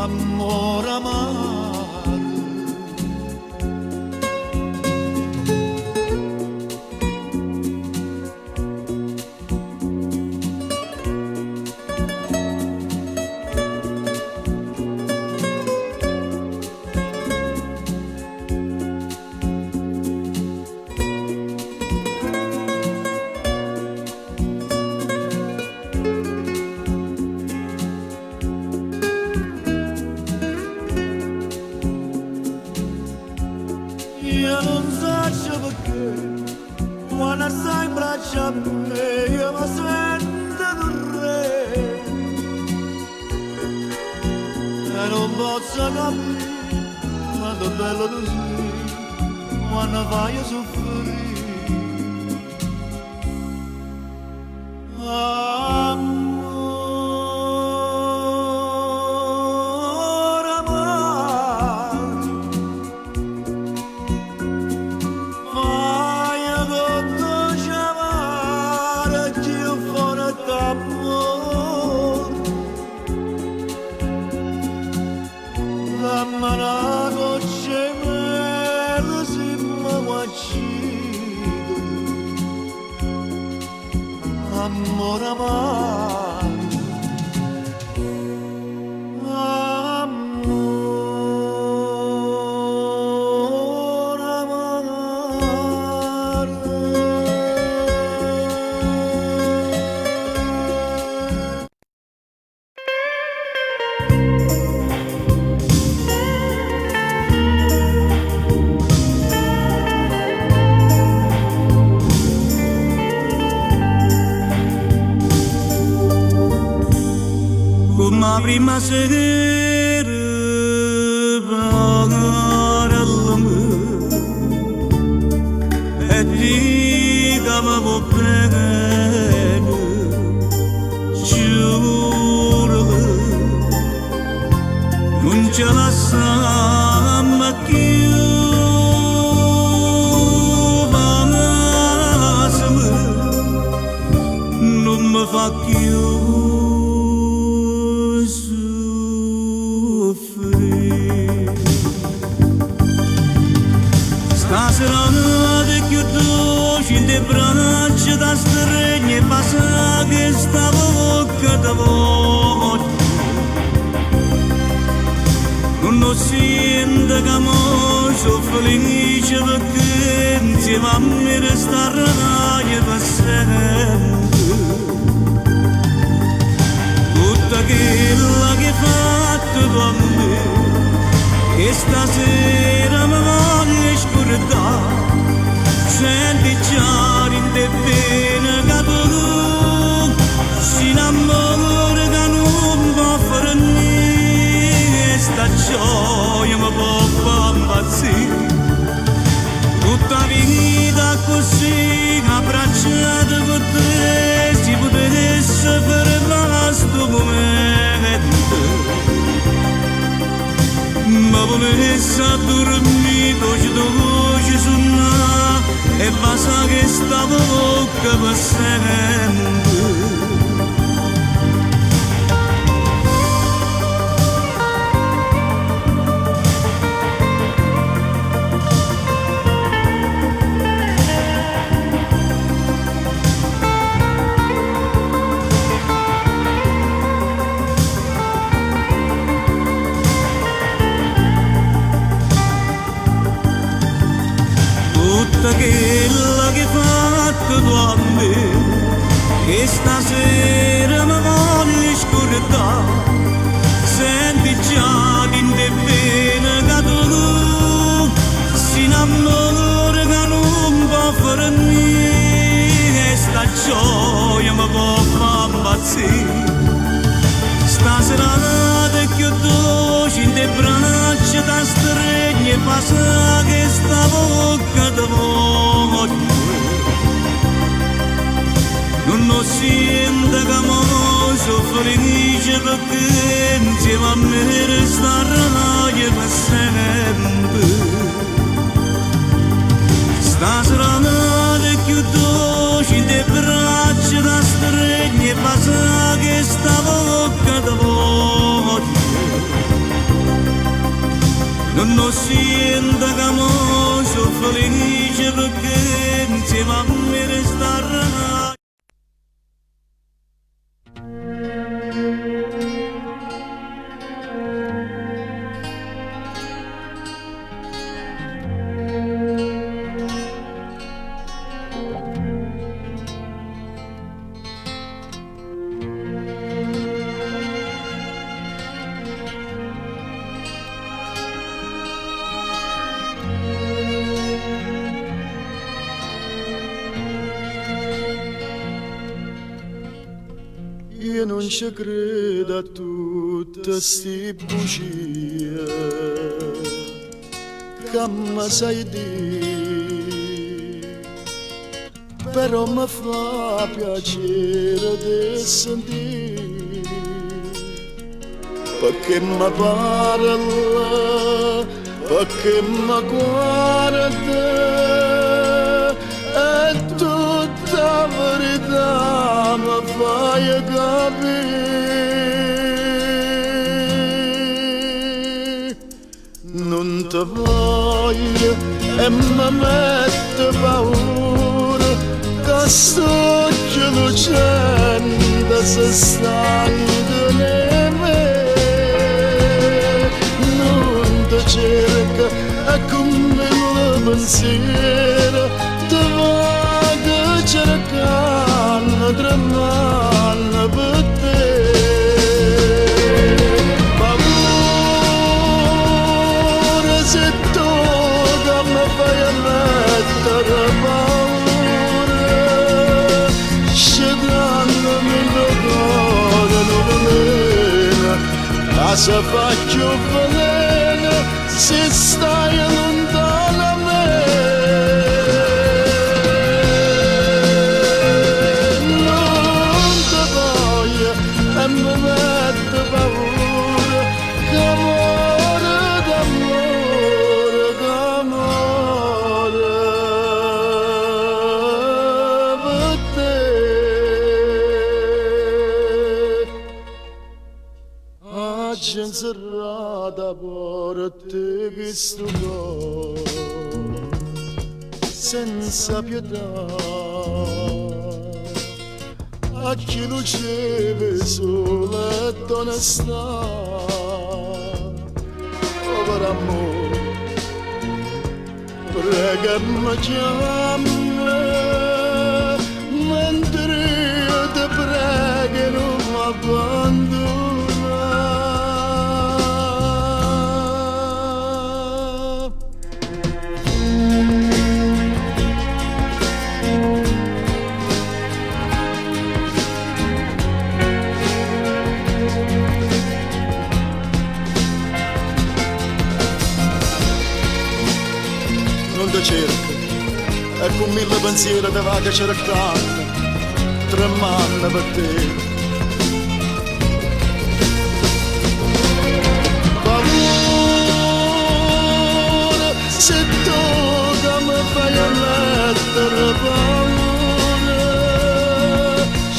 amore amare alza in braccia a me, io mi sento un re. E non posso capire quanto bello tu sei, quando fai soffrire. Amor amar, amor amar. Come prima sera parlavamo e dicevamo bene, giuro non ce la siamo più, non mi fa più. Stasera ti chiudo in le braccia da stregne, passa che sta bocca da voce. Non sento che sono felice perché insieme a me resterai per sempre. Tutta quella che hai fatto per me, e stasera mi voglio scordare. Senti già in te bene che tu si innamora che non può fare niente. Sta gioia mi può far impazzire. Tutta vita così abbracciata con te, si potesse fermare sto momento. Ma come sta dormito ci voce suona e basta che sta bocca per sempre. Tutta quella che hai fatto tu a me, e stasera mi voglio scordare. Senti già in te bene che tu si innamora che non può fare niente. Sta gioia mi può far impazzire. Stasera ti chiudo in te braccia da stregne, passa che sta bocca da voce. Non sento che sono felice perché insieme a me resterai per sempre. Stasera ti chiudo in te braccia da stregne, passa che sta bocca da voce. Non sento che sono felice perché insieme a me resterai. ci credo a tutte sti bugie che mi sai dire, però mi fa piacere di sentire, perché mi parla, perché mi guarda, e tutta verità mi fai capire. Non ti voglio e mi mette paura, che sto lucendo se stai di me. Non ti cerca e come il pensiero ti vaga cercando, tremando per te. Paura se tu che mi fai mettere paura, scegliendomi il cuore nuovamente, se faccio veleno se stai lontano a me. Non ti voglio e mi mette paura, che amore d'amore, che amore per te. Oggi in serata porti questo cuore senza pietà, a chi luceve solo ed onestà. Povero amore, pregami chiamami, mentre io ti prego non mi abbandona. Non ti cerco e con mille pensieri ti vaga cercando, tremando per te. Paura se tu che mi fai mettere paura,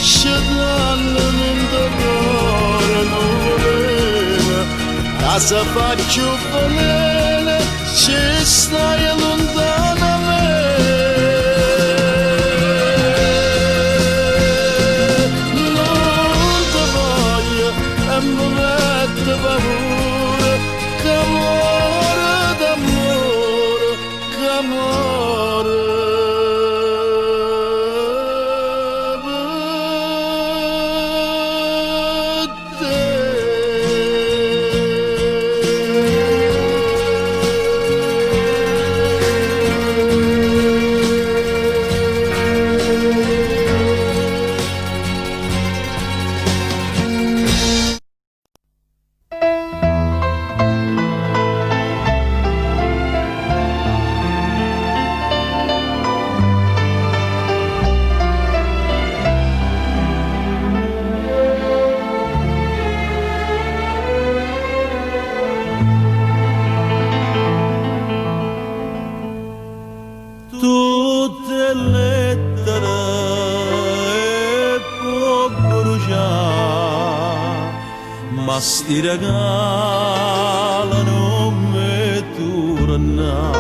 scegliendomi in cuore nuovamente, se faccio veleno ci stai lontano a me. Non ti voglio e mi mette paura, che amore d'amore, che amore per te. Tutte lettere e può bruciare, ma sti regali non mi tornano.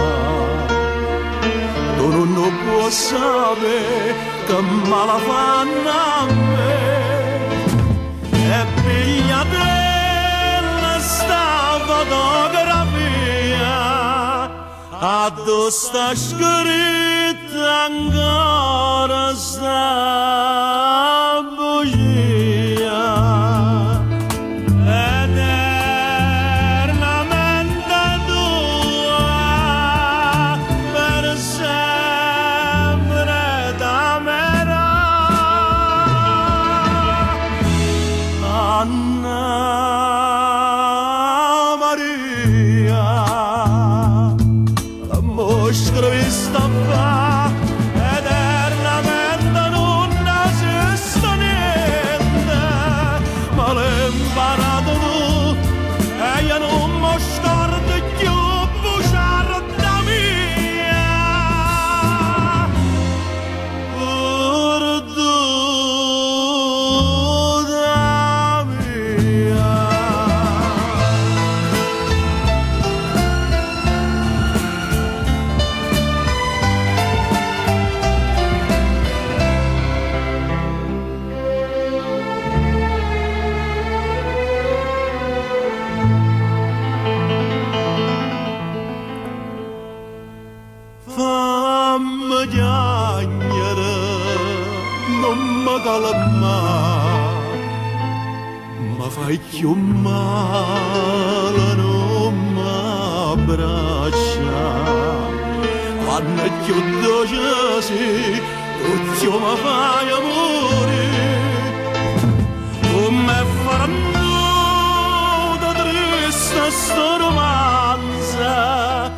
Tu non puoi sapere che male fanno a me, e pigliatella sta fotografia, addosso sta scritta ancora sta bugia, eternamente tua, per sempre t'amerò. quando è più dolce tutti mi fai amore come faranno da triste sto romanza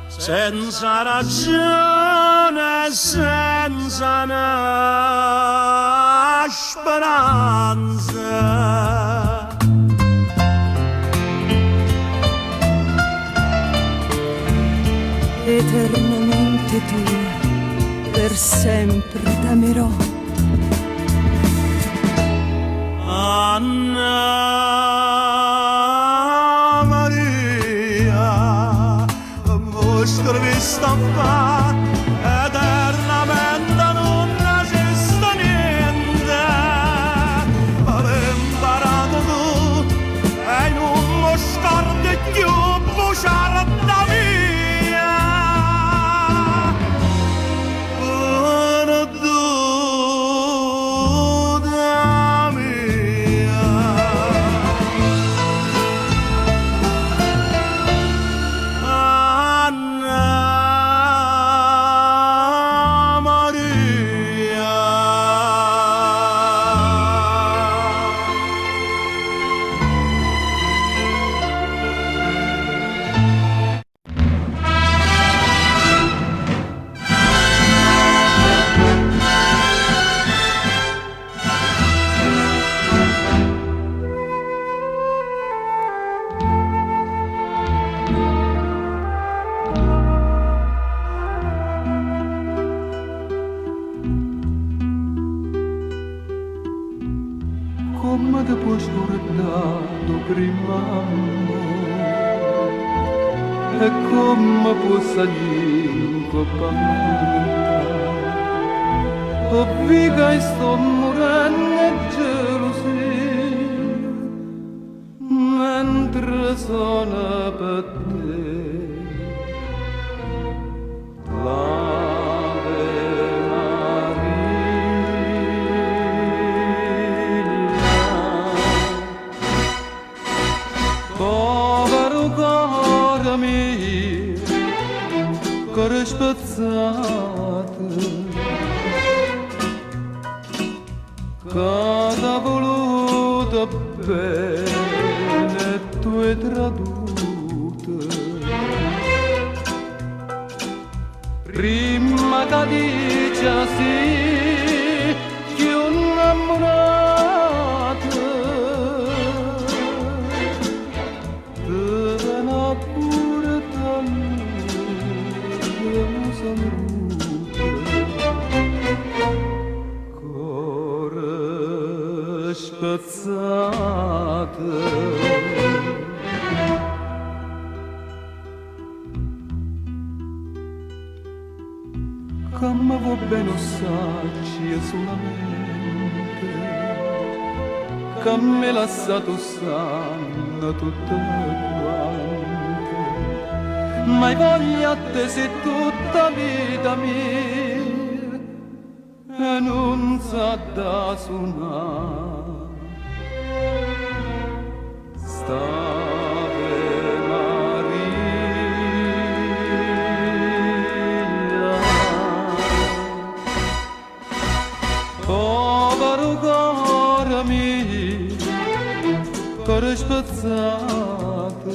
senza ragione senza una speranza. Eternamente tua, per sempre t'amerò. Anna Maria, mostra vista fa, eternamente non esiste niente. Avevo imparato tu, e non mi scordi più bugiarda mia. Come ti puoi scordare prima e come può salire in coppa o viga e sto morendo gelosia mentre sono per te. Cuore spezzato che t'ha voluto bene tu hai traduto prima che dice sì che un innamorato te ne pure cuore spezzato come va bene ossaci solamente che mi ha lasciato sangue tutto quanto mai voglia te sei tutta vita mia e non sa da suonare stave Maria povero cuore mio cuore spezzato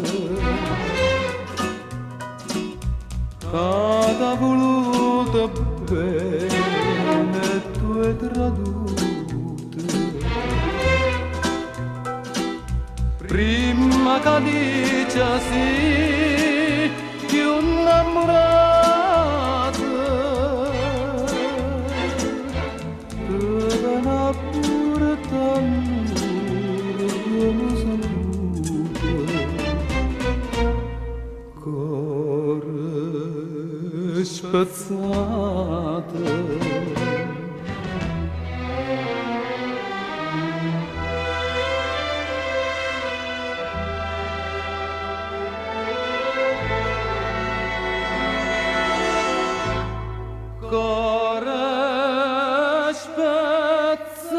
che t'ha voluto bene tu hai traduto prima che dice sì che un innamorato te ne pure t'amore come saluto cuore spezzato. Cuore spezzato.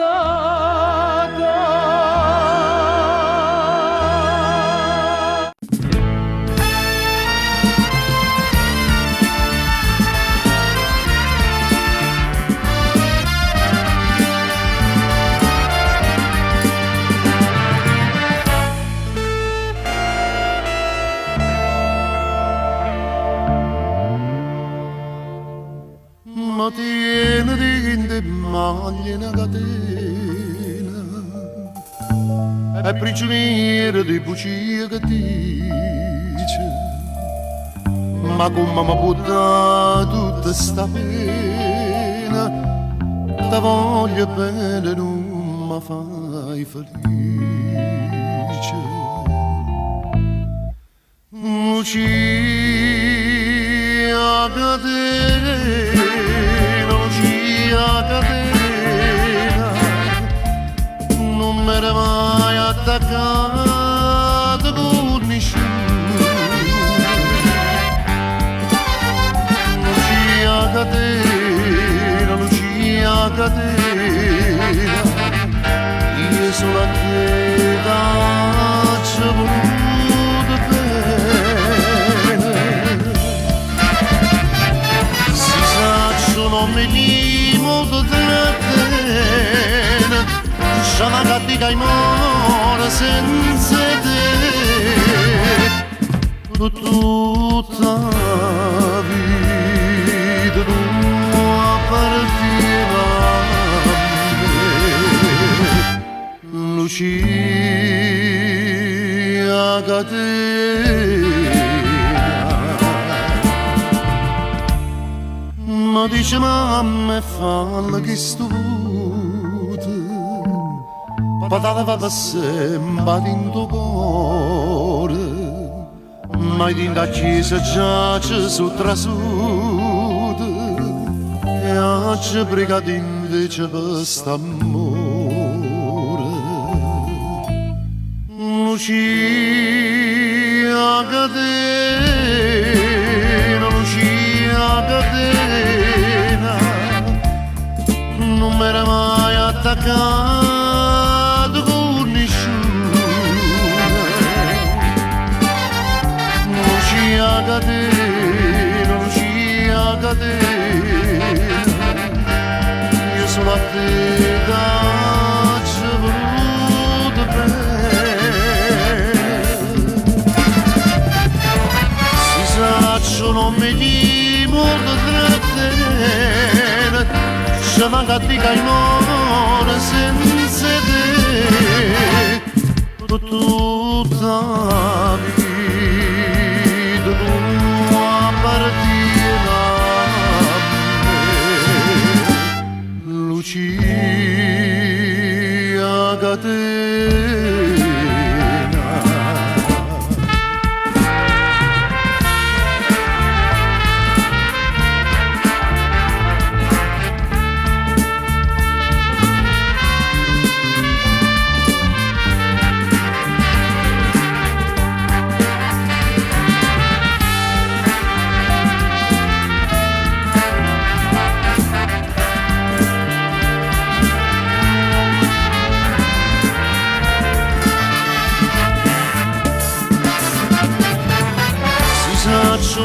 maglia una catena e prigioniero di bugie che dice ma come mi può dare tutta sta pena ti voglio bene non mi fai felice Lucia catena Lucia catena non mi era mai attaccato con nessuno Lucia catena Lucia catena io sono a te t'ho voluto bene si sa non mi di molto trattiene c'è una cattica imora senza te tutta la vita non appartiene a me Lucia catena ma dice mamma falla che stuta patata va da sembra in tuo cuore ma in da chiesa già ci su trasuta e oggi pregate invece per st'amore Lucia catena Lucia catena non mi era mai attaccato con nessuno Lucia catena Lucia catena io sono a te t'ho voluto bene si sa non mi di molto trattenere c'è una cattica imora senza te tutta la vita non appartiene a me Lucia catena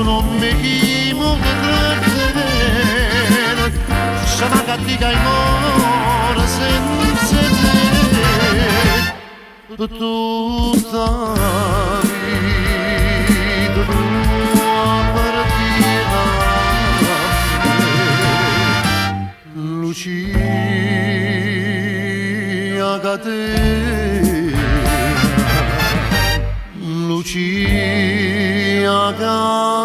non mi chimo che trattenere c'è una cattica imora senza te tutta la vita non appartiene a me Lucia catena Lucia catena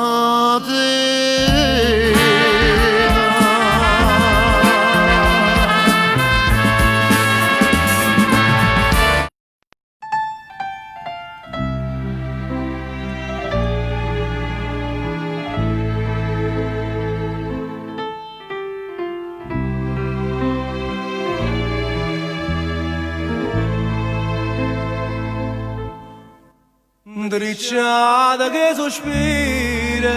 Dricciata che sospira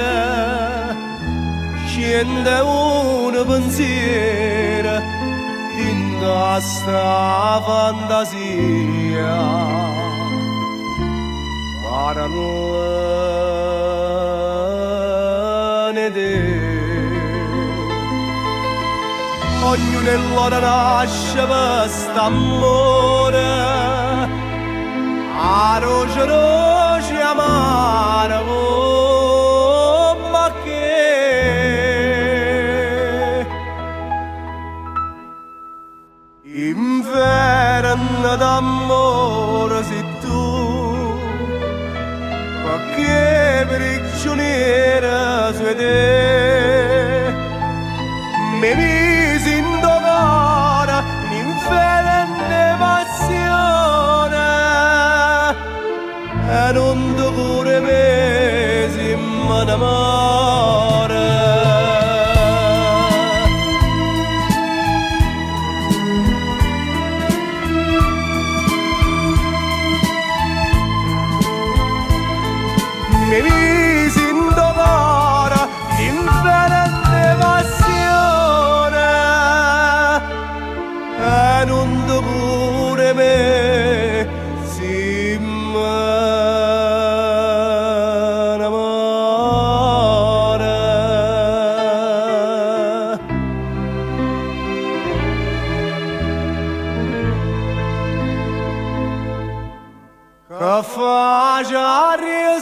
scende un pensiero in sta fantasia parano te ognuno nell'ora nasce per st'amore a roce amara ma che Perché prigioniera su te mi misi in domanda un'infelente passione e non ti cure mesi ma d'amore. Mi misi in domanda un'infelente passione e non ti cure me si m'amore. Che faccia restare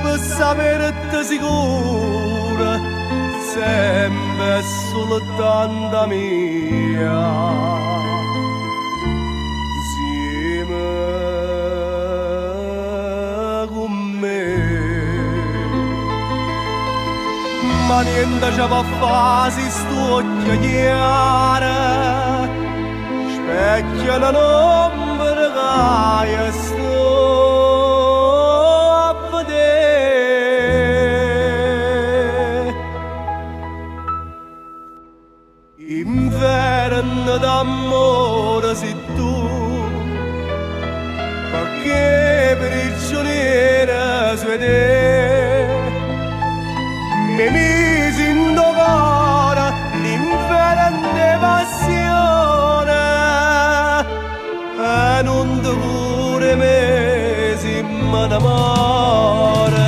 per sapere te sicura sempre soltanto mia insieme con me ma niente ci va a fare se sto chiara specchia l'ombra che sto a vedere. Inverno d'amore sei tu, perché prigioniera su te mi misi in domanda l'inferente passione e non ti cure mesi ma d'amore.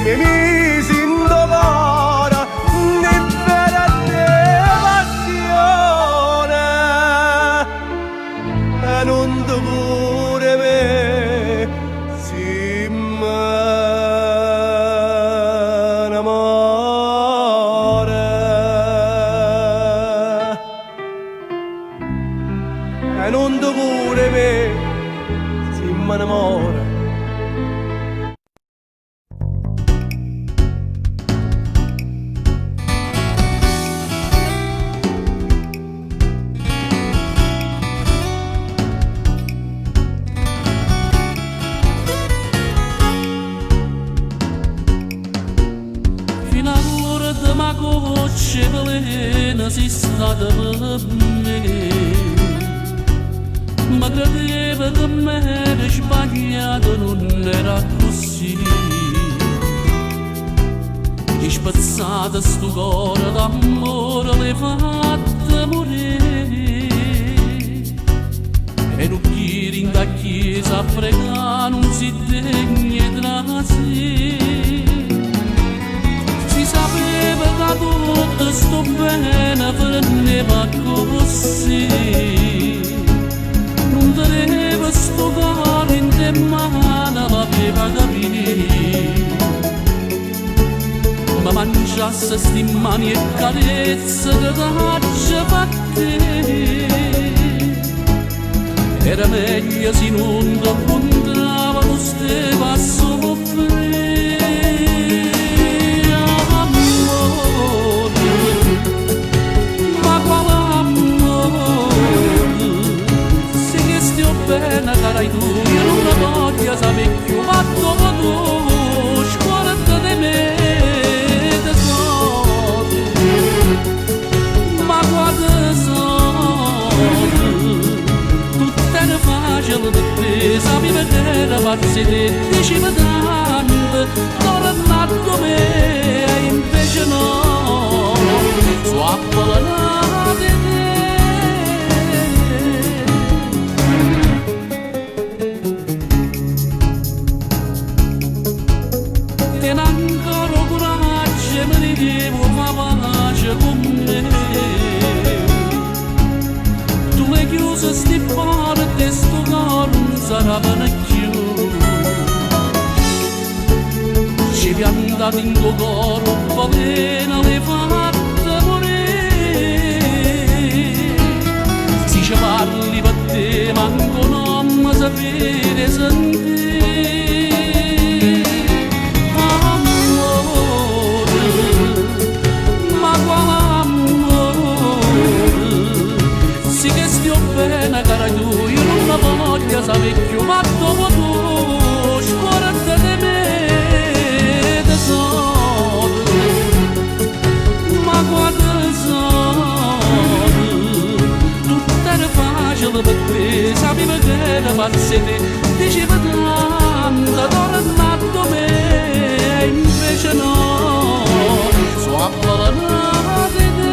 Mi misi in domanda un'inferente passione e non ti cure me si m'amore e non ti cure me si m'amore. Fino all'ora di ma gocce velena si stata per me, ma credeva che me era sbagliato, non era così. E spazzata sto cuore d'amore l'hai fatta morire, e non chiedi in da chiesa a pregare non si degna tra sé. Si sapeva che tutto sto bene veniva così, non teneva sto cuore in te mano, l'aveva capito. Ma mangiasse sti mani e carezze che t'ha fatte, era meglio se non ti incontrava lo steva a soffrire. Amore, ma quale amore, se che stia bene carai tu, io non la voglio sapere più, ma dopo tu, scuolati di me. Ma guarda solo, tutte le facile di te, sapi vedere pazzi te, diceva tanto, tornato come e invece no, su appellate te. Tieni ancora coraggio, mi dicevo, ma pace con me. Tu l'hai chiuso sti porte, sto cuore non sarà più. Ci piano cantato in tuo coro, Valena le fatte morire. Se ci parli per te, manco non mi sapere sentire. Amore, ma quale amore? Sì che stia bene, cara tu, io non la voglio sapere più, ma dopo tu, scorda di me, tesoro, ma guarda tesoro, tutto era facile per te, sapevi che era pazza te, diceva tanto, tornato a me, e invece no, sono abbandonata di te.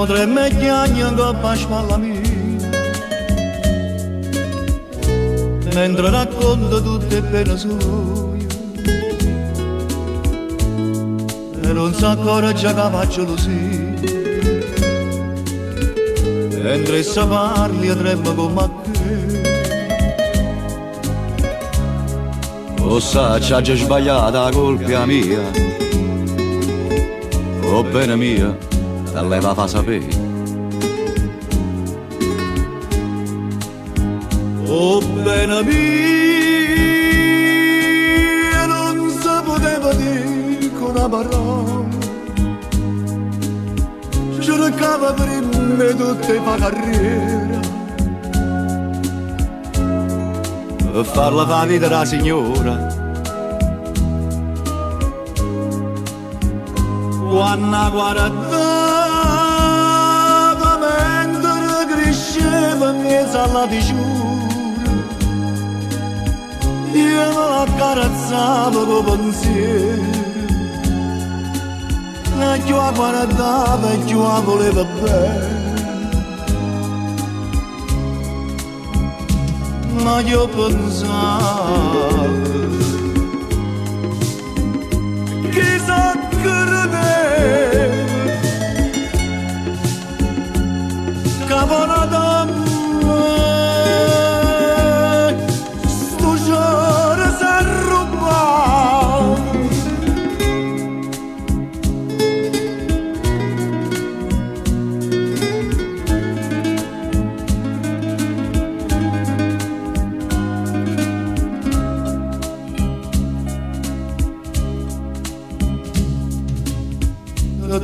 Treme chiagna coppa spalla mia, mentre racconto tutte pene sue, e non si accorge che faccio così, mentre se parli e trema come a te. O sa, c'ha già sbagliata la colpa mia, o bene mia, te lei va fa sapere. Oh bene mia, non si poteva dire con una parola, cercava prima tutte la carriera, per farla fa vita la signora. Quando guardava mentre cresceva in mezzo alla diciura, io la accarezzavo con pensiero, e più la guardava e più la voleva bene. Ma io pensavo, chissà Cavona damma, sto giorno s'è rubato.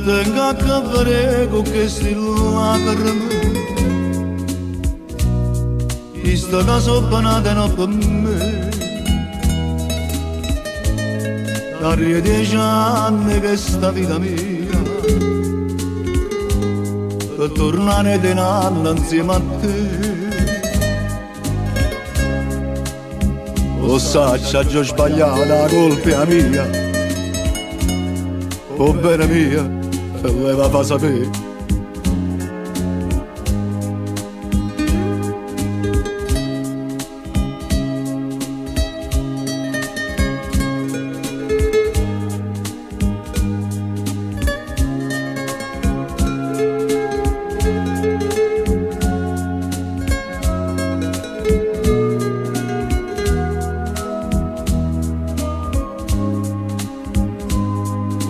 Tengo a cavare con questi lacrime, questa casa banata non per me. Da 10 anni che sta vita mia, per tornare di nanno insieme a te. O sa, c'ha già sbagliata la colpa mia, o bene mia, e lei la fa sapere.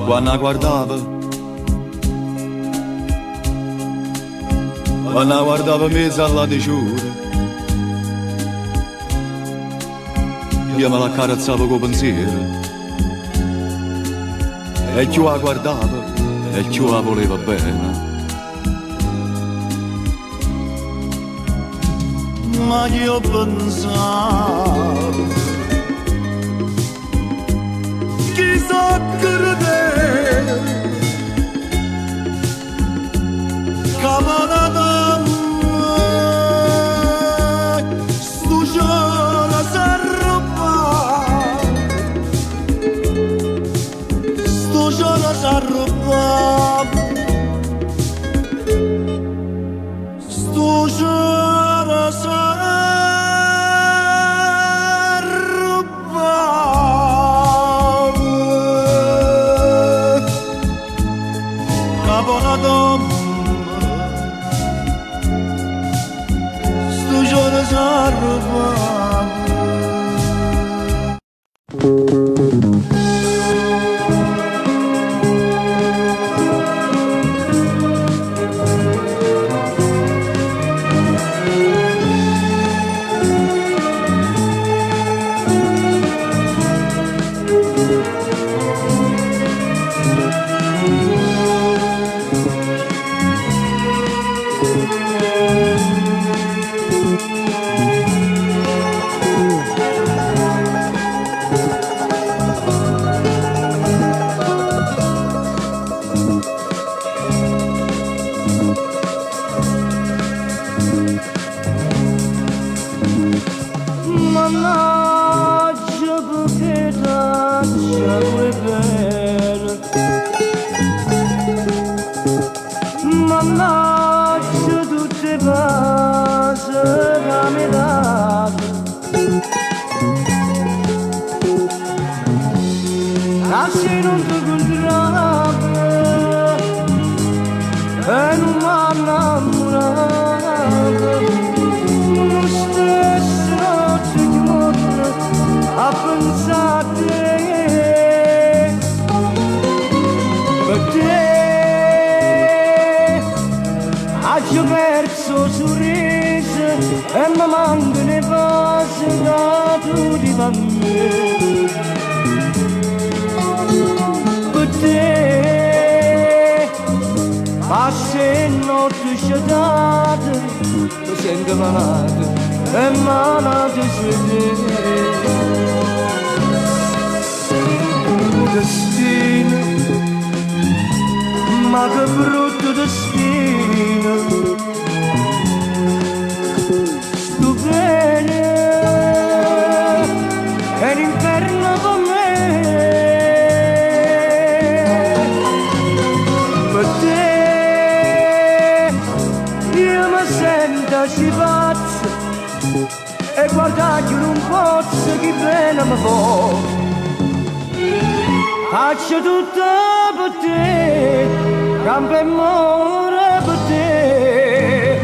Quando guardava mezzo alla diciura, io me la accarezzavo con pensiero, e più la guardava e più la voleva bene. Ma io pensavo Mannaggia pochetta, quel bene. Mannaggia tutte cose che mi date. Se non ti contrave e non mi innamorato, lo stesso notte e giorno a pensare per te. Ho perso il sorriso e mi mancano le cose che tu ti fa a me. Per te passo e notte sciatate, mi sento malato e malato su te. Destino, ma che brutto destino, sto bene, è l'inferno con me. Per te io mi sento ci pazzo e guardate non posso che bene mi fa. Faccio tutto per te, campo e muore per te.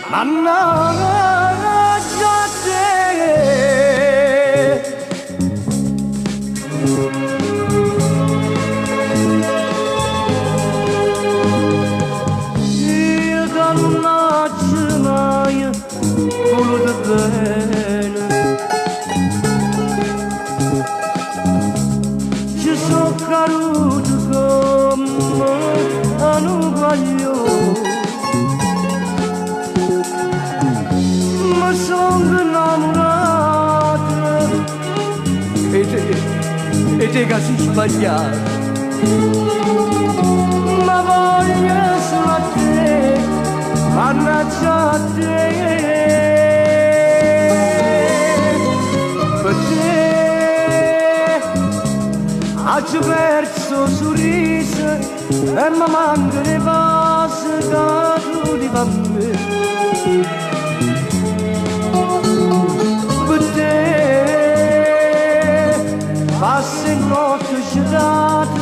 Mannaggia a te. Io che non faccio mai voluto bene, ci sono caduto come un guaglione, mi sono innamorato e te che sei sbagliato, ma voglio solo a te, mannaggia a te. Per te ho perso il sorriso e mi mancano le cose che tu ti fa a me. Per te passo e notte sciatate,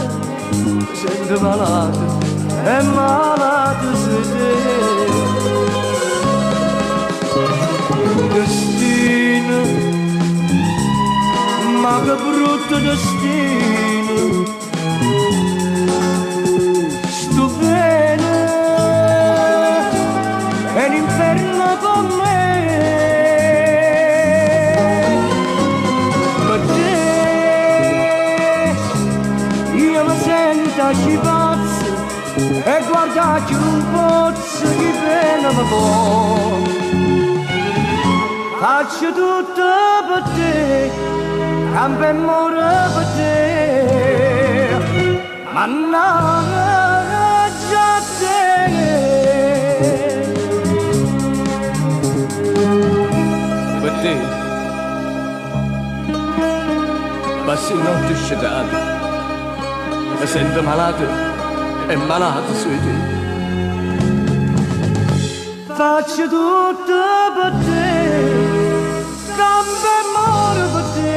mi sento malato e malato su te. Destino, ma che brutto destino, sto bene, è l'inferno con me. Per te io mi sento ci pazzo e guardate un pozzo che pena mi fa. Faccio tutto per te, campo e muore per te. Mannaggia a te. Per te passo notte sciatate, mi sento malato e malato su te. Faccio tutto per te, campo e muore per te.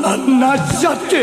Mannaggia a te.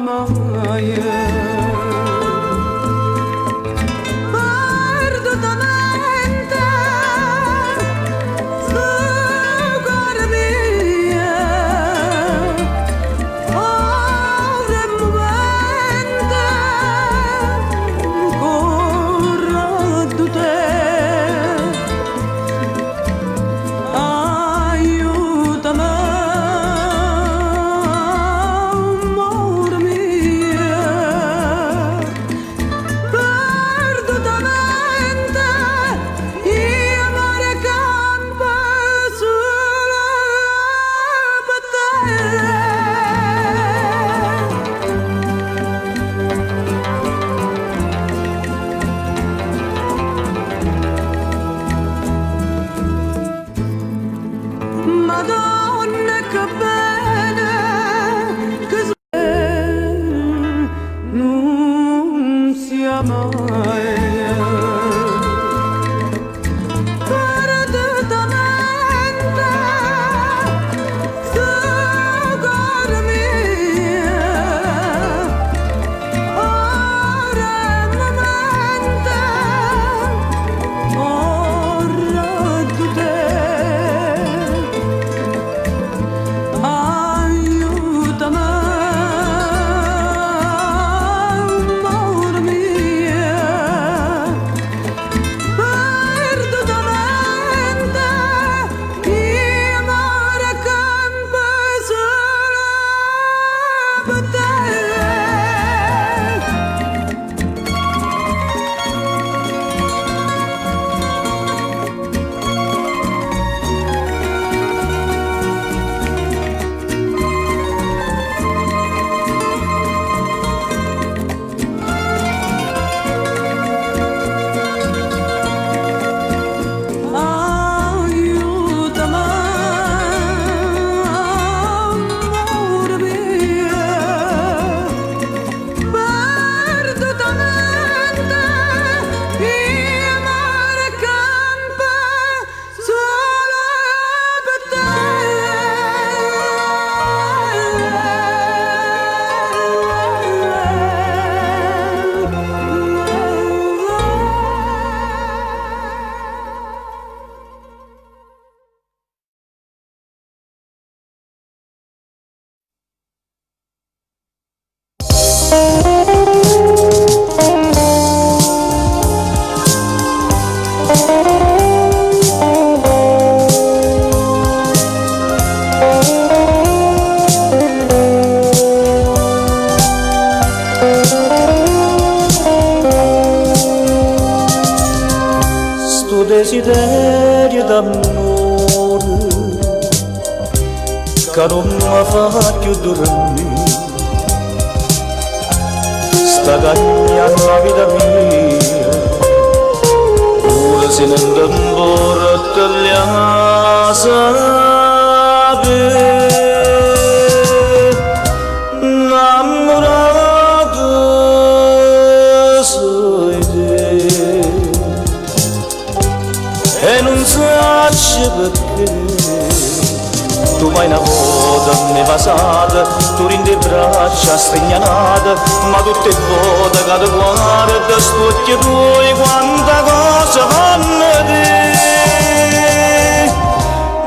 mai perdutamente su cuore mio ora è movente ancora tu te aiutami Madonna che bene che non sia mai perdutamente su cuore mio ora è movente ora tu te aiutami, amore mio, perdutamente, io amore campo solo per te. Aiutami, amore mio, perdutamente, io amore campo solo per Sto desiderio d'amore che non mi fa più dormire, sta cagnando la vita mia, ora se non tambora tagliata sape, innamorato sei te. E non sai perché tu mai una volta mi passata, tu rindi braccia stringanate, ma tutte volte che ti guarda sto occhi tuoi quanta cosa fanno te.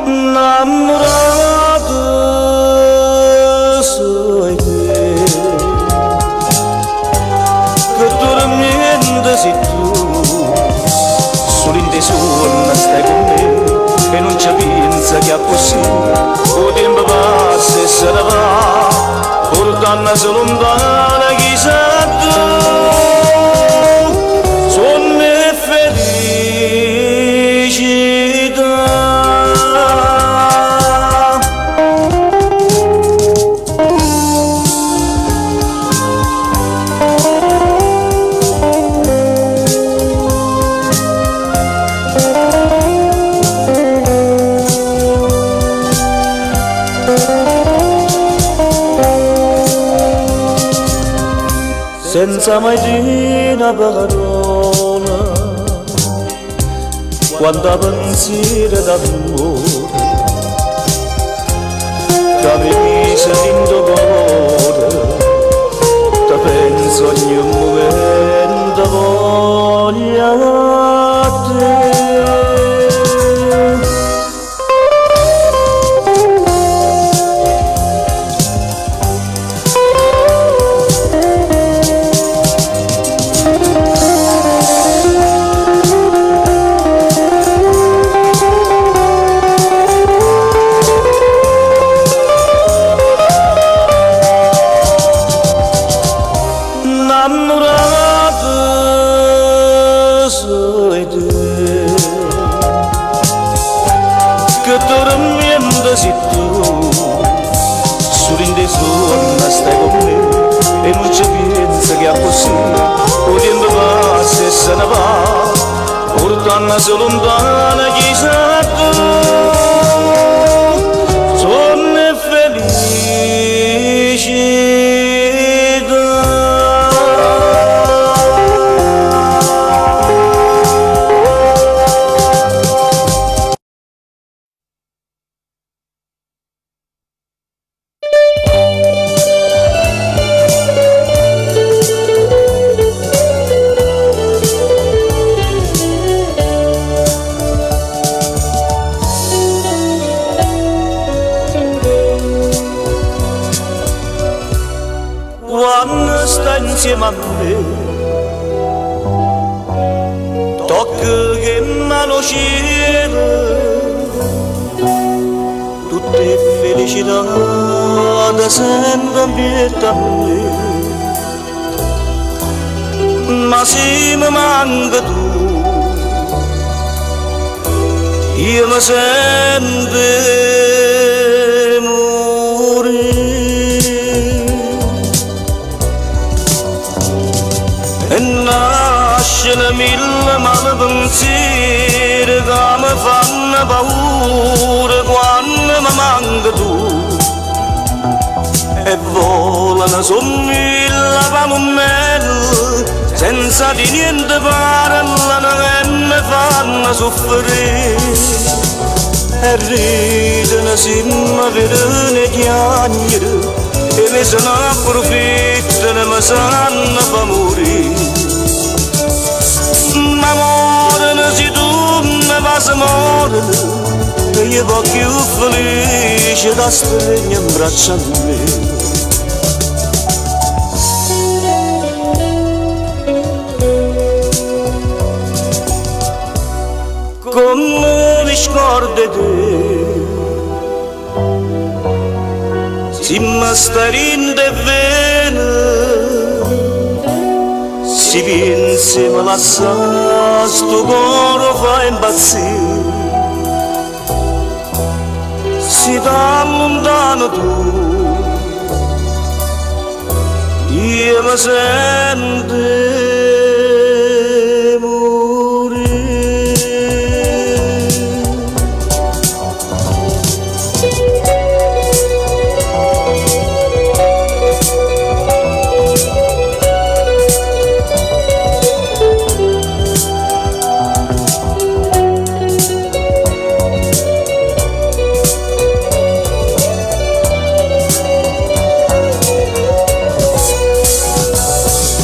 Innamorato sei te, che dormiendo sei tu, solo in te sonno stai con me e non ci pensa che è possibile, o tempo passa e se ne va, portandosi lontana chissà dove, sonno e felicità. Senza mai dire una parola, quando pensiero d'amore, che mi mise dentro cuore, sogni un momento voglia te. Stai con me e non c'è pienza che ha così, o tempo passa e se ne va, portandosi lontana chissà tu, sono felicità. Quando sta insieme a me, tocca che mano cielo, tutte felicità da sempre ambienta a me, ma se mi manca tu, io mi sento e nascono mille malpensieri che mi fanno paura quando mi manca tu, e volano su mille pammelle senza di niente parlano e mi fanno soffrire, e ridono se mi vedono chiagnere e mi se ne approfittano e mi sanno fa morire. Ma morano se tu mi vas morire, e io va più felice da stare in braccio a me. Come mi scordi te, si mi stai in te vena, si pensi mi lascia, sto cuore fa impazzire, si da lontano tu, io mi sento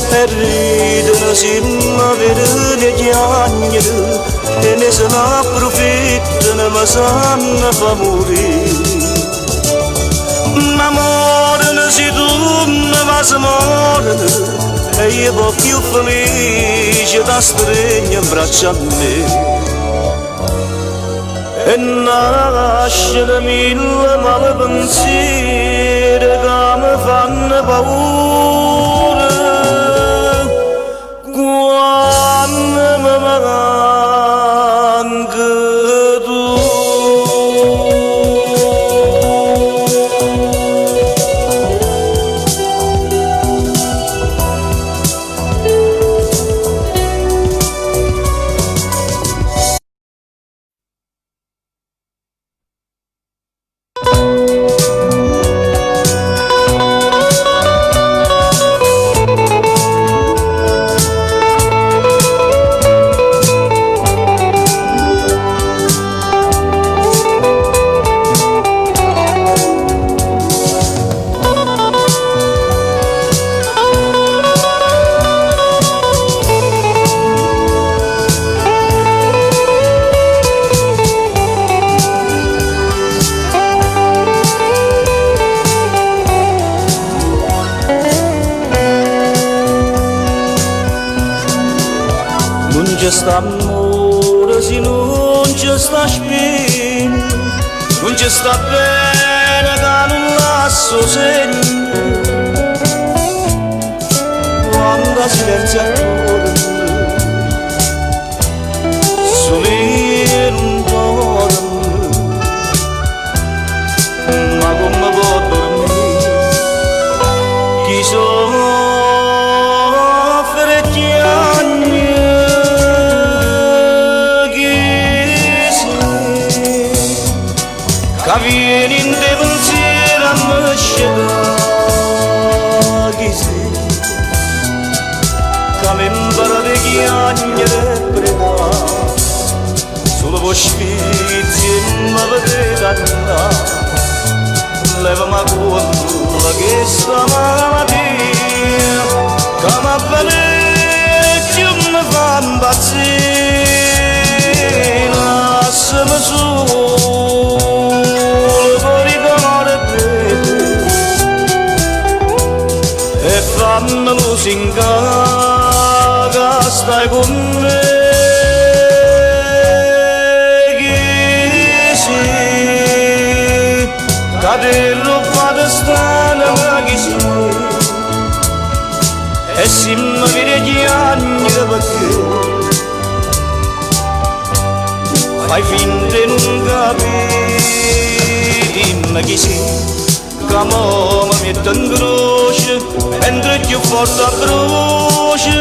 e ridono se mi vedono chiagnere e ne se ne approfittano e mi sanno fa morire. Ma morano se tu mi vas morire, e io va più felice da stare in braccio a me, e nascono mille malpensieri che mi fanno paura quando mi manca tu. non c'è sta amore se non c'è sta spina, non c'è sta bene che non lascio segno, quando silenzio attorno, sole non torna, ma come può dormire, chi soffre e chiagna, chi sei, che vieni in te pensiero a me sceglie, chi sei, che mi impara di chiagnere e pregare, solo per sfizi mi vedete andare. Leva-me quella che stamattina che m'abbalecchia mi fa impazzire, lasciami solo per ricordare te e fammi lusingare che stai con me. Cadello vado strana ma chi sei e se mi vede chiagnere perché fai finta di non capire ma chi sei che mo mi mette in croce mentre più forte a croce